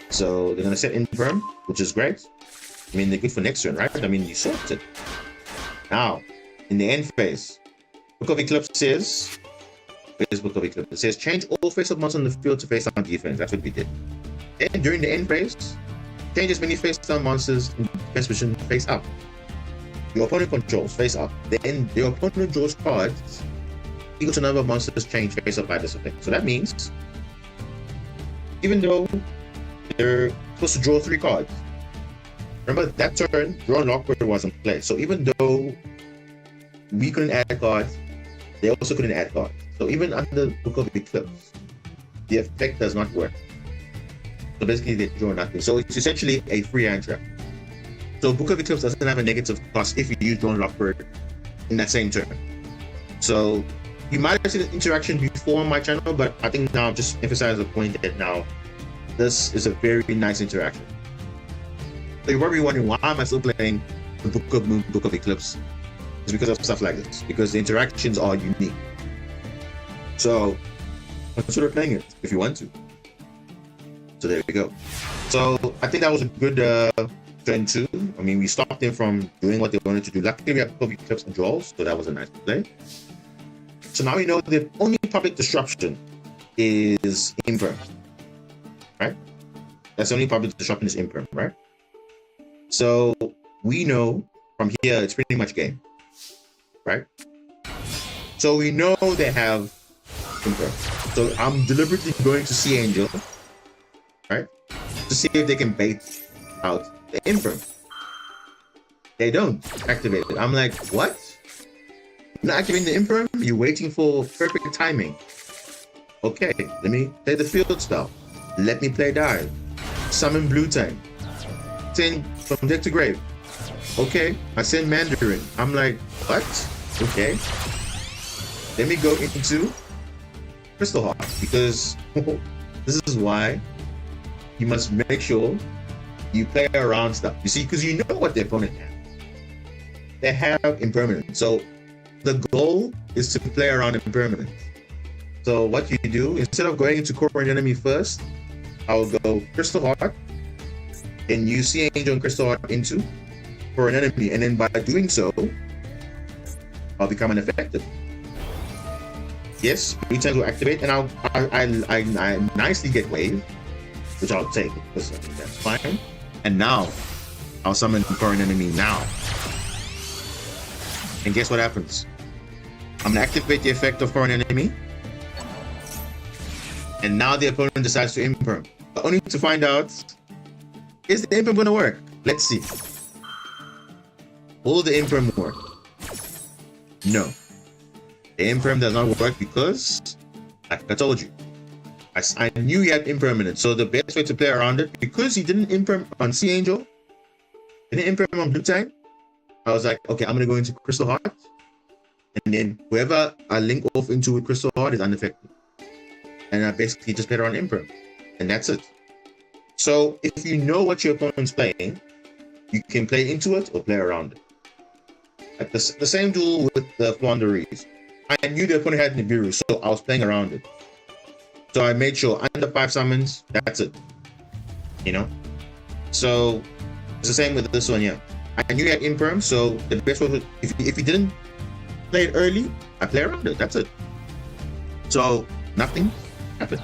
So they're going to set Infirm, which is great. I mean, they're good for next turn, right? I mean, you sorted it. Now, in the end phase, Book of Eclipse says, where's Book of Eclipse? It says, change all face-up monsters on the field to face-down defense. That's what we did. Then, during the end phase, change as many face-down monsters in defense position face-up. Your opponent controls face-up. Then, your opponent draws cards equal to number of monsters change face-up by this effect. So that means, even though they're supposed to draw 3 cards, remember that turn, Draw and Lockbird wasn't played. So even though we couldn't add cards, they also couldn't add cards. So even under Book of Eclipse, the effect does not work. So basically they draw nothing. So it's essentially a free hand trap. So Book of Eclipse doesn't have a negative cost if you use Drone Lockbird in that same turn. So you might have seen the interaction before on my channel, but I think now I'll just emphasize the point that now this is a very nice interaction. So you're probably wondering, why am I still playing the Book of Moon, Book of Eclipse? It's because of stuff like this, because the interactions are unique. So consider playing it if you want to. So there we go. So I think that was a good turn 2. I mean, we stopped them from doing what they wanted to do. Luckily, we have Book of Eclipse and Duels, so that was a nice play. So now we know the only public disruption is Imperm, right? That's the only public disruption is Imperm, right? So we know from here it's pretty much game, right? So we know they have Imperm. So I'm deliberately going to Sea Angel, right? To see if they can bait out the Imperm. They don't activate it. I'm like, what? You're not activating the Imperm? You're waiting for perfect timing. Okay, let me play the field spell. Let me play dive. Summon Blue Tank. Send from deck to grave. Okay, I send Mandarin. I'm like, what? Okay. Let me go into Crystal Heart, because this is why you must make sure you play around stuff. You see, because you know what the opponent has. They have Impermanence. So the goal is to play around Impermanence. So what you do, instead of going into Core Enemy first, I'll go Crystal Heart, and you Sea Angel and Crystal Heart into for an enemy, and then by doing so, I'll become ineffective. Yes, 3 times will activate, and I nicely get wave, which I'll take because I think that's fine. And now I'll summon for an enemy now. And guess what happens? I'm gonna activate the effect of for an enemy, and now the opponent decides to Imperm, but only to find out, is the Imperm gonna work? Let's see. Will the Imperm work? No. The Imperm does not work because, like I told you, I knew he had Impermanence. So the best way to play around it, because he didn't Imperm on Sea Angel, didn't Imperm on Blue Tank, I was like, okay, I'm gonna go into Crystal Heart, and then whoever I link off into with Crystal Heart is unaffected. And I basically just played around Imperm, and that's it. So if you know what your opponent's playing, you can play into it or play around it. Like the same duel with the Flanderies. I knew the opponent had Nibiru, so I was playing around it. So I made sure under 5 summons, that's it. You know? So it's the same with this one here. I knew he had Imperm, so the best way was, if you didn't play it early, I play around it, that's it. So nothing happened.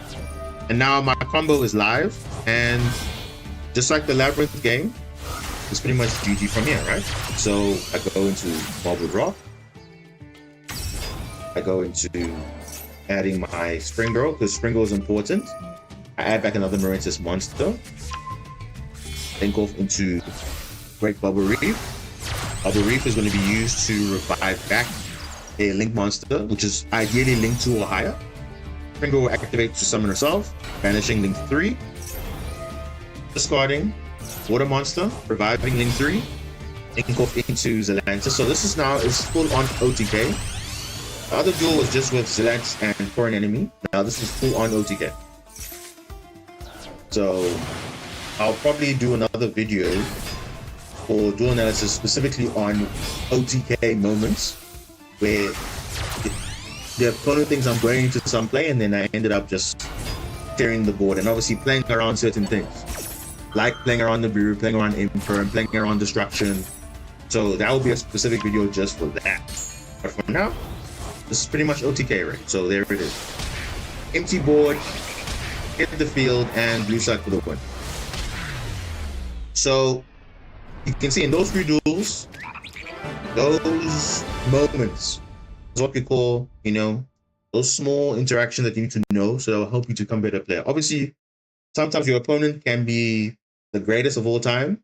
And now my combo is live, and just like the Labyrinth game, it's pretty much GG from here, right? So I go into Marble Drop. I go into adding my Spring Girl, because Spring Girl is important. I add back another Marincess monster. Then go into Great Bubble Reef. Bubble Reef is going to be used to revive back a Link monster, which is ideally Link 2 or higher. Spring Girl will activate to summon herself, banishing Link 3. Discarding Water Monster, reviving Link 3, Link off into Zelantis. So this is now is full on OTK. The other duel was just with Zelantis and Foreign Enemy. Now this is full on OTK. So I'll probably do another video for duel analysis specifically on OTK moments where the opponent thinks I'm going into some play and then I ended up just clearing the board and obviously playing around certain things. Like playing around the Nibiru, playing around Imperm, playing around Destruction. So that will be a specific video just for that. But for now, this is pretty much OTK, right? So there it is. Empty board, hit the field, and blue side for the win. So you can see in those 3 duels, those moments is what we call, you know, those small interactions that you need to know, so that will help you to become a better player. Obviously, sometimes your opponent can be the greatest of all time,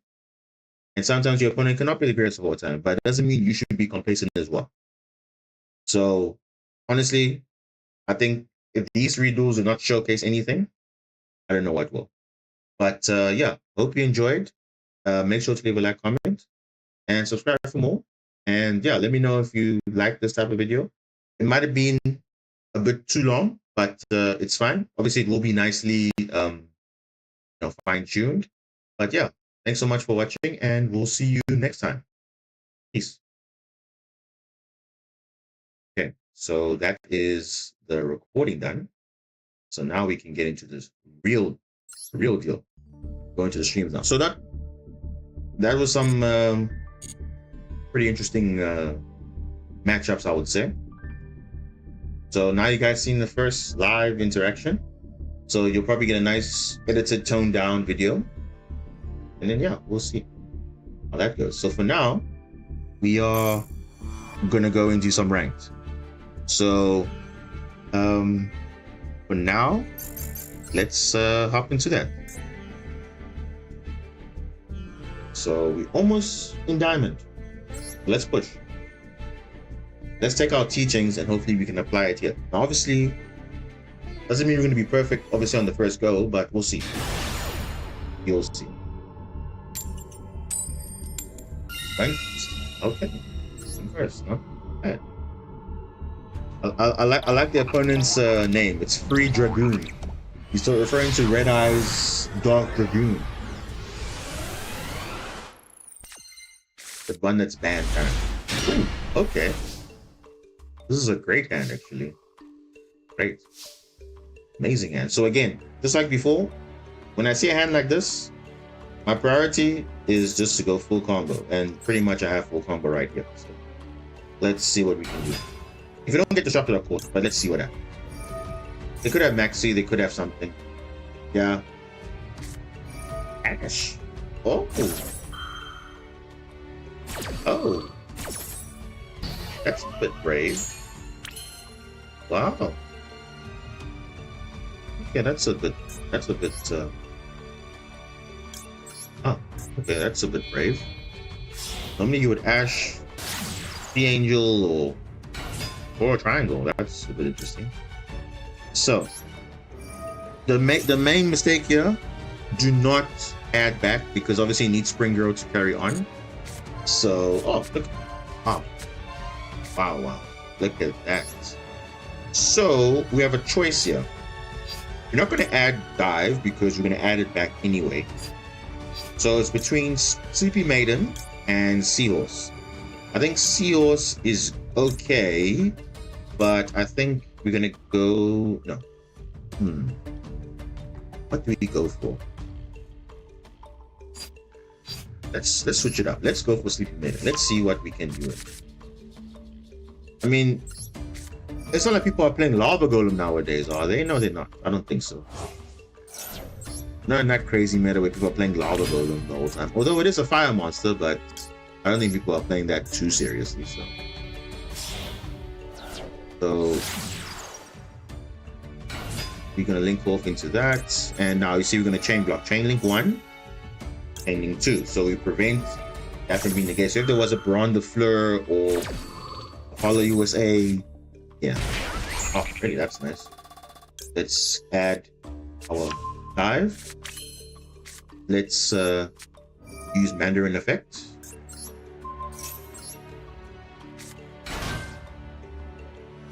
and sometimes your opponent cannot be the greatest of all time, but it doesn't mean you should be complacent as well. So, honestly, I think if these 3 duels do not showcase anything, I don't know what will. But yeah, hope you enjoyed. make sure to leave a like, comment, and subscribe for more. And yeah, let me know if you like this type of video. It might have been a bit too long, but it's fine. Obviously, it will be nicely fine-tuned. But yeah, thanks so much for watching, and we'll see you next time. Peace. Okay, so that is the recording done. So now we can get into this real deal. Go into the streams now. So that was some pretty interesting matchups, I would say. So now you guys seen the first live interaction. So you'll probably get a nice edited, toned down video. And then yeah, we'll see how that goes. So for now, we are gonna go into some ranked. So for now, let's hop into that. So we're almost in diamond. Let's push. Let's take our teachings and hopefully we can apply it here. Now, obviously, doesn't mean we're going to be perfect, obviously, on the first go, but we'll see. You'll see. Right? Okay. First, not bad. I like the opponent's name. It's Free Dragoon. He's still referring to Red Eye's Dark Dragoon. The one that's banned. Ooh, okay. This is a great hand, actually. Great. Amazing hand. So again, just like before, when I see a hand like this, my priority is just to go full combo. And pretty much I have full combo right here. So let's see what we can do. If you don't get disrupted, of course, but let's see what happens. They could have Maxi, they could have something. Yeah. Ash. Oh. Oh. That's a bit brave. Wow. Okay, that's a bit oh, okay, that's a bit brave. Normally you would Ash the Angel or a Triangle. That's a bit interesting. So the main mistake here, do not add back because obviously you need Spring Girl to carry on. So look. Oh. Wow. Look at that. So we have a choice here. You're not going to add Dive because you're going to add it back anyway. So it's between Sleepy Maiden and Seahorse. I think Seahorse is okay, but I think we're going to go... No. What do we go for? Let's switch it up. Let's go for Sleepy Maiden. Let's see what we can do. I mean, it's not like people are playing Lava Golem nowadays, are they? No, they're not. I don't think so. Not in that crazy meta where people are playing Lava Golem the whole time. Although it is a fire monster, but I don't think people are playing that too seriously. So we're gonna link off into that, and now you see we're gonna chain block. Chain link 1, chain link 2. So we prevent that from being the case. So if there was a Baron de Fleur or Hollow USA, yeah. Oh, really? That's nice. Let's add our Dive. Let's use Mandarin effect.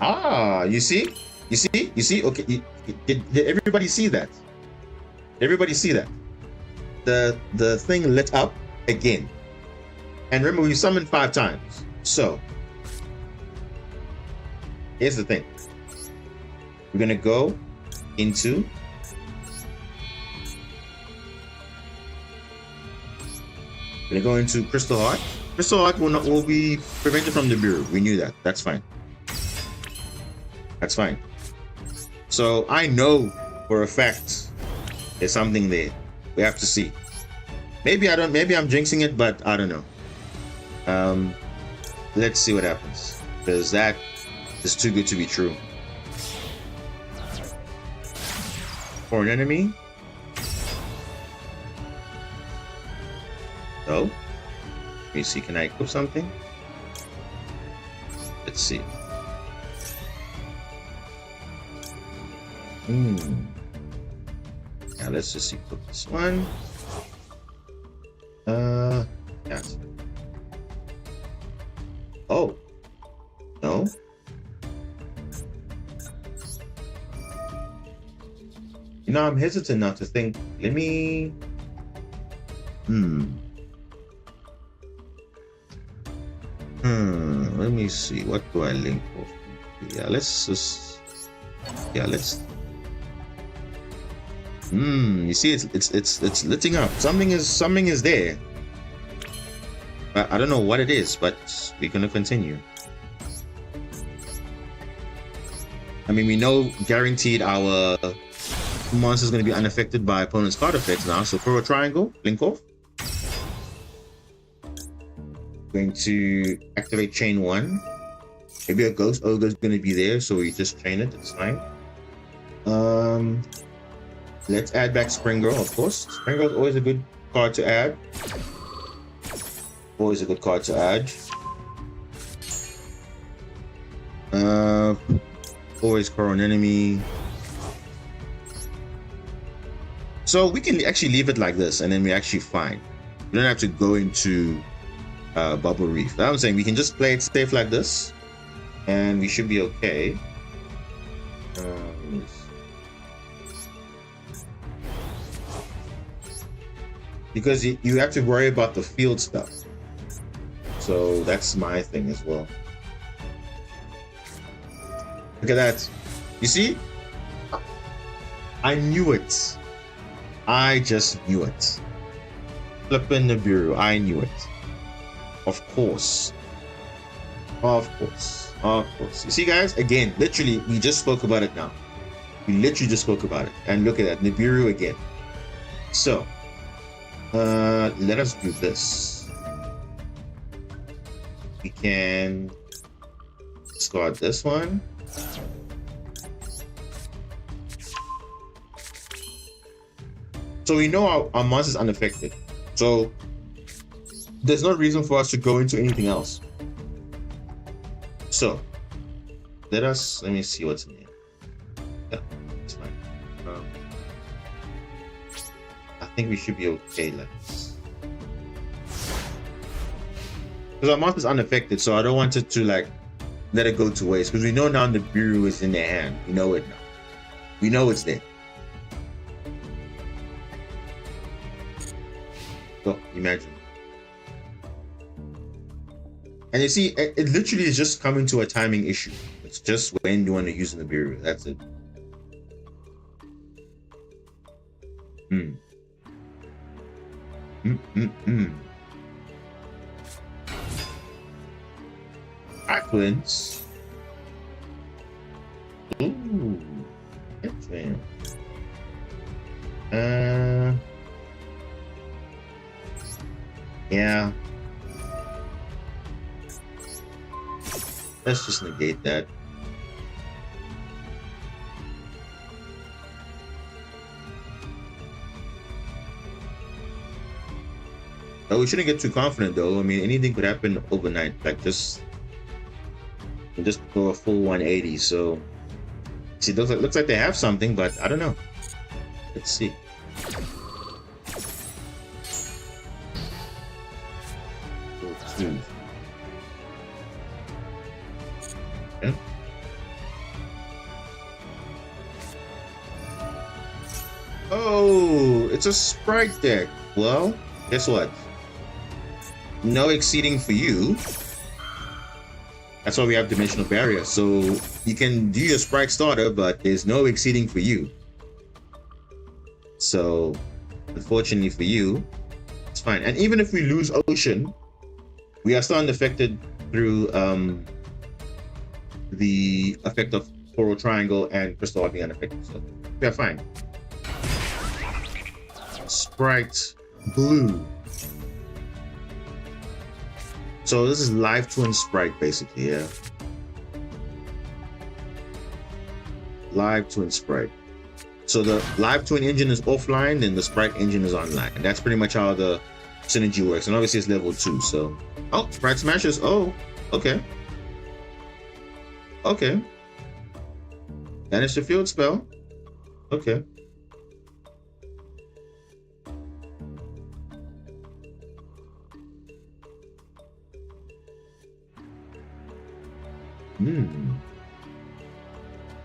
Ah, you see? Okay, did everybody see that? Everybody see that? The thing lit up again. And remember, we summoned 5 times. So here's the thing. We're gonna go into Crystal Heart. Crystal Heart will be prevented from the Bureau. We knew that. That's fine. That's fine. So I know for a fact there's something there. We have to see. Maybe I'm jinxing it, but I don't know. Let's see what happens. Because that is too good to be true. For an enemy. So, let me see, can I equip something? Let's see. Now let's just equip this one. Yes. Oh, no. You know, I'm hesitant now to think. Let me. Let me see. What do I link off? Yeah, let's just. Yeah, let's. You see, it's letting up. Something is there. I don't know what it is, but we're gonna continue. I mean, we know guaranteed our monster is going to be unaffected by opponent's card effects now. So for a triangle, link off. Going to activate chain 1. Maybe a ghost ogre is going to be there, so we just chain it. It's fine. Let's add back Spring Girl, of course. Spring Girl is always a good card to add. Always a good card to add. Always core on enemy. So we can actually leave it like this, and then we're actually fine. We don't have to go into Bubble Reef. I'm saying we can just play it safe like this, and we should be okay. Because you have to worry about the field stuff. So that's my thing as well. Look at that. You see? I knew it. I just knew it. Flipping the bureau. I knew it. Of course. Of course. Of course. You see, guys? Again, literally, we just spoke about it now. We literally just spoke about it. And look at that. Nibiru again. So, let us do this. We can discard this one. So we know our monster is unaffected. So there's no reason for us to go into anything else. So let me see what's in here. Yeah, it's fine. I think we should be okay like this. Because our monster is unaffected, so I don't want it to like let it go to waste. Because we know now the bureau is in their hand. We know it now. We know it's there. So imagine. And you see, it literally is just coming to a timing issue. It's just when you want to use the bureau. That's it. Aquins. Ooh. Interesting. Yeah. Let's just negate that. Oh, we shouldn't get too confident though. I mean, anything could happen overnight. Like just go a full 180. So, see, it looks like they have something, but I don't know. Let's see. Okay. Oh, it's a sprite deck. Well, guess what? No exceeding for you. That's why we have dimensional barrier. So you can do your sprite starter, but there's no exceeding for you. So unfortunately for you, it's fine. And even if we lose Ocean, we are still unaffected through the effect of Coral Triangle and Crystal being unaffected. So we are fine. Sprite Blue. So this is Live Twin Sprite basically, yeah. Live Twin Sprite. So the Live Twin engine is offline, then the Sprite engine is online. And that's pretty much how the synergy works. And obviously it's level 2, so. Oh, Sprite Smashes. Oh, okay. Okay. Banish the field spell. Okay. Hmm.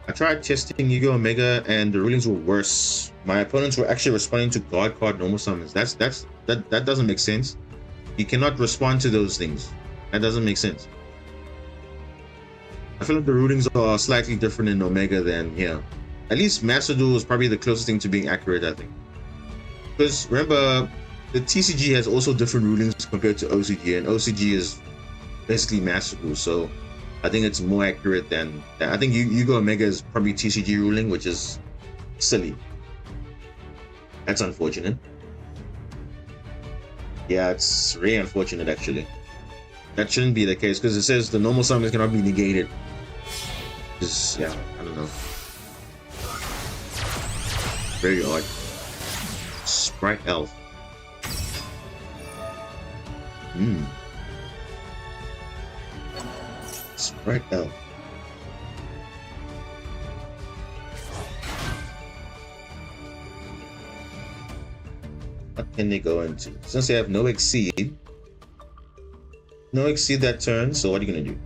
I tried testing Yu-Gi-Oh! Omega and the rulings were worse. My opponents were actually responding to God card normal summons. That doesn't make sense. You cannot respond to those things. That doesn't make sense. I feel like the rulings are slightly different in Omega than here. At least Master Duel is probably the closest thing to being accurate, I think. Because remember, the TCG has also different rulings compared to OCG, and OCG is basically Master Duel, so I think it's more accurate than that. I think Yu-Gi-Oh! Omega is probably TCG ruling, which is silly. That's unfortunate. Yeah, it's really unfortunate actually. That shouldn't be the case because it says the normal summons cannot be negated. Just, yeah, I don't know. Very odd. Sprite Elf. Sprite Elf. What can they go into? Since they have no exceed that turn, so what are you gonna do?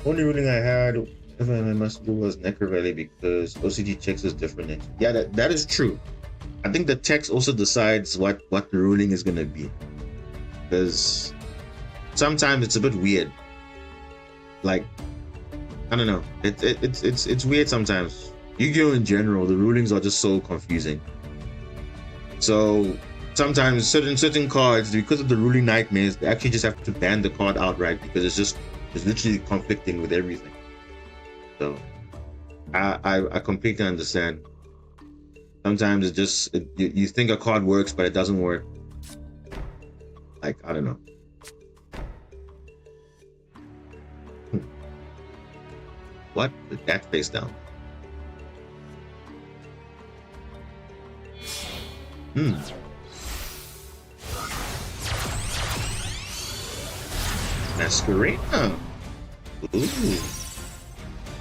Only ruling I had if I must do was Necro Valley because OCG checks is different. Yeah, that is true. I think the text also decides what the ruling is gonna be, because sometimes it's a bit weird. Like, I don't know. It's weird sometimes. Yu-Gi-Oh! In general, the rulings are just so confusing. So sometimes certain cards, because of the ruling nightmares, they actually just have to ban the card outright because it's literally conflicting with everything. So I completely understand. Sometimes it's just you think a card works, but it doesn't work. Like, I don't know. What? Put that face down. Masquerade. Ooh.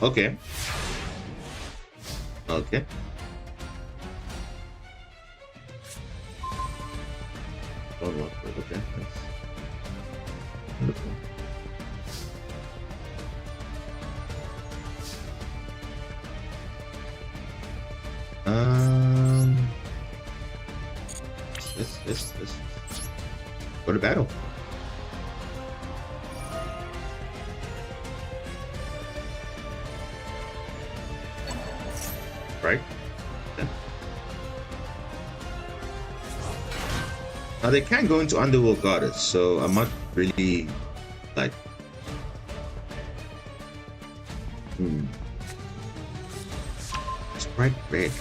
Okay. Okay. Oh, no. Okay. That's wonderful. This. Go to battle. Right? Yeah. Now they can go into Underworld Goddess, so I'm not really like. It's bright red.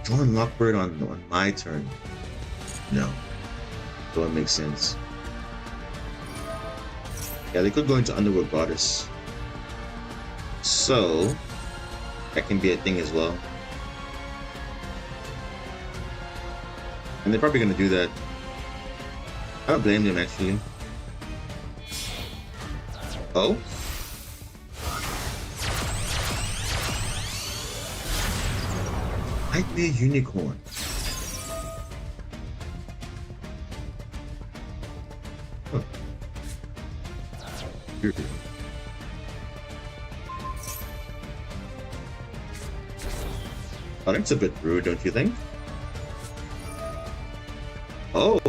Drawing Lockbird on my turn. No. Don't make sense. Yeah, they could go into Underworld Goddess. So that can be a thing as well. And they're probably gonna do that. I don't blame them actually. Oh? Nightmare Unicorn. Huh. Here. Oh, that's a bit rude, don't you think? Oh.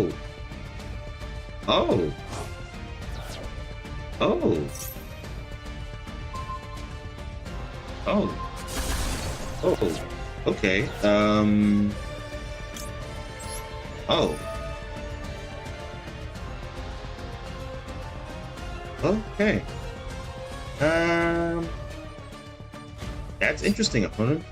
Oh. Oh. Oh. Oh. Okay. Oh. Okay. That's interesting, opponent.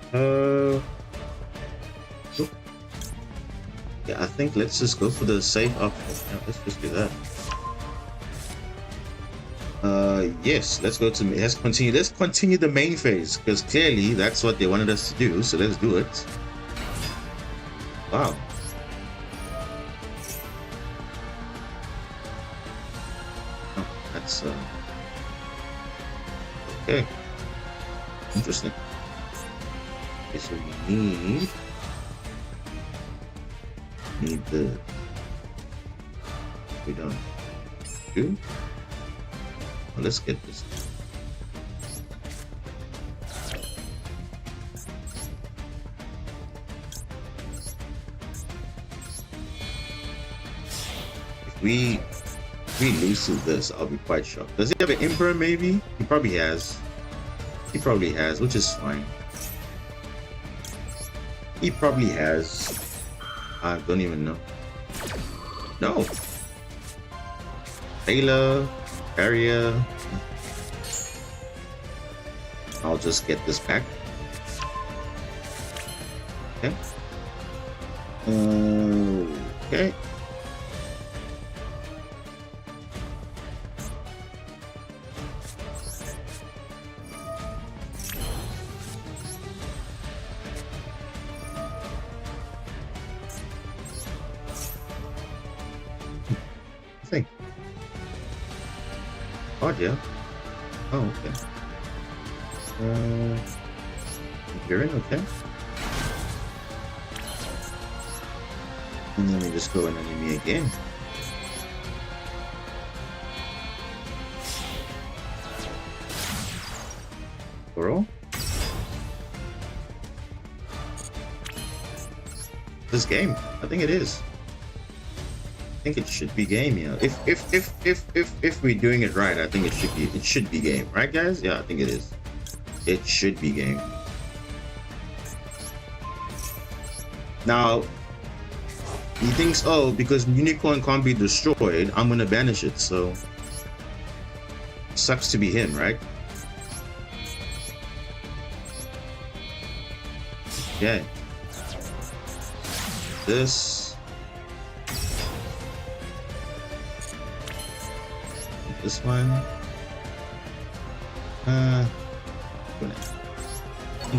Yeah, I think let's just go for the safe option. Yeah, let's just do that. Yes, let's go to let's continue the main phase because clearly that's what they wanted us to do. So let's do it. Wow. Oh, that's okay. Interesting. Okay, so we need Need the... We don't do? Well, let's get this. If we lose to this, I'll be quite shocked. Does he have an Emperor maybe? He probably has. He probably has, which is fine. He probably has. I don't even know. No. Taylor, Barrier. I'll just get this back. Okay. Okay. Thing. Oh yeah. Oh okay. You're in, okay. And then we just go and enemy again. Girl. This game, I think it is. I think it should be game, yeah. If we're doing it right, I think it should be game, right guys? Yeah, I think it is. It should be game. Now he thinks, oh, because unicorn can't be destroyed, I'm gonna banish it, so sucks to be him, right? Okay. This one.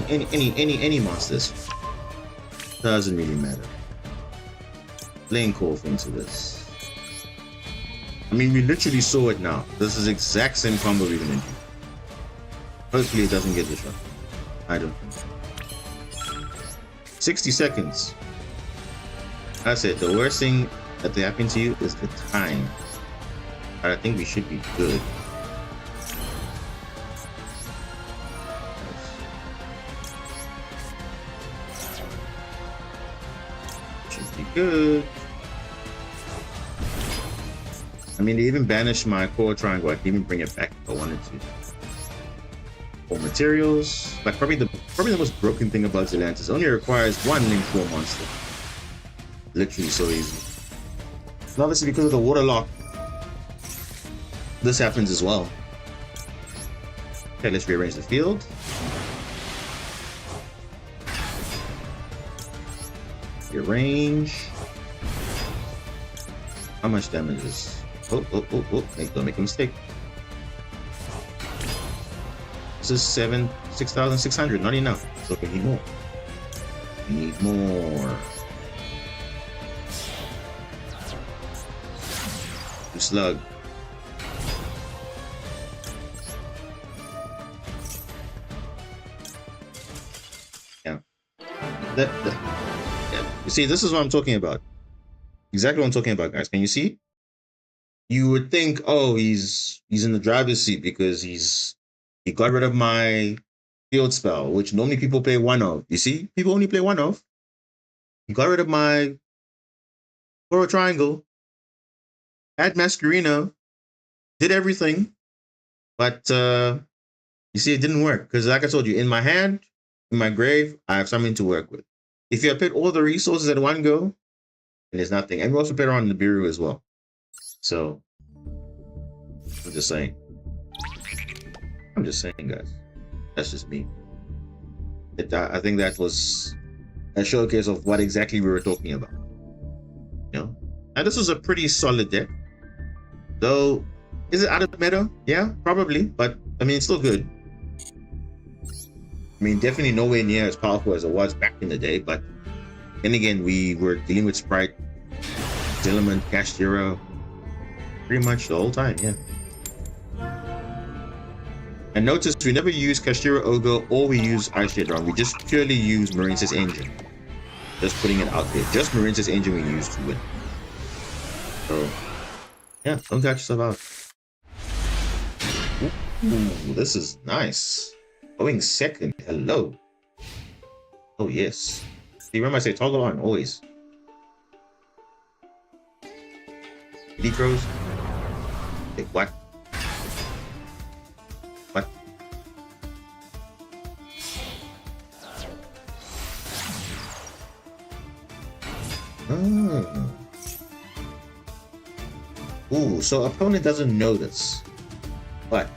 Any monsters. Doesn't really matter. Playing Korth into this. I mean, we literally saw it now. This is the exact same combo we're gonna do. Hopefully it doesn't get disrupted. I don't know. 60 seconds. That's it. The worst thing that can happen to you is the time. But I think we should be good. Should be good. I mean, they even banished my core triangle. I can even bring it back if I wanted to. For materials, like probably the most broken thing about Zelantis, only requires one link 4 monster. Literally so easy. And obviously because of the water lock, this happens as well. Okay, let's rearrange the field. Rearrange. How much damage is? Oh, don't make a mistake. This is 6,600, not enough. So we need more. We need more. Slug. Yeah. You see, this is what I'm talking about. Exactly what I'm talking about, guys. Can you see? You would think, oh, he's in the driver's seat because he got rid of my field spell, which normally people play 1 of. You see, people only play 1 of. He got rid of my Coral Triangle, had Masquerino, did everything, but you see, it didn't work because, like I told you, in my hand, in my grave, I have something to work with. If you put all the resources at one go, then there's nothing. And we also put on the Nibiru as well. So, I'm just saying. I'm just saying, guys. That's just me. I think that was a showcase of what exactly we were talking about. You know? And this was a pretty solid deck. Though, is it out of meta? Yeah, probably. But, I mean, it's still good. I mean, definitely nowhere near as powerful as it was back in the day, but then again, we were dealing with Sprite, Dilliman, Kashtira, pretty much the whole time, yeah. And notice we never use Kashtira Ogre or we use Ice Shade Round. We just purely use Marincess Engine. Just putting it out there. Just Marincess engine we used to win. So yeah, don't catch yourself out. Ooh, this is nice. Going second. Hello. Oh yes. See, remember I say toggle on always. Kitty crows. Wait, what? What? Oh. Ooh, so opponent doesn't know this. But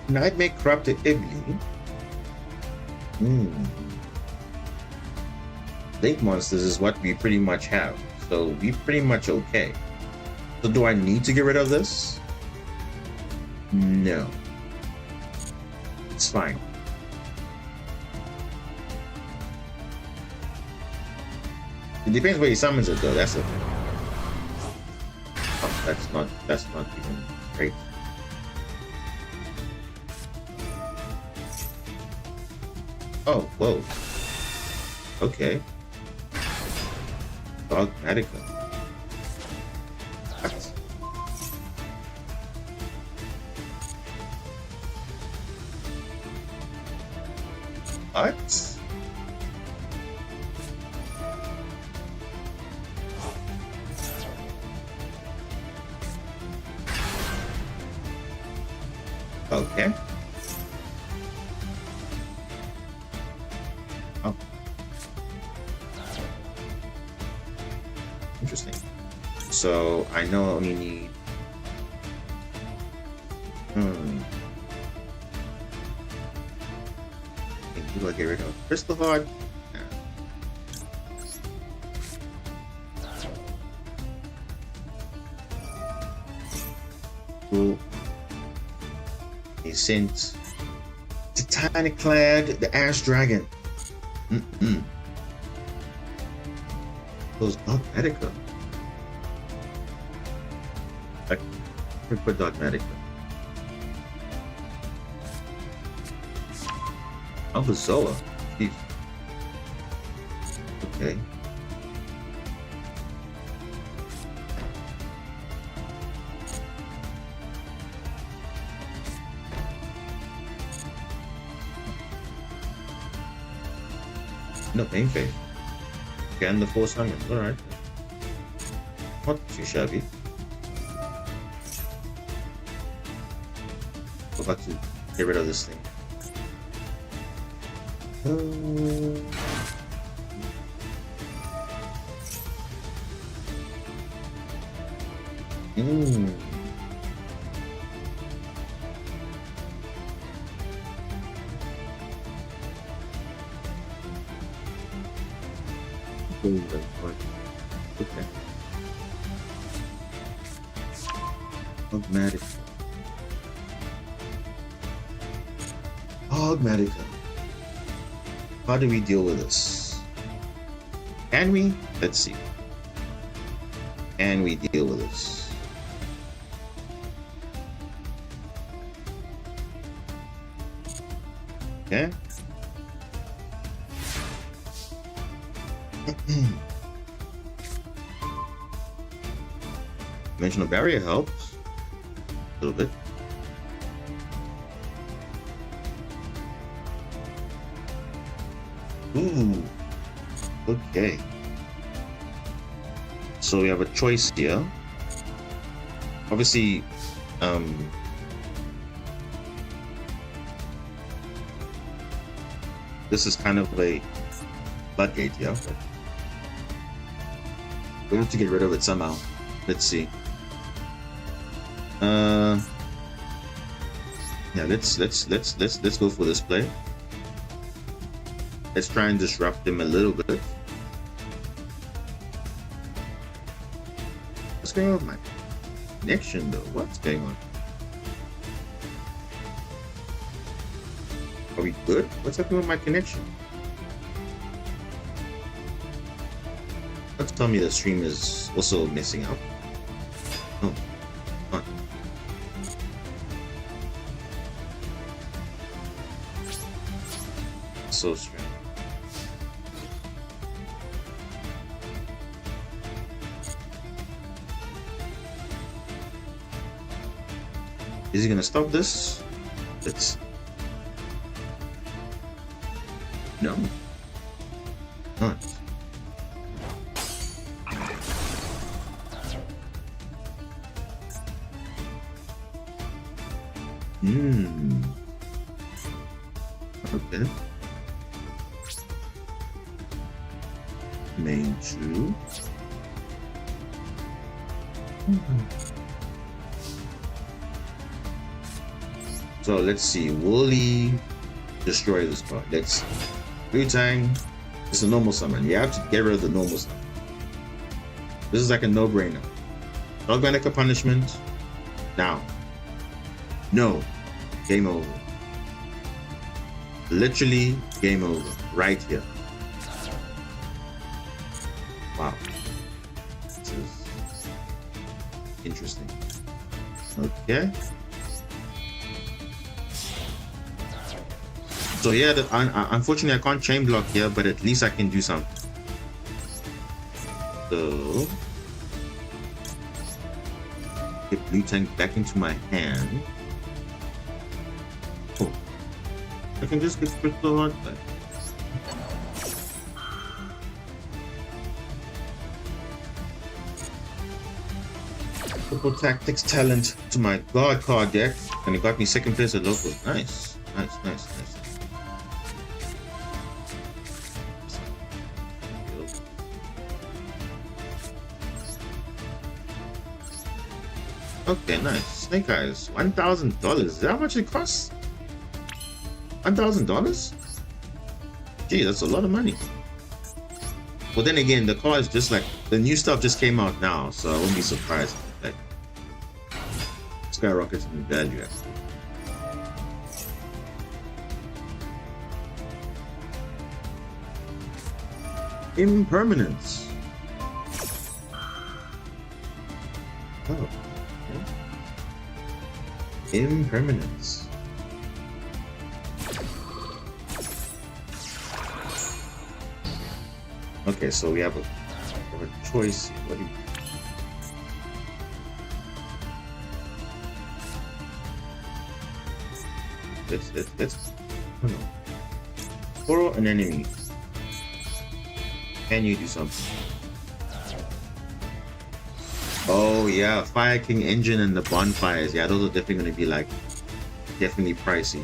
Nightmare Corrupted Ibli. Lake monsters is what we pretty much have. So we pretty much okay. So do I need to get rid of this? No. It's fine. It depends where he summons it though, that's the thing. Oh, that's not even great. Oh, whoa. Okay. Dogmatica. What? What? Okay. Oh. Interesting. So I know I only need do I get rid of Crystal Heart? Yeah. Cool. He sent Titanic Clad, the Ash Dragon. Those Dogmatica. I could put Dogmatica. Albazoa. Jeez. Okay. No, Pain Face. Can the Force Summons, alright. Not too shabby. Go back to get rid of this thing. Okay. Dogmatica. Dogmatica. How do we deal with this? Can we? Let's see. Can we deal with this? Okay. Dimensional barrier helps a little bit. Ooh, okay. So we have a choice here. Obviously, this is kind of a floodgate here. But we have to get rid of it somehow. Let's see. Yeah, let's go for this play. Let's try and disrupt him a little bit. What's going on with my connection though? What's going on? Are we good? What's happening with my connection? Let's tell me the stream is also messing up. Oh. Huh. So strange. Is he gonna stop this? Let's. No. Not. Okay. Main 2. So let's see. Will he destroy this card? Let's see. Blue Tang. It's a normal summon. You have to get rid of the normal summon. This is like a no-brainer. Dogmanica punishment. Now. No. Game over. Literally game over. Right here. Wow. This is interesting. Okay. So yeah, unfortunately I can't chain block here, but at least I can do something. So get Blue Tank back into my hand. Oh, I can just get Crystal Heart back. Triple Tactics Talent to my God card deck, and it got me second place at local. Nice, nice, nice, nice. Okay, nice. Snake Eyes, $1,000. Is that how much it costs? $1,000? Gee, that's a lot of money. Well, then again, the car is just like the new stuff just came out now, so I wouldn't be surprised. Like, skyrockets in value. Impermanence. Oh. Impermanence. Okay, so we have a choice. What do you... Let's no. Borrow an enemy. Can you do something? Oh yeah, Fire King engine and the bonfires. Yeah, those are definitely going to be like definitely pricey.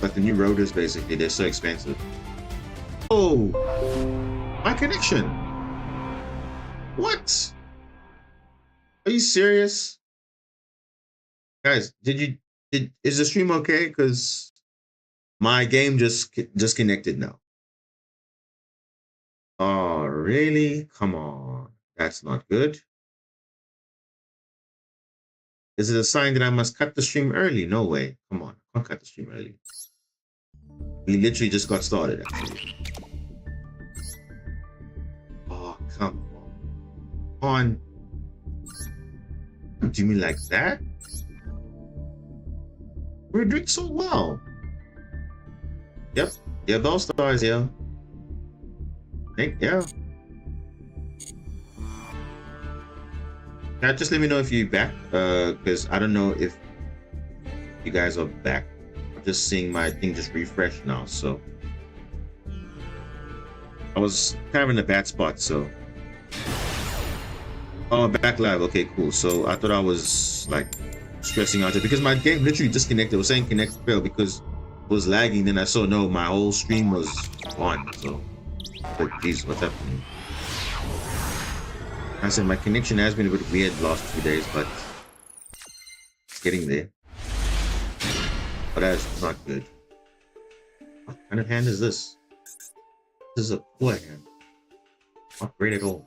But the new rotors, basically, they're so expensive. Oh, my connection. What? Are you serious, guys? Is the stream okay? Because my game just connected now. Oh, really? Come on. That's not good. Is it a sign that I must cut the stream early? No way. Come on. I can't cut the stream early. We literally just got started, actually. Oh, come on. Do you mean like that? We're doing so well. Yep. Yeah, Bell Stars, yeah. Yeah. Now, just let me know if you're back, because I don't know if you guys are back. I'm just seeing my thing just refresh now, so I was kind of in a bad spot, so. Oh, back live. Okay, cool. So I thought I was like stressing out because my game literally disconnected. It was saying connect fail because it was lagging. Then I saw no, my whole stream was on. So, but geez, what's happening? I said my connection has been a bit weird the last 2 days, but it's getting there. But that's not good. What kind of hand is this? This is a poor hand. Not great at all.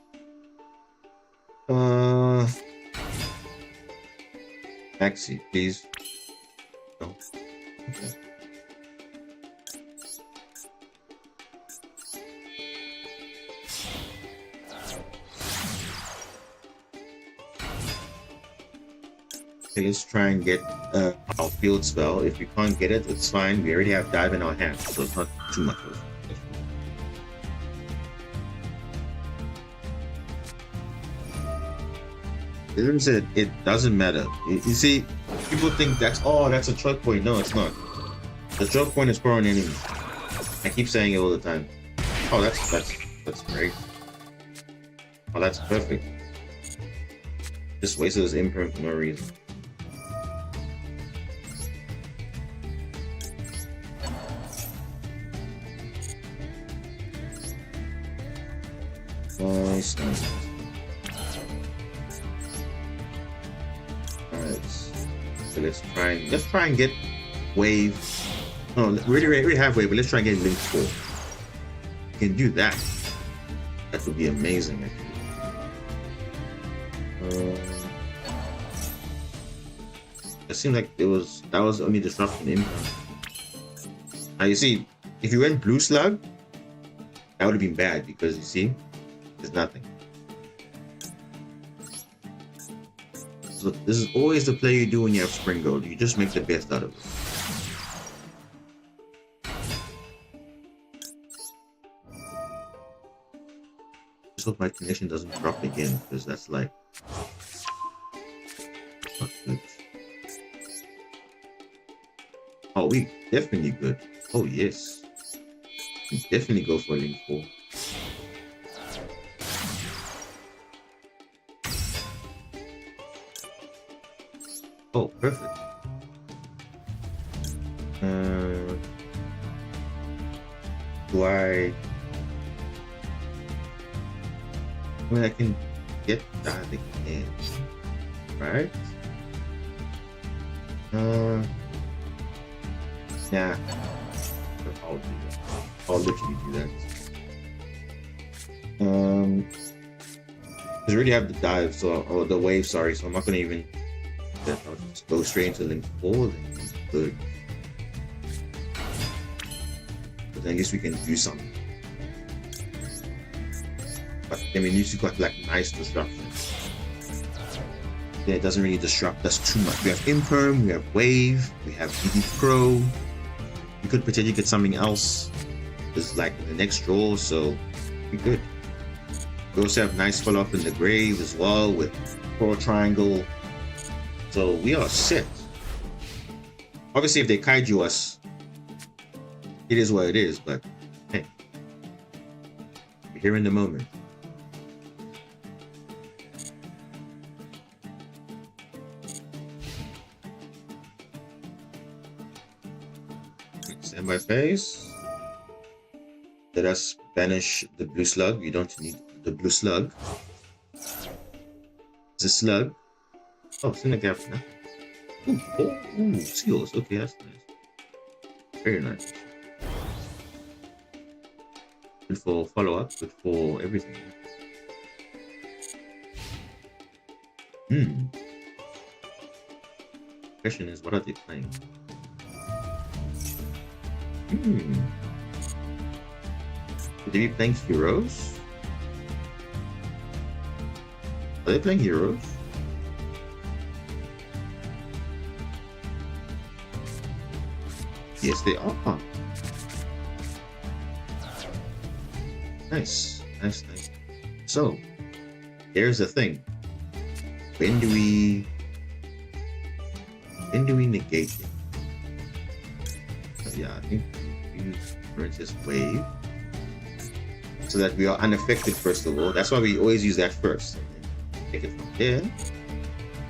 Maxi, please. No. Okay. Okay, let's try and get our field spell. If you can't get it, it's fine. We already have dive in our hand, so it's not too much of it. it doesn't matter. You see, people think that's a choke point. No, it's not. The choke point is for an enemy. I keep saying it all the time. Oh, that's great. Oh, that's perfect. Just wasted his imprint for no reason. Nice. Alright. So let's try and get wave. No, we already have wave, but let's try and get link 4. We can do that. That would be amazing, actually. It seemed like that was only disruption impact. Now you see, if you went blue slug, that would have been bad because you see, there's nothing. So this is always the play you do when you have spring gold. You just make the best out of it. Just hope my connection doesn't drop again because that's like not good. Oh, we definitely good. Oh yes, we definitely go for link 4. Oh, perfect. Do I mean, I can get that again, right? Yeah. I'll do that. I'll literally do that. Because I already have the dive, or the wave, sorry, so I'm not gonna even. I'll just go straight into link 4, then good. But then at least we can do something. But then we need to got like nice disruptions. Yeah, it doesn't really disrupt us too much. We have Imperm, we have Wave, we have DD Pro. We could potentially get something else. This is like the next draw, so we're good. We also have nice follow-up in the grave as well with Pro Triangle. So we are set. Obviously, if they kaiju us, it is what it is, but hey, we're here in the moment. Stand by phase. Let us banish the blue slug. You don't need the blue slug. It's a slug. Oh, it's in the gap now. Ooh, seals. Okay, that's nice. Very nice. Good for follow-up, good for everything. Question is, what are they playing? Could they be playing heroes? Are they playing heroes? Yes, they are. Nice. So, here's the thing. When do we negate it? Yeah, I think we use Marincess Wave so that we are unaffected first of all. That's why we always use that first. Take it from there.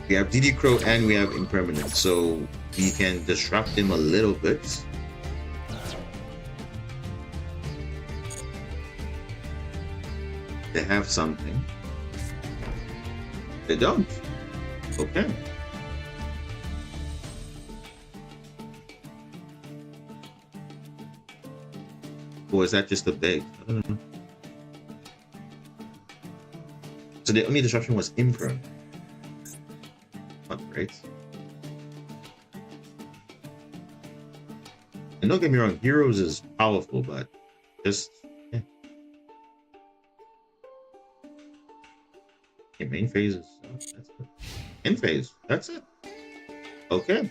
We have DD Crow and we have Impermanent, so we can disrupt them a little bit. They have something. They don't. Okay. Or is that just a bait? I don't know. So the only disruption was Imperm. Not great. And don't get me wrong, Heroes is powerful, but just okay, main phase is that's it. End phase, that's it. Okay.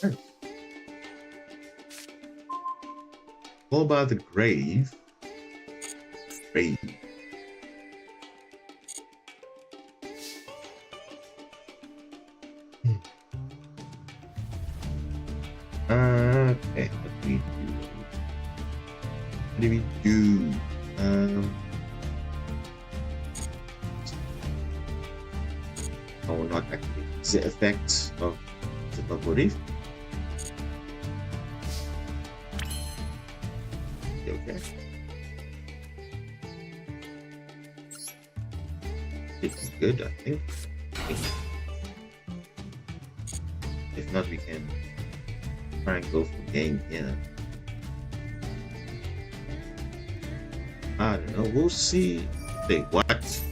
Right. What about the grave? Okay, what do we do? What do we do? Oh, not activate the effect of the bubble reef. Okay. It's good, I think. If not, we can try and go for game here. I don't know. We'll see. Wait, what?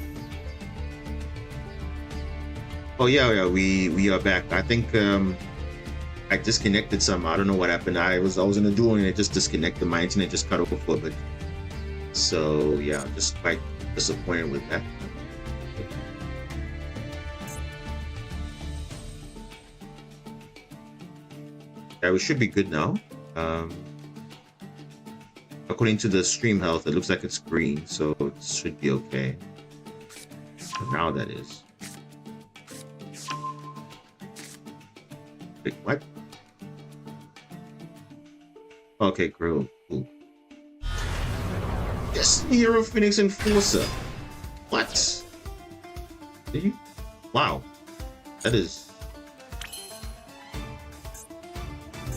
Oh yeah, we are back. I think I disconnected some. I don't know what happened. I was in a duel and it just disconnected. My internet just cut off for a bit. So yeah, I'm just quite disappointed with that. Yeah, we should be good now. According to the stream health, it looks like it's green, so it should be okay. For now, that is. Wait, what? Okay, cool. Yes, Hero Phoenix Enforcer. What? Did you? Wow. That is.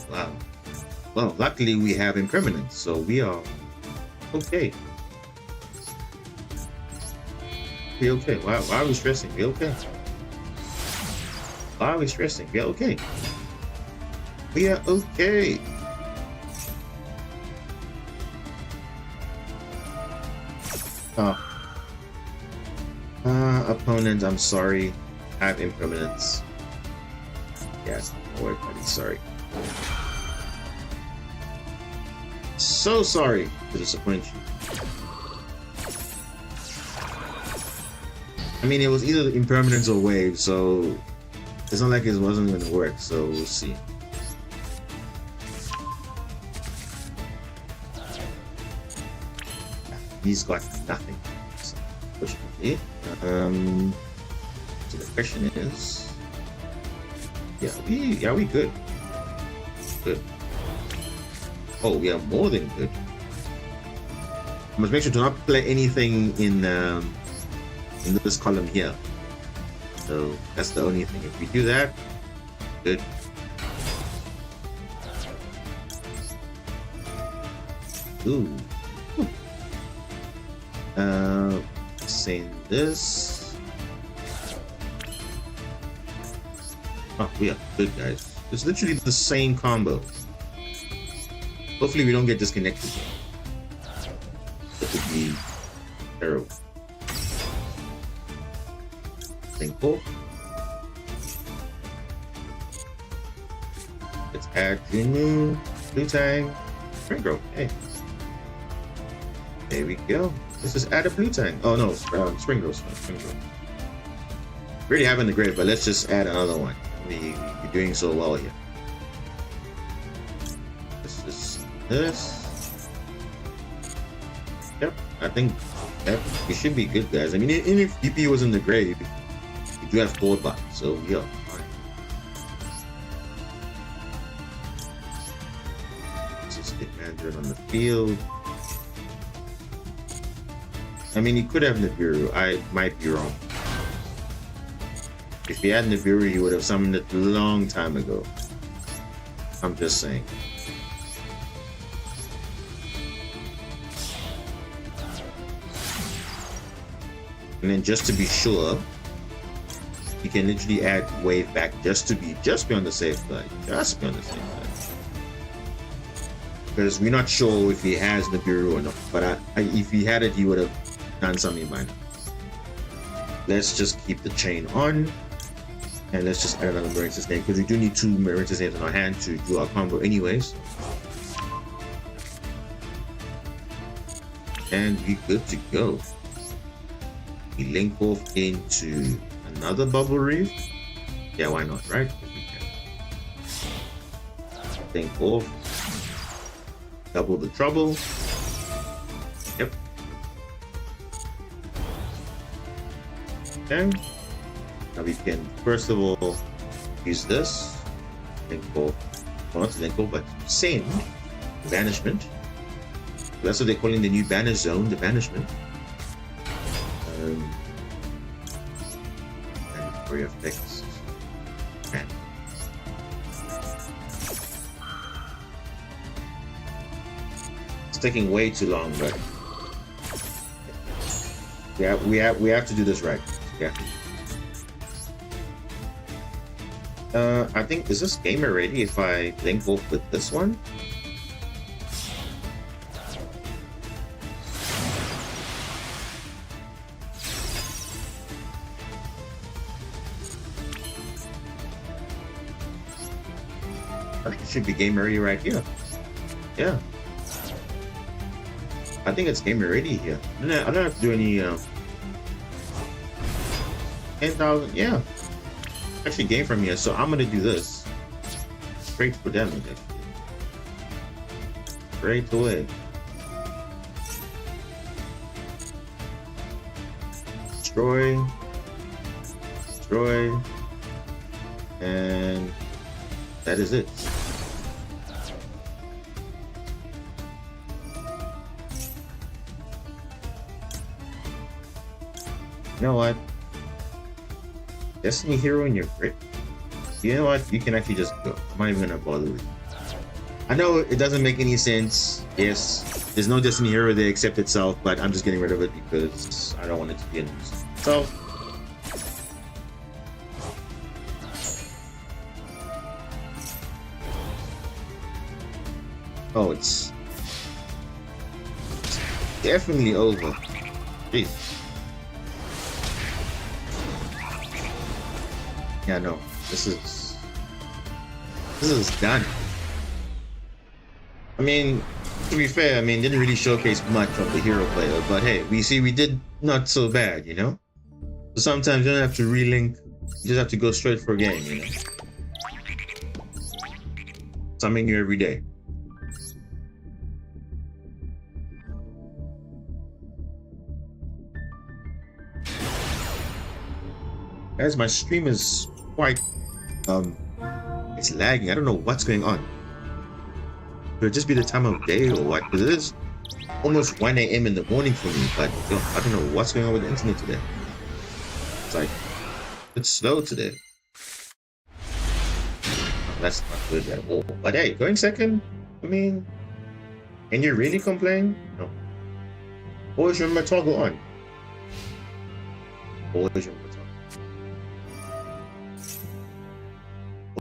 Wow. Well, luckily we have impermanence, so we are okay. We okay. Why are we stressing? We okay. Why are we stressing? We are okay. We are okay. Opponent, I'm sorry. I have impermanence. Yes, don't worry, buddy. Sorry. So sorry to disappoint you. I mean, it was either impermanence or wave, so it's not like it wasn't going to work, so we'll see. He's got nothing. So, so the question is, we good. Good. Oh, we are more than good. I must make sure to not play anything in this column here. So that's the only thing. If we do that, good. Ooh. Saying this. Oh, we are good, guys. It's literally the same combo. Hopefully we don't get disconnected. That would be terrible. Thankful. Let's add Junu, Blue Tang, Spring Growth. Hey. There we go. Let's just add a Blue Tang. Oh no, Spring Growth. Spring Growth. We already having the grade, but let's just add another one. We're doing so well here. This. Yep, I think that we should be good, guys. I mean, even if DP was in the grave, we do have forward bot, so we are fine. Let's just get Mandarin on the field. I mean, he could have Nibiru. I might be wrong. If he had Nibiru, he would have summoned it a long time ago. I'm just saying. And then just to be sure, you can literally add wave back just be on the safe side. Just be on the safe side. Because we're not sure if he has Nibiru or not. But if he had it, he would have done something by now. Let's just keep the chain on. And let's just add another Marincess name. Because we do need 2 Marincess names in our hand to do our combo anyways. And we're good to go. We link off into another bubble reef. Yeah, why not, right? We can. Link off. Double the trouble. Yep. Okay. Now we can first of all use this. Well, not Lenko, but same banishment. That's what they're calling the new banish zone, the banishment. And for your effects. Man. It's taking way too long, but yeah, we have to do this right. Yeah. I think, is this game already if I link both with this one? I think it should be game ready right here. Yeah. I think it's game ready here. I don't have to do any 10,000, yeah. Actually game from here, so I'm gonna do this. Straight for damage, actually. Straight away. Destroy. Destroy. And that is it. You know what? Destiny Hero in your grip. You know what? You can actually just go. I'm not even gonna bother with you. I know it doesn't make any sense. Yes, there's no Destiny Hero there except itself, but I'm just getting rid of it because I don't want it to be in so. Oh, it's definitely over. Jeez. Yeah, no, this is done. I mean, to be fair, I mean, didn't really showcase much of the hero player, but hey, we did not so bad, you know? So sometimes you don't have to relink, you just have to go straight for a game, you know? Something new every day. Guys, my stream is quite, it's lagging. I don't know what's going on. Could it just be the time of day or what? Because it is almost 1 a.m. in the morning for me, but I don't know what's going on with the internet today. It's like, it's slow today. That's not good at all. But hey, going second, I mean, can you really complain? No. Always remember toggle on. Always remember.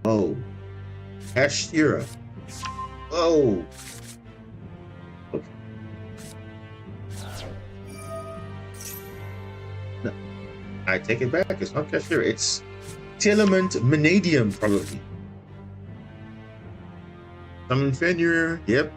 Whoa. Ashira. Whoa. Okay. No. I take it back. It's not Ashira. It's Telement Vanadium, probably. Summon Fenrir. Yep.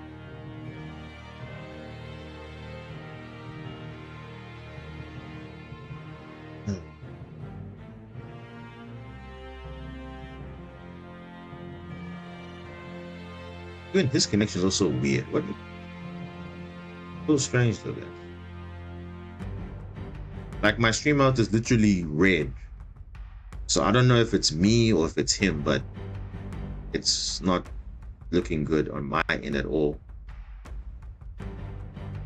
Even his connection is also weird. What? So strange though, guys. Like my stream out is literally red, so I don't know if it's me or if it's him, but it's not looking good on my end at all.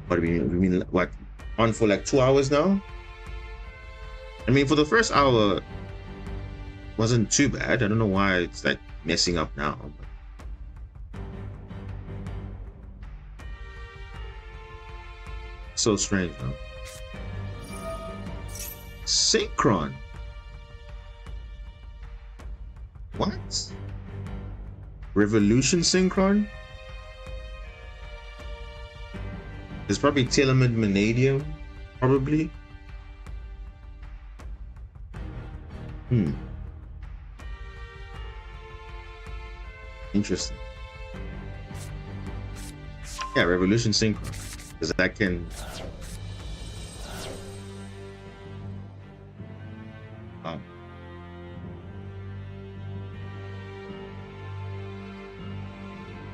What do we mean? What? On for like 2 hours now? I mean, for the first hour, wasn't too bad. I don't know why it's like messing up now. But so strange, though. Synchron. What? Revolution Synchron? It's probably Telement Vanadium, probably. Interesting. Yeah, Revolution Synchron. Because that can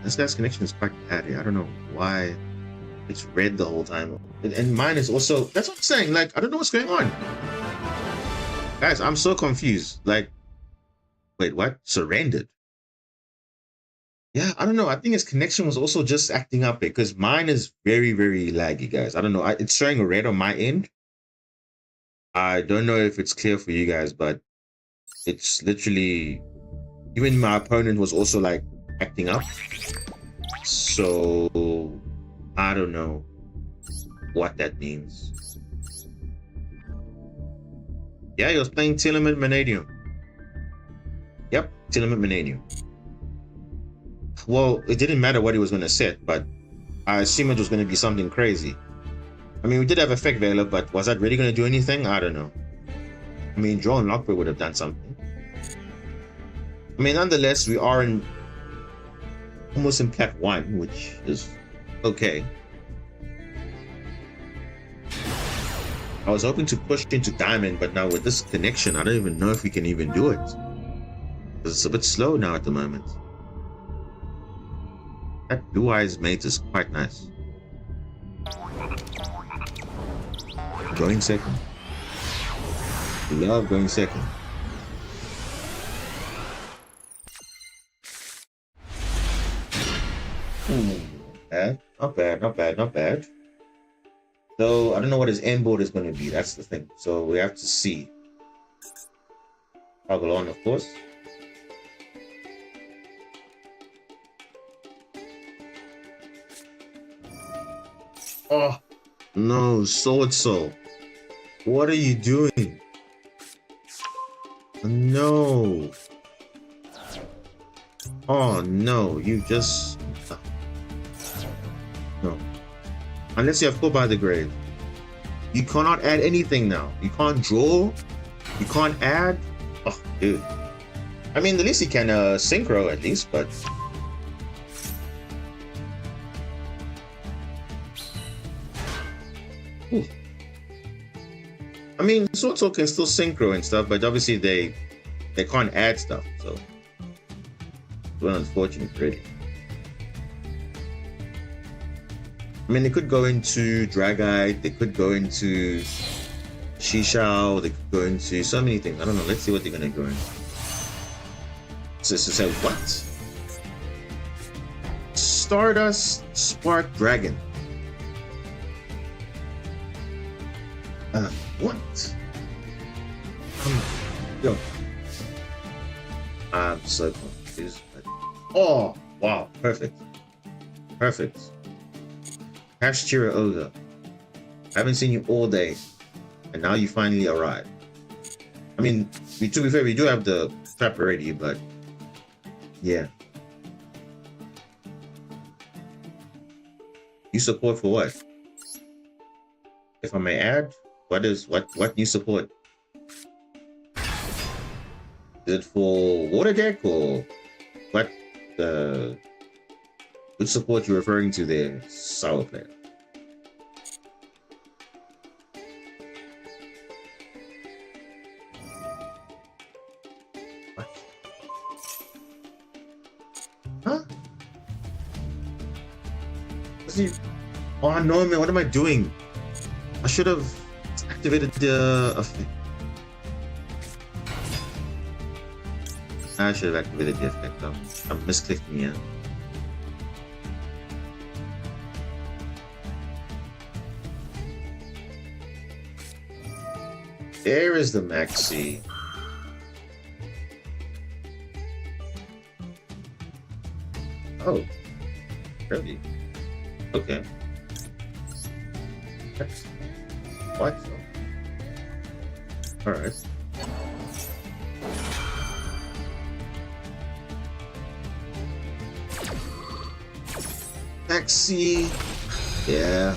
this guy's connection is quite bad. I don't know why it's red the whole time. And mine is also, that's what I'm saying. Like, I don't know what's going on. Guys, I'm so confused. Like, Wait, what? Surrendered? Yeah, I don't know. I think his connection was also just acting up because mine is very, very laggy, guys. I don't know. It's showing a red on my end. I don't know if it's clear for you guys, but it's literally, even my opponent was also like acting up. So I don't know what that means. Yeah, he was playing Telement Vanadium. Yep, Telement Vanadium. Well, it didn't matter what he was going to set, but I assume it was going to be something crazy. I mean, we did have Effect Veiler, but was that really going to do anything? I don't know. I mean, Drone Lockbird would have done something. I mean, nonetheless, we are almost in Plat 1, which is okay. I was hoping to push into Diamond, but now with this connection, I don't even know if we can even do it. Because it's a bit slow now at the moment. That Blue Eyes mate is quite nice. Going second. Love going second. Not bad, not bad, not bad. So I don't know what his end board is going to be. That's the thing. So we have to see. Toggle on, of course. Oh no, Sword Soul. What are you doing? No. Oh no, you just no. Unless you have Pull by the Grave. You cannot add anything now. You can't draw. You can't add. Oh, dude. I mean, at least you can synchro at least, but ooh. I mean, Sword Soul can still synchro and stuff, but obviously they can't add stuff, so it's well unfortunate, really. I mean, they could go into Dragite, they could go into Shishao, they could go into so many things. I don't know. Let's see what they're gonna go into. So what? Stardust Spark Dragon. What? Yo. I'm so confused. Oh, wow. Perfect. Perfect. Hashira Ogre. I haven't seen you all day. And now you finally arrived. I mean, to be fair, we do have the trap already, but yeah. You support for what? If I may add, what new support? Is it for water deck or what? Which support you're referring to there, Sour Player? What? Huh? Oh no, man! What am I doing? I should have activated the effect. I should have activated the effect. I'm misclicking here. There is the Maxi. Oh, really? Okay. That's what? All right. Maxi. Yeah.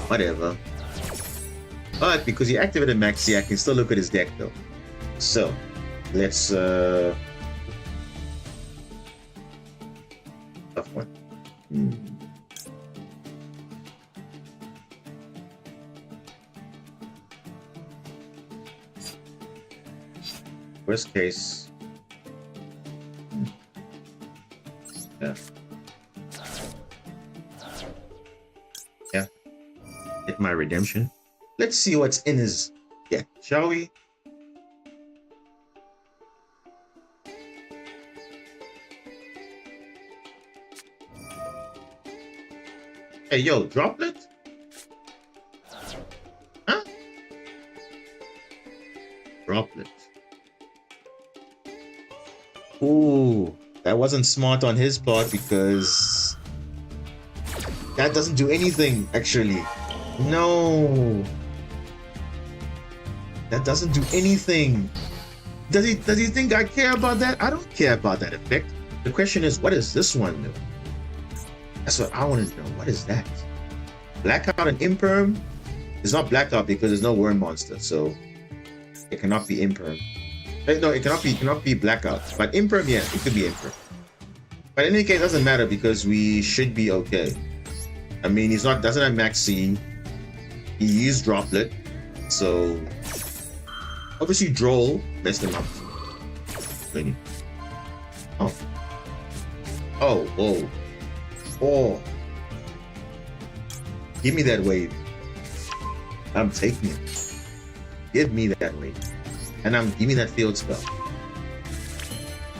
Whatever. But because he activated Maxi, I can still look at his deck though. So let's tough one. Worst case. Yeah. Yeah. Hit my redemption. Let's see what's in his deck, shall we? Hey, yo, droplet? Huh? Droplet. Ooh, that wasn't smart on his part because that doesn't do anything, actually. No. That doesn't do anything. Does he think I care about that? I don't care about that effect. The question is, what does this one do? That's what I want to know. What is that? Blackout and Imperm? It's not Blackout because there's no Worm Monster, so it cannot be Imperm. No, it cannot be Blackout. But Imperm, yeah, it could be Imperm. But in any case, it doesn't matter because we should be okay. I mean, doesn't have Max C. He used Droplet, so obviously Droll messed him up. Really? Oh. Oh, whoa. Oh. Give me that wave. I'm taking it. Give me that wave. And give me that field spell.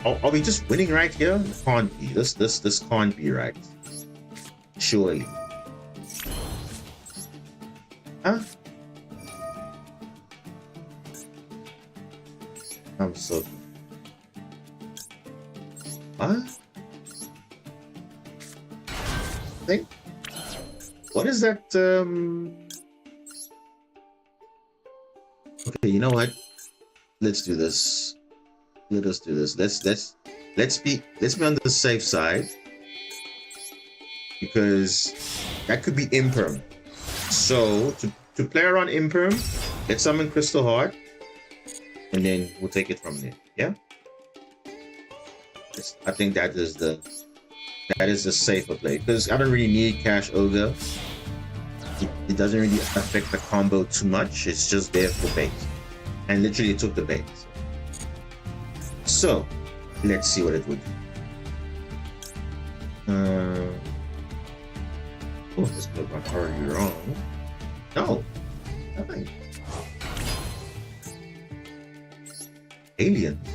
Are we just winning right here? It can't be. This can't be right. Surely. Huh? I'm so... What? Think? What is that? Okay, you know what? Let's do this. Let us do this. Let's be on the safe side because that could be Imperm. So to play around Imperm, let's summon Crystal Heart, and then we'll take it from there. Yeah. I think that is the safer play because I don't really need Cash Ogre. It doesn't really affect the combo too much. It's just there for bait, and literally it took the bait. So let's see what it would do. Oh, this could have gone already wrong. No, nothing. Aliens.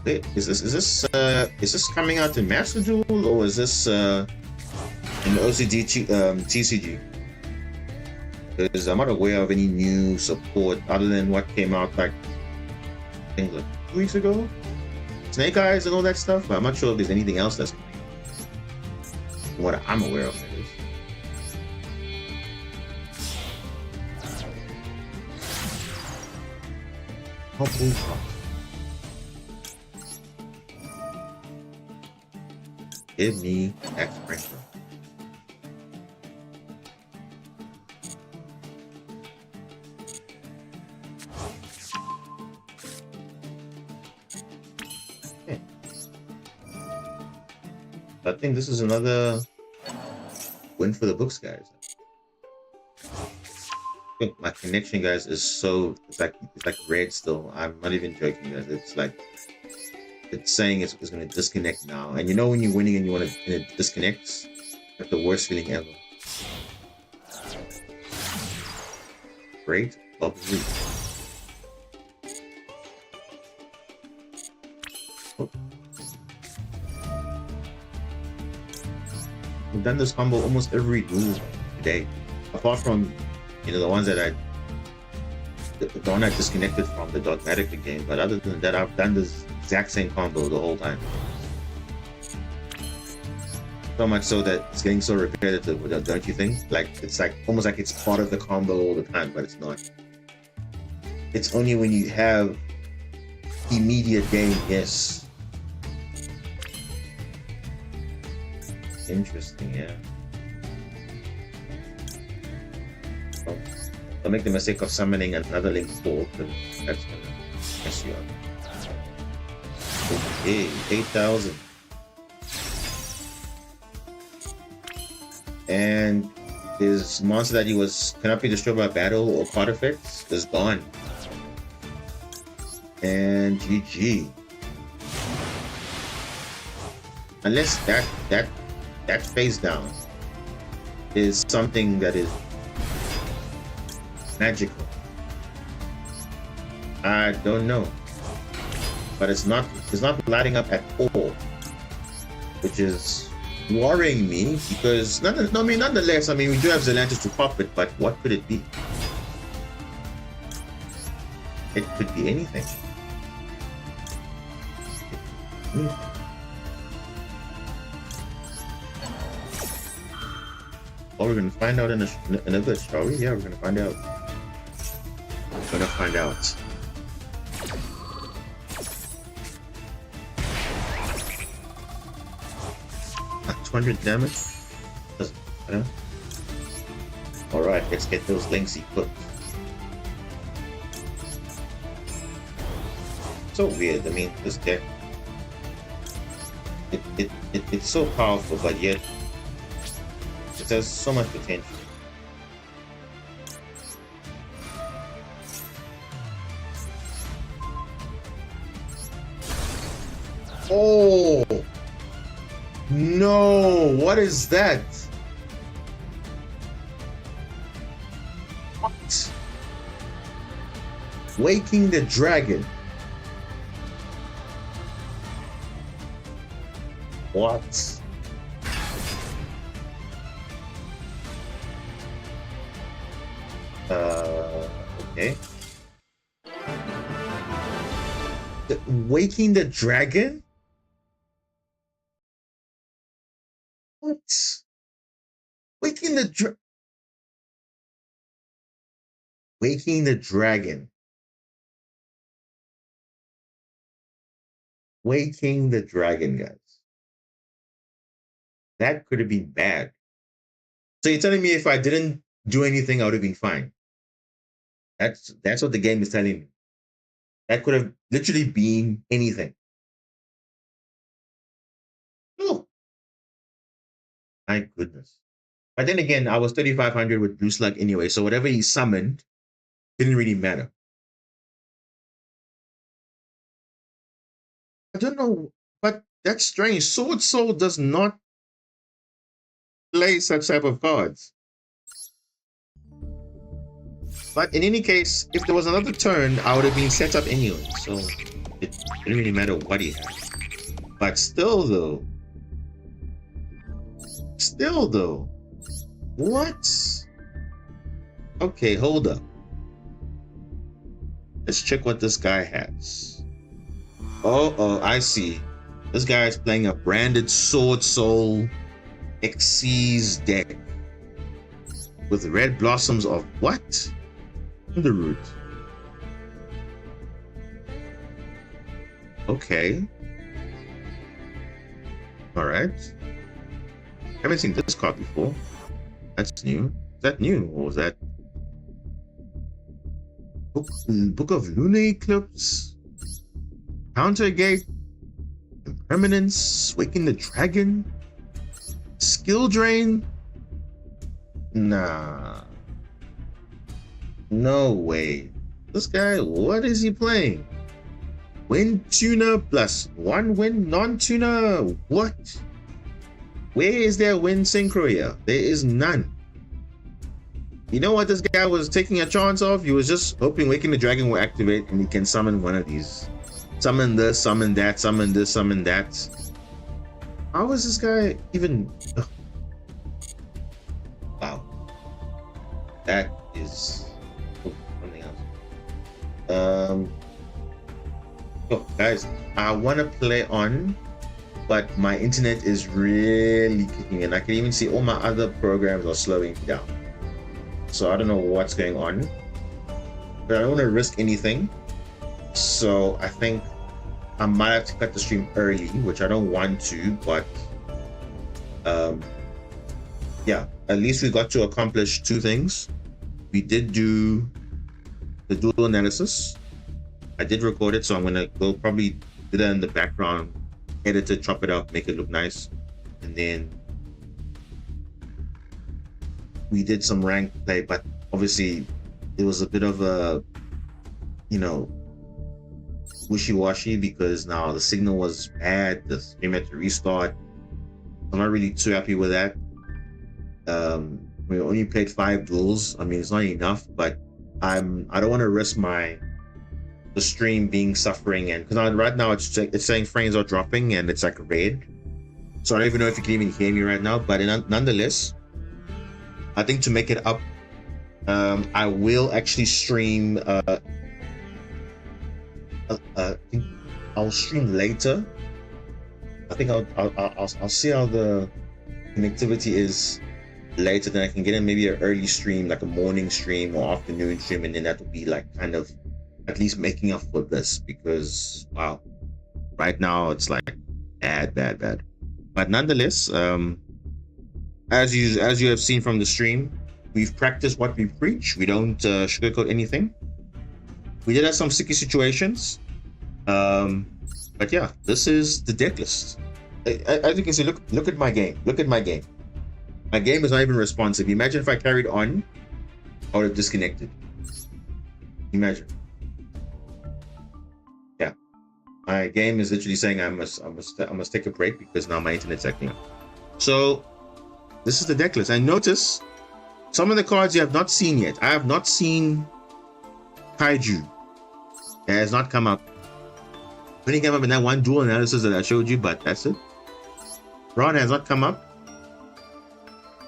Wait, is this coming out in Master Duel or is this in the OCG TCG? Because I'm not aware of any new support other than what came out like I think like 2 weeks ago. Snake Eyes and all that stuff. But I'm not sure if there's anything else that's coming out. What I'm aware of, that is. Give me X-Breaker. Okay. I think this is another win for the books, guys. My connection, guys, is so it's like red still. I'm not even joking, guys. It's like it's saying it's going to disconnect now. And you know when you're winning and you want to and it disconnects? That's the worst feeling ever. Great lovely. Oh. We've done this combo almost every duel today. Apart from, you know, the ones that the one I disconnected from, the Dogmatic game. But other than that, I've done this exact same combo the whole time. So much so that it's getting so repetitive, don't you think? Like it's like almost like it's part of the combo all the time, but it's not. It's only when you have immediate gain, yes. Interesting, yeah. Oh, don't make the mistake of summoning another Link 4, because that's gonna mess you up. Okay, 8,000. And his monster that he cannot be destroyed by battle or card effects is gone. And GG. Unless that face down is something that is magical. I don't know. But it's not lighting up at all. which is worrying me because nonetheless, I mean, we do have Zelantis to pop it, but what could it be? It could be anything. Oh, we're gonna find out in a bit, shall we? Yeah, we're gonna find out. We're gonna find out. At 200 damage? Doesn't matter. Alright, let's get those links equipped. So weird, I mean, this deck. It's so powerful, but yet it has so much potential. Oh no, what is that? What? Waking the Dragon. What? Okay. Waking the Dragon? What? Waking the Waking the Dragon. Waking the Dragon, guys. That could have been bad. So you're telling me if I didn't do anything, I would have been fine. That's what the game is telling me. That could have literally been anything. Oh, my goodness. But then again, I was 3,500 with Blue Slug anyway, so whatever he summoned didn't really matter. I don't know, but that's strange. Sword Soul does not play such type of cards. But in any case, if there was another turn, I would have been set up anyway, so it didn't really matter what he had. But still though, what? Okay, hold up. Let's check what this guy has. Oh, I see. This guy is playing a branded Sword Soul Xyz deck with red blossoms of what? Underroot. Okay. Alright. Haven't seen this card before. That's new. Is that new? Or was that Book of Lunar Eclipse? Countergate? Impermanence? Waking the Dragon? Skill Drain? Nah. No way. This guy, what is he playing? Wind Tuner plus 1 Wind non-tuner? What? Where is there Wind Synchro here? There is none. You know what this guy was taking a chance of? He was just hoping Waking the Dragon will activate and he can summon one of these. Summon this, summon that, summon this, summon that. How is this guy even... Ugh. Wow. That is... Oh, something else. Oh, guys, I want to play on, but my internet is really kicking in. I can even see all my other programs are slowing down. So I don't know what's going on, but I don't want to risk anything. So I think I might have to cut the stream early, which I don't want to, but yeah, at least we got to accomplish 2 things. We did do the duel analysis. I did record it, so I'm gonna go probably do that in the background, edit it, chop it up, make it look nice, and then we did some ranked play, but obviously it was a bit of a, you know, wishy-washy because now the signal was bad, the stream had to restart. I'm not really too happy with that. We only played 5 duels. I mean, it's not enough, but I don't want to risk the stream being suffering, and because right now it's saying frames are dropping and it's like red. So I don't even know if you can even hear me right now, but nonetheless, I think to make it up, I will actually stream. I think I'll stream later. I think I'll see how the connectivity is later. Then I can get in maybe an early stream, like a morning stream or afternoon stream, and then that will be like kind of at least making up for this, because wow, right now it's like bad. But nonetheless, as you have seen from the stream, we've practiced what we preach. We don't sugarcoat anything. We did have some sticky situations, but yeah, this is the deck list. As you can see, look at my game. Look at my game. My game is not even responsive. Imagine if I carried on, I would have disconnected. Imagine. Yeah, my game is literally saying I must take a break because now my internet's acting up. So this is the deck list. And notice some of the cards you have not seen yet. I have not seen Kaiju. It has not come up. When it came up in that one duel analysis that I showed you, but that's it. Ron has not come up.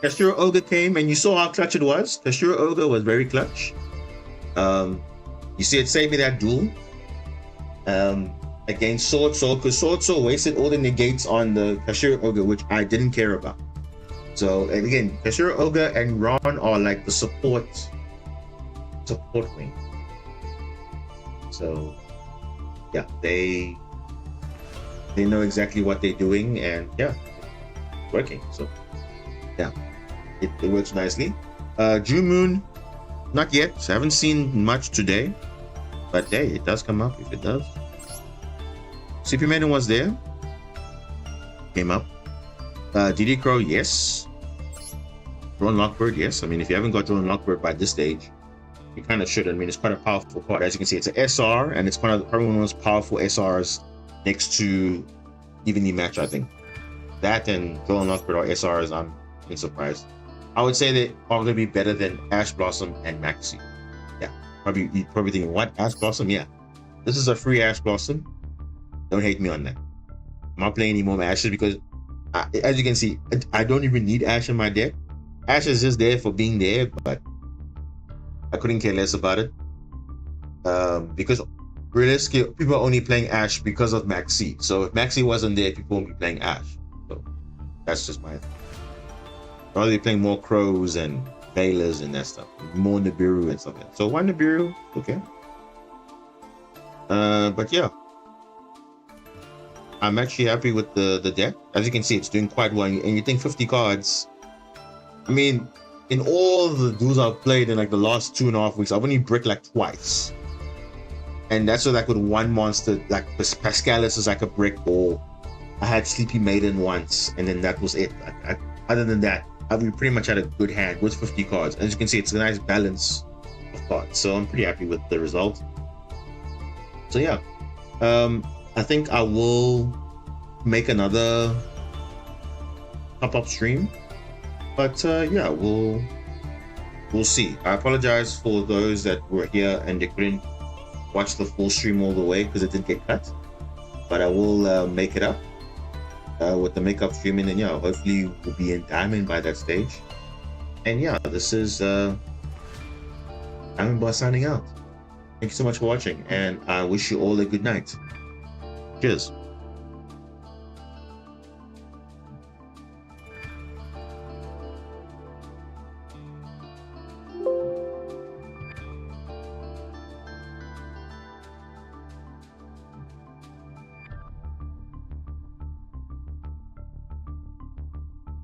Kashiro Ogre came, and you saw how clutch it was. Kashiro Ogre was very clutch. You see, it saved me that duel against Sword Soul, because Sword Soul wasted all the negates on the Kashiro Ogre, which I didn't care about. So, and again, Kashiro Ogre and Ron are like the support wing. So, yeah, they know exactly what they're doing, and yeah, it's working. So, yeah, it works nicely. Drew Moon, not yet. I haven't seen much today, but hey, it does come up if it does. CP Maiden was there, came up. DD Crow, yes. Drone Lockbird, yes. I mean, if you haven't got Drone Lockbird by this stage, you kind of should. I mean, it's quite a powerful card. As you can see, it's an SR, and it's probably one of the most powerful SRs next to Evenly Match, I think. That and Drone Lockbird or SRs, I'm surprised. I would say they probably be better than Ash Blossom and Maxi. Yeah, you're probably thinking, what? Ash Blossom? Yeah. This is a free Ash Blossom. Don't hate me on that. I'm not playing any more Ashes because, as you can see, I don't even need Ash in my deck. Ash is just there for being there, but I couldn't care less about it. Because realistically, people are only playing Ash because of Maxi. So if Maxi wasn't there, people won't be playing Ash. So that's just my thing. Rather be playing more Crows and Baylors and that stuff. More Nibiru and stuff like that. So one Nibiru, okay. But yeah. I'm actually happy with the deck. As you can see, it's doing quite well. And you think 50 cards. I mean, in all the duels I've played in like the last 2.5 weeks, I've only bricked like twice. And that's with like with one monster, like Pascalis is like a brick, or I had Sleepy Maiden once, and then that was it. Other than that, we pretty much had a good hand with 50 cards. As you can see, it's a nice balance of cards. So I'm pretty happy with the result. So yeah. I think I will make another pop-up stream, but yeah, we'll see. I apologize for those that were here and they couldn't watch the full stream all the way because it didn't get cut, but I will make it up with the makeup streaming, and yeah, hopefully we'll be in Diamond by that stage. And yeah, this is Diamond Boss signing out. Thank you so much for watching, and I wish you all a good night. Cheers.